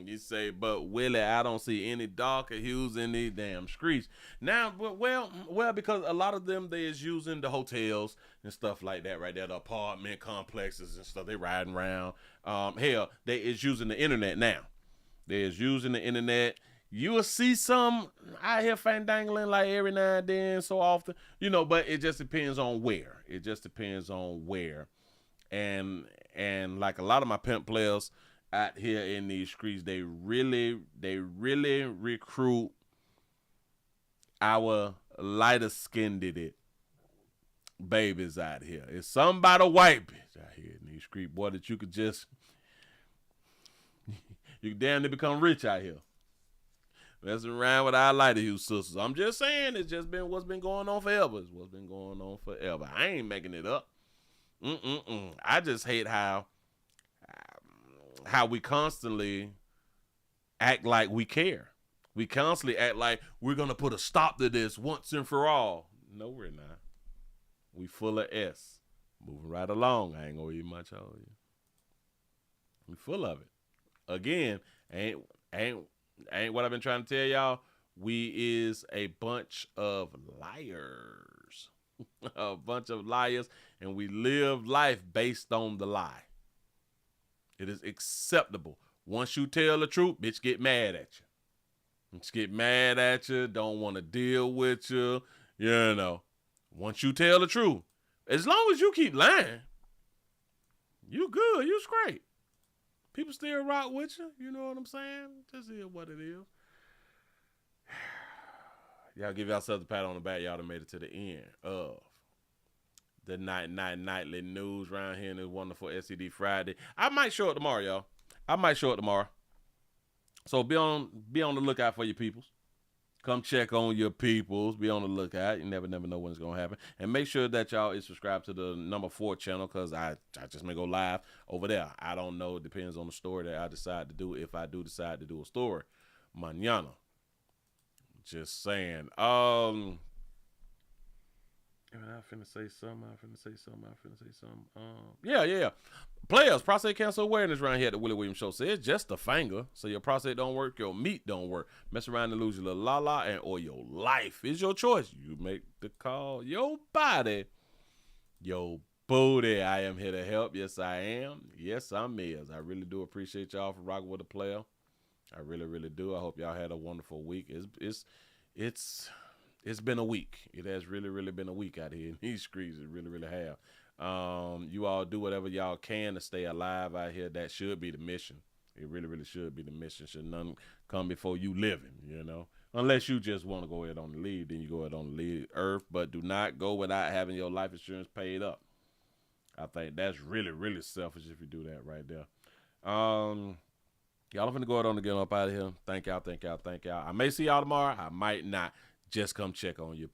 You say, but Willie, I don't see any darker hues in these damn streets. Now, well, because a lot of them, they is using the hotels and stuff like that right there, the apartment complexes and stuff. They riding around. Hell, they is using the internet now. They is using the internet. You will see some out here fandangling like every now and then, so often, you know, but it just depends on where. It just depends on where. And like a lot of my pimp players out here in these streets, they really recruit our lighter skinned babies out here. It's some by the white bitch out here in these streets, boy, that you could just you can damn near become rich out here. Messing around with our lighter hue sisters. I'm just saying, it's just been what's been going on forever. It's what's been going on forever. I ain't making it up. I just hate how we constantly act like we care. We constantly act like we're going to put a stop to this once and for all. No, we're not. We full of S. Moving right along. I ain't going to eat much of you. We full of it. Again, ain't what I've been trying to tell y'all. We is a bunch of liars. A bunch of liars, and we live life based on the lie. It is acceptable. Once you tell the truth, bitch get mad at you. Bitch get mad at you, don't want to deal with you, you know. Once you tell the truth, as long as you keep lying, you good, you straight. People still rock with you, you know what I'm saying? Just hear what it is. Y'all give yourselves a pat on the back. Y'all done made it to the end of the nightly news around here in this wonderful SED Friday. I might show up tomorrow, y'all. I might show up tomorrow. So be on the lookout for your peoples. Come check on your peoples. Be on the lookout. You never know when it's going to happen. And make sure that y'all is subscribed to the number 4 channel, because I just may go live over there. I don't know. It depends on the story that I decide to do, if I do decide to do a story mañana. Just saying. I'm finna say something. Yeah. Players, prostate cancer awareness around here at the Willie Williams Show says just a finger. So your prostate don't work, your meat don't work. Mess around and lose your little la-la or your life. It's your choice. You make the call. Your body, your booty. I am here to help. Yes, I am. Yes, I'm is. I really do appreciate y'all for rocking with the player. I really do. I hope y'all had a wonderful week. It's been a week. It has really been a week out here in these streets. It really have. You all do whatever y'all can to stay alive out here. That should be the mission. It really should be the mission. Should none come before you living, you know. Unless you just want to go ahead on the leave, then you go ahead on the leave earth. But do not go without having your life insurance paid up. I think that's really selfish if you do that right there. Y'all, I'm finna go ahead on to get up out of here. Thank y'all. I may see y'all tomorrow. I might not. Just come check on you.